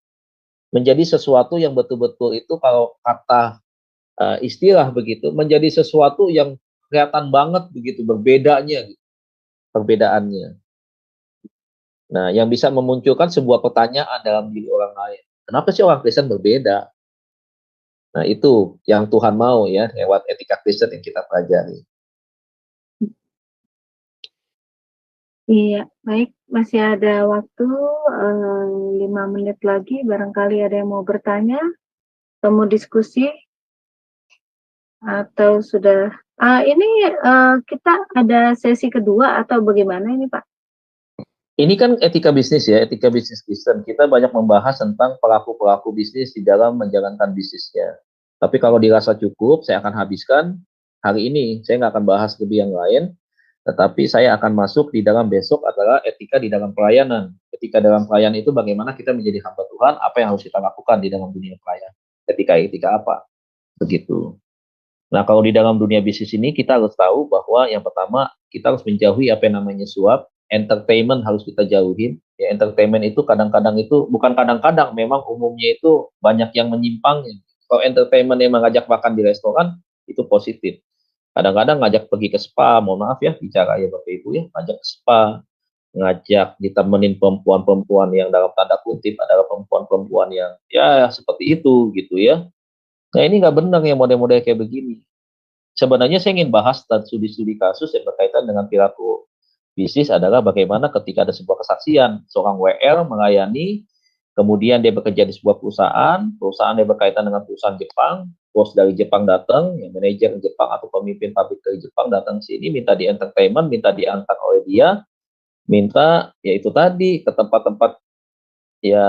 menjadi sesuatu yang betul-betul itu kalau kata istilah begitu, menjadi sesuatu yang kelihatan banget begitu berbedanya gitu, perbedaannya. Nah, yang bisa memunculkan sebuah pertanyaan dalam diri orang lain. Kenapa sih orang Kristen berbeda? Nah, itu yang Tuhan mau ya, lewat etika Kristen yang kita pelajari. Iya, baik. Masih ada waktu 5 menit lagi. Barangkali ada yang mau bertanya atau mau diskusi? Atau sudah? Ini kita ada sesi kedua atau bagaimana ini Pak? Ini kan etika bisnis ya, etika bisnis Kristen. Kita banyak membahas tentang pelaku-pelaku bisnis di dalam menjalankan bisnisnya. Tapi kalau dirasa cukup, saya akan habiskan hari ini. Saya nggak akan bahas lebih yang lain. Tetapi saya akan masuk di dalam besok adalah etika di dalam pelayanan. Etika dalam pelayanan itu bagaimana kita menjadi hamba Tuhan, apa yang harus kita lakukan di dalam dunia pelayanan. Etika apa? Begitu. Nah, kalau di dalam dunia bisnis ini kita harus tahu bahwa yang pertama kita harus menjauhi apa yang namanya suap. Entertainment harus kita jauhin. Ya, entertainment itu kadang-kadang itu, bukan kadang-kadang, memang umumnya itu banyak yang menyimpangnya. Kalau entertainment yang mengajak makan di restoran, itu positif. Kadang-kadang ngajak pergi ke spa, mohon maaf ya, bicara ya Bapak Ibu ya, ngajak ke spa, ngajak ditemenin perempuan-perempuan yang dalam tanda kutip adalah perempuan-perempuan yang ya seperti itu gitu ya. Nah ini nggak benar ya model-model kayak begini. Sebenarnya saya ingin bahas dan studi-studi kasus yang berkaitan dengan perilaku bisnis adalah bagaimana ketika ada sebuah kesaksian, seorang WL melayani, kemudian dia bekerja di sebuah perusahaan yang berkaitan dengan perusahaan Jepang, bos dari Jepang datang, ya, manajer Jepang atau pemimpin pabrik dari Jepang datang sini, minta di entertainment, minta diangkat oleh dia, minta ya itu tadi ke tempat-tempat ya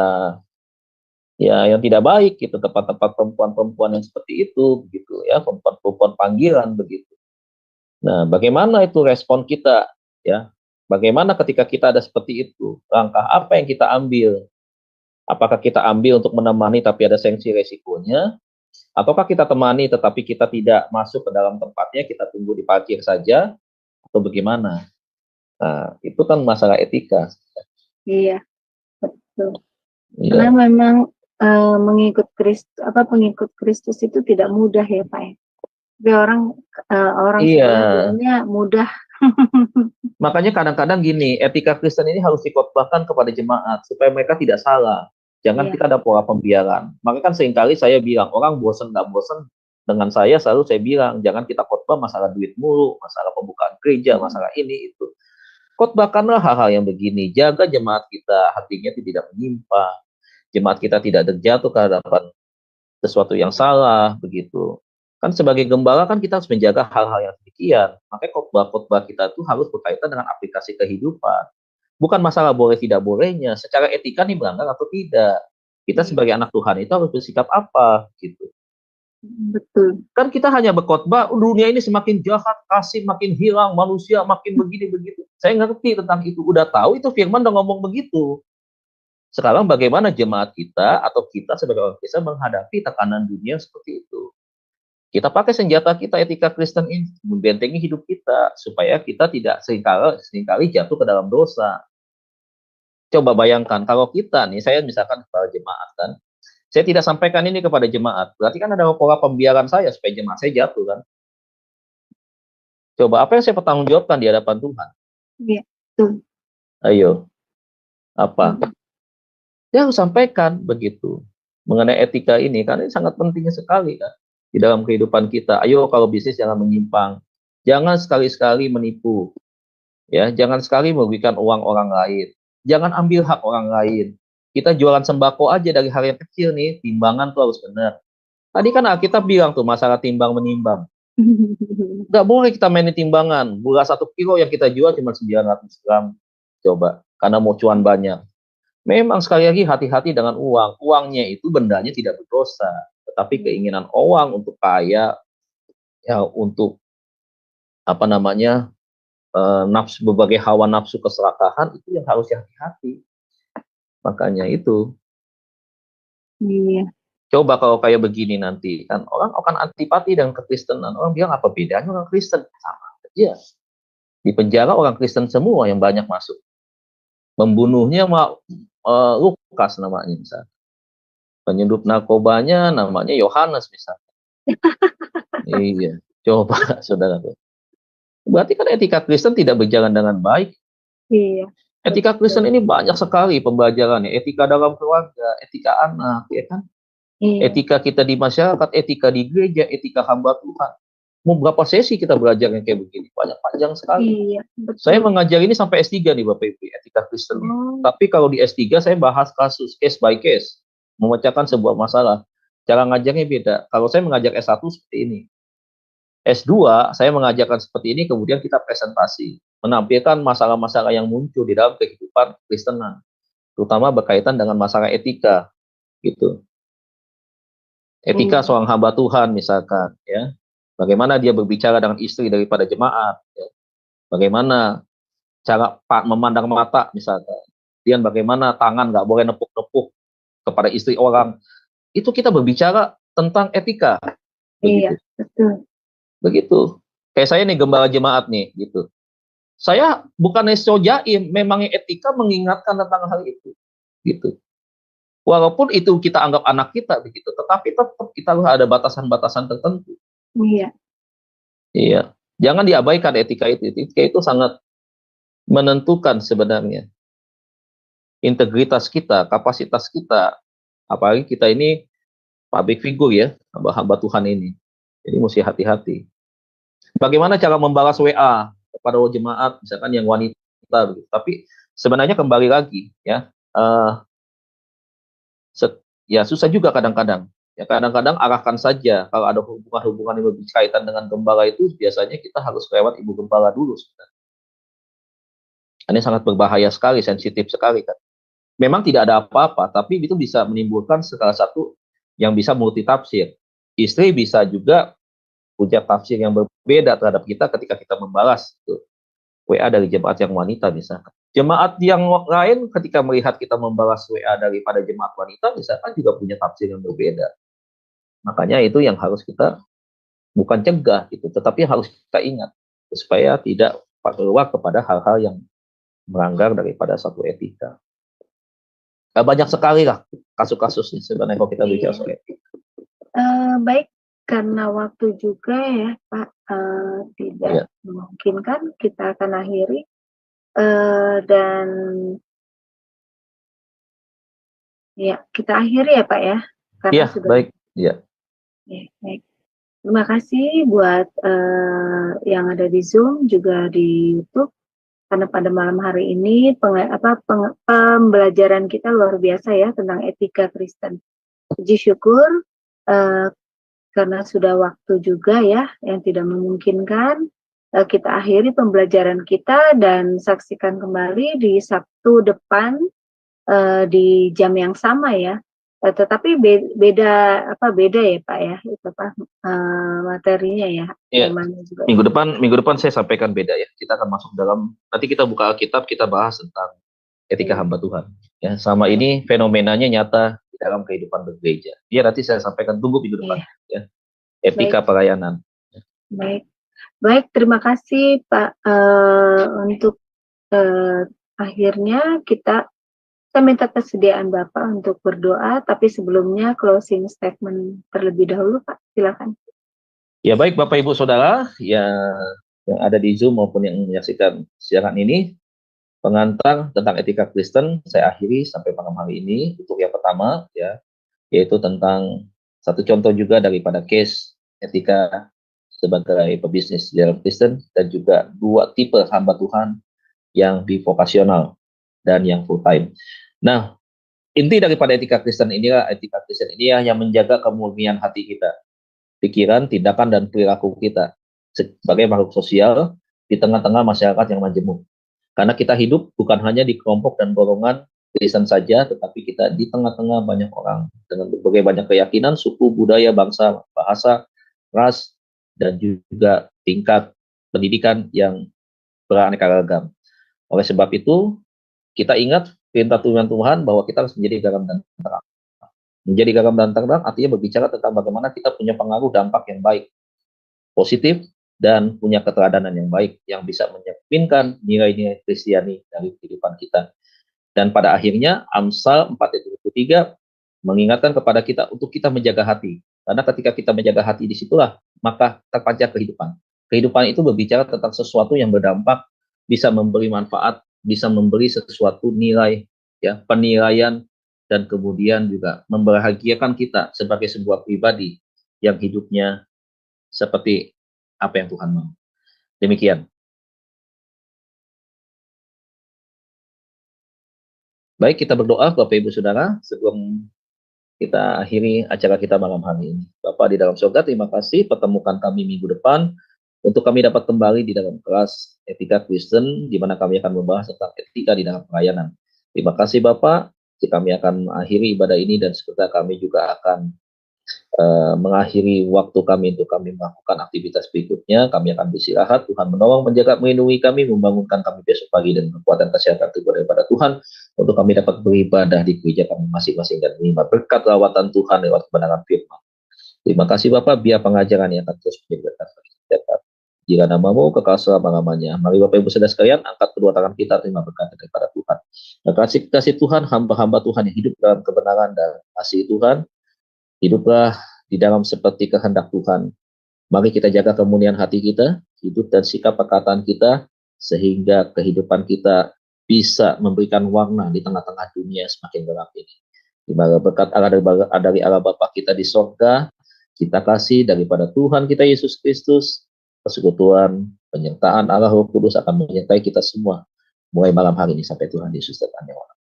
yang tidak baik gitu, tempat-tempat perempuan-perempuan yang seperti itu begitu ya, perempuan-perempuan panggilan begitu. Nah, bagaimana itu respon kita ya? Bagaimana ketika kita ada seperti itu? Langkah apa yang kita ambil? Apakah kita ambil untuk menemani tapi ada sanksi resikonya? Ataukah kita temani tetapi kita tidak masuk ke dalam tempatnya, kita tunggu di parkir saja? Atau bagaimana? Nah, itu kan masalah etika. Iya, betul. Iya. Karena memang pengikut Kristus itu tidak mudah ya Pak ya. Tapi orang sebenarnya mudah. Makanya kadang-kadang gini, etika Kristen ini harus dikotbahkan kepada jemaat supaya mereka tidak salah. Jangan kita ada pola pembiaran. Maka kan seringkali saya bilang, orang bosan nggak bosan dengan saya, selalu saya bilang, jangan kita khotbah masalah duit mulu, masalah pembukaan gereja, masalah ini itu. Khotbahkanlah hal-hal yang begini. Jaga jemaat kita hatinya tidak menyimpang. Jemaat kita tidak terjatuh ke hadapan sesuatu yang salah, begitu. Kan sebagai gembala kan kita harus menjaga hal-hal yang demikian. Makanya khotbah-khotbah kita tuh harus berkaitan dengan aplikasi kehidupan. Bukan masalah boleh tidak bolehnya, secara etika nih melanggar atau tidak. Kita sebagai anak Tuhan itu harus bersikap apa gitu. Betul. Kan kita hanya berkhotbah, dunia ini semakin jahat, kasih makin hilang, manusia makin begini begitu. Saya ngerti tentang itu, udah tahu itu firman udah ngomong begitu. Sekarang bagaimana jemaat kita atau kita sebagai orang Kristen menghadapi tekanan dunia seperti itu? Kita pakai senjata kita, etika Kristen ini membentengi hidup kita supaya kita tidak seringkali jatuh ke dalam dosa. Coba bayangkan kalau kita nih, saya misalkan kepala jemaat kan, saya tidak sampaikan ini kepada jemaat, berarti kan ada pola pembiaran saya supaya jemaat saya jatuh kan. Coba apa yang saya pertanggungjawabkan di hadapan Tuhan? Iya, betul. Ayo, apa? Saya harus sampaikan begitu mengenai etika ini, karena ini sangat penting sekali kan di dalam kehidupan kita. Ayo kalau bisnis jangan menyimpang, jangan sekali-sekali menipu, ya, jangan sekali merugikan uang orang lain, jangan ambil hak orang lain. Kita jualan sembako aja dari hal yang kecil nih, timbangan tuh harus benar. Tadi kan Alkitab bilang tuh masalah timbang menimbang. Nggak boleh kita mainin timbangan. Gula 1 kilo yang kita jual cuma 900 gram. Coba, karena mau cuan banyak. Memang sekali lagi hati-hati dengan uang. Uangnya itu bendanya tidak berdosa. Tetapi keinginan orang untuk kaya, ya untuk apa namanya, nafsu, berbagai hawa nafsu keserakahan, itu yang harus hati-hati. Makanya itu. Iya. Coba kalau kayak begini nanti, kan orang akan antipati dengan kekristenan. Orang bilang apa bedanya orang Kristen? Sama aja. Di penjara orang Kristen semua yang banyak masuk. Membunuhnya Lukas namanya misalnya. Penyedup narkobanya namanya Yohanes misalnya. Iya, coba saudara. Berarti kan etika Kristen tidak berjalan dengan baik. Iya. Etika Kristen ini banyak sekali pembelajarannya. Etika dalam keluarga, etika anak, ya kan? Iya. Etika kita di masyarakat, etika di gereja, etika hamba Tuhan. Mau berapa sesi kita belajar yang kayak begini? Panjang sekali. Iya, betul. Saya mengajar ini sampai S3 nih Bapak Ibu, etika Kristen. Tapi kalau di S3 saya bahas kasus, case by case. Memecahkan sebuah masalah. Cara ngajarnya beda. Kalau saya mengajar S1 seperti ini. S2 saya mengajarkan seperti ini, kemudian kita presentasi. Menampilkan masalah-masalah yang muncul di dalam kehidupan Kristenan. Terutama berkaitan dengan masalah etika. Gitu. Etika seorang hamba Tuhan misalkan. Ya. Bagaimana dia berbicara dengan istri daripada jemaat. Ya. Bagaimana cara memandang mata misalkan. Dan bagaimana tangan nggak boleh nepuk-nepuk kepada istri orang. Itu kita berbicara tentang etika. Begitu. Iya, betul. Begitu. Kayak saya nih gembala jemaat nih, gitu. Saya bukan jaim, memangnya etika mengingatkan tentang hal itu. Gitu. Walaupun itu kita anggap anak kita begitu, tetapi tetap kita harus ada batasan-batasan tertentu. Iya. Iya. Jangan diabaikan etika itu. Etika itu sangat menentukan sebenarnya integritas kita, kapasitas kita. Apalagi kita ini public figure ya, hamba Tuhan ini. Jadi mesti hati-hati. Bagaimana cara membalas WA kepada jemaat, misalkan yang wanita. Begitu. Tapi sebenarnya kembali lagi ya, ya susah juga kadang-kadang. Ya kadang-kadang arahkan saja. Kalau ada hubungan-hubungan yang berkaitan dengan gembala itu, biasanya kita harus lewat ibu gembala dulu. Sebenarnya. Ini sangat berbahaya sekali, sensitif sekali kan. Memang tidak ada apa-apa, tapi itu bisa menimbulkan salah satu yang bisa multitafsir. Istri bisa juga punya tafsir yang berbeda terhadap kita ketika kita membalas itu. WA dari jemaat yang wanita misalkan. Jemaat yang lain ketika melihat kita membalas WA daripada jemaat wanita misalkan juga punya tafsir yang berbeda. Makanya itu yang harus kita bukan cegah gitu, tetapi harus kita ingat supaya tidak keluar kepada hal-hal yang melanggar daripada satu etika. Banyak sekali lah kasus-kasusnya sebenarnya kalau kita bicara soal etika. Baik, karena waktu juga ya Pak tidak memungkinkan, kita akan akhiri dan ya kita akhiri ya Pak ya. Karena sudah baik. Iya. Ya, baik. Terima kasih buat yang ada di Zoom juga di YouTube. Karena pada malam hari ini pembelajaran kita luar biasa ya tentang etika Kristen. Puji syukur karena sudah waktu juga ya yang tidak memungkinkan, kita akhiri pembelajaran kita dan saksikan kembali di Sabtu depan di jam yang sama ya. Tetapi beda ya Pak ya, itu Pak materinya ya. Iya. Juga. Minggu depan saya sampaikan beda ya. Kita akan masuk dalam, nanti kita buka Alkitab, kita bahas tentang etika hamba Tuhan. Ya, sama ini fenomenanya nyata di dalam kehidupan bergereja. Ya nanti saya sampaikan, tunggu minggu depan. Ya. etika pelayanan. Baik, terima kasih Pak. Untuk akhirnya saya minta kesediaan Bapak untuk berdoa, tapi sebelumnya closing statement terlebih dahulu Pak, silakan. Ya baik Bapak Ibu Saudara yang ada di Zoom maupun yang menyaksikan siaran ini, pengantar tentang etika Kristen saya akhiri sampai malam hari ini. Untuk yang pertama ya, yaitu tentang satu contoh juga daripada case etika sebagai pebisnis dalam Kristen, dan juga dua tipe hamba Tuhan yang bivokasional dan yang full time. Nah, inti daripada etika Kristen inilah yang menjaga kemurnian hati kita, pikiran, tindakan, dan perilaku kita sebagai makhluk sosial di tengah-tengah masyarakat yang majemuk. Karena kita hidup bukan hanya di kelompok dan golongan Kristen saja, tetapi kita di tengah-tengah banyak orang dengan berbagai banyak keyakinan, suku, budaya, bangsa, bahasa, ras, dan juga tingkat pendidikan yang beraneka ragam. Oleh sebab itu, kita ingat perintah Tuhan bahwa kita harus menjadi garam dan terang. Menjadi garam dan terang artinya berbicara tentang bagaimana kita punya pengaruh dampak yang baik, positif, dan punya keteladanan yang baik yang bisa mencerminkan nilai-nilai Kristiani dari kehidupan kita. Dan pada akhirnya Amsal 4:23 mengingatkan kepada kita untuk kita menjaga hati. Karena ketika kita menjaga hati, disitulah maka terpancar kehidupan. Kehidupan itu berbicara tentang sesuatu yang berdampak, bisa memberi manfaat, bisa memberi sesuatu nilai, ya, penilaian, dan kemudian juga membahagiakan kita sebagai sebuah pribadi yang hidupnya seperti apa yang Tuhan mau. Demikian. Baik, kita berdoa Bapak Ibu Saudara sebelum kita akhiri acara kita malam hari ini. Bapak di dalam surga, terima kasih pertemukan kami minggu depan untuk kami dapat kembali di dalam kelas etika Kristen, di mana kami akan membahas tentang etika di dalam pelayanan. Terima kasih Bapak, kami akan mengakhiri ibadah ini dan sebentar kami juga akan mengakhiri waktu kami untuk kami melakukan aktivitas berikutnya. Kami akan beristirahat. Tuhan menolong, menjaga, melindungi kami, membangunkan kami besok pagi dan kekuatan kesehatan tubuh daripada Tuhan untuk kami dapat beribadah di gereja kami masing-masing dan menerima berkat lawatan Tuhan lewat kebenaran firman. Terima kasih Bapak, biar pengajaran yang akan terus menjadi berkat bagi setiap kami. Jika namamu kekal selama-lamanya. Mari Bapak Ibu Saudara sekalian, angkat kedua tangan kita, terima berkat daripada Tuhan. Dan kasih Tuhan, hamba-hamba Tuhan yang hidup dalam kebenaran dan kasih Tuhan, hiduplah di dalam seperti kehendak Tuhan. Mari kita jaga kemurnian hati kita, hidup dan sikap perkataan kita, sehingga kehidupan kita bisa memberikan warna di tengah-tengah dunia semakin gelap ini. Di mana berkat Allah dari Allah Bapa kita di sorga, kita kasih daripada Tuhan kita Yesus Kristus, persekutuan, penyertaan Allah Roh Kudus akan menyertai kita semua, mulai malam hari ini sampai Tuhan Yesus datang.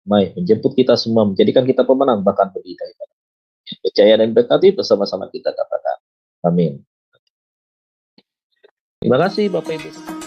Mari menjemput kita semua, menjadikan kita pemenang, bahkan lebih daripada percaya dan berkati bersama-sama kita katakan. Amin. Terima kasih Bapak Ibu.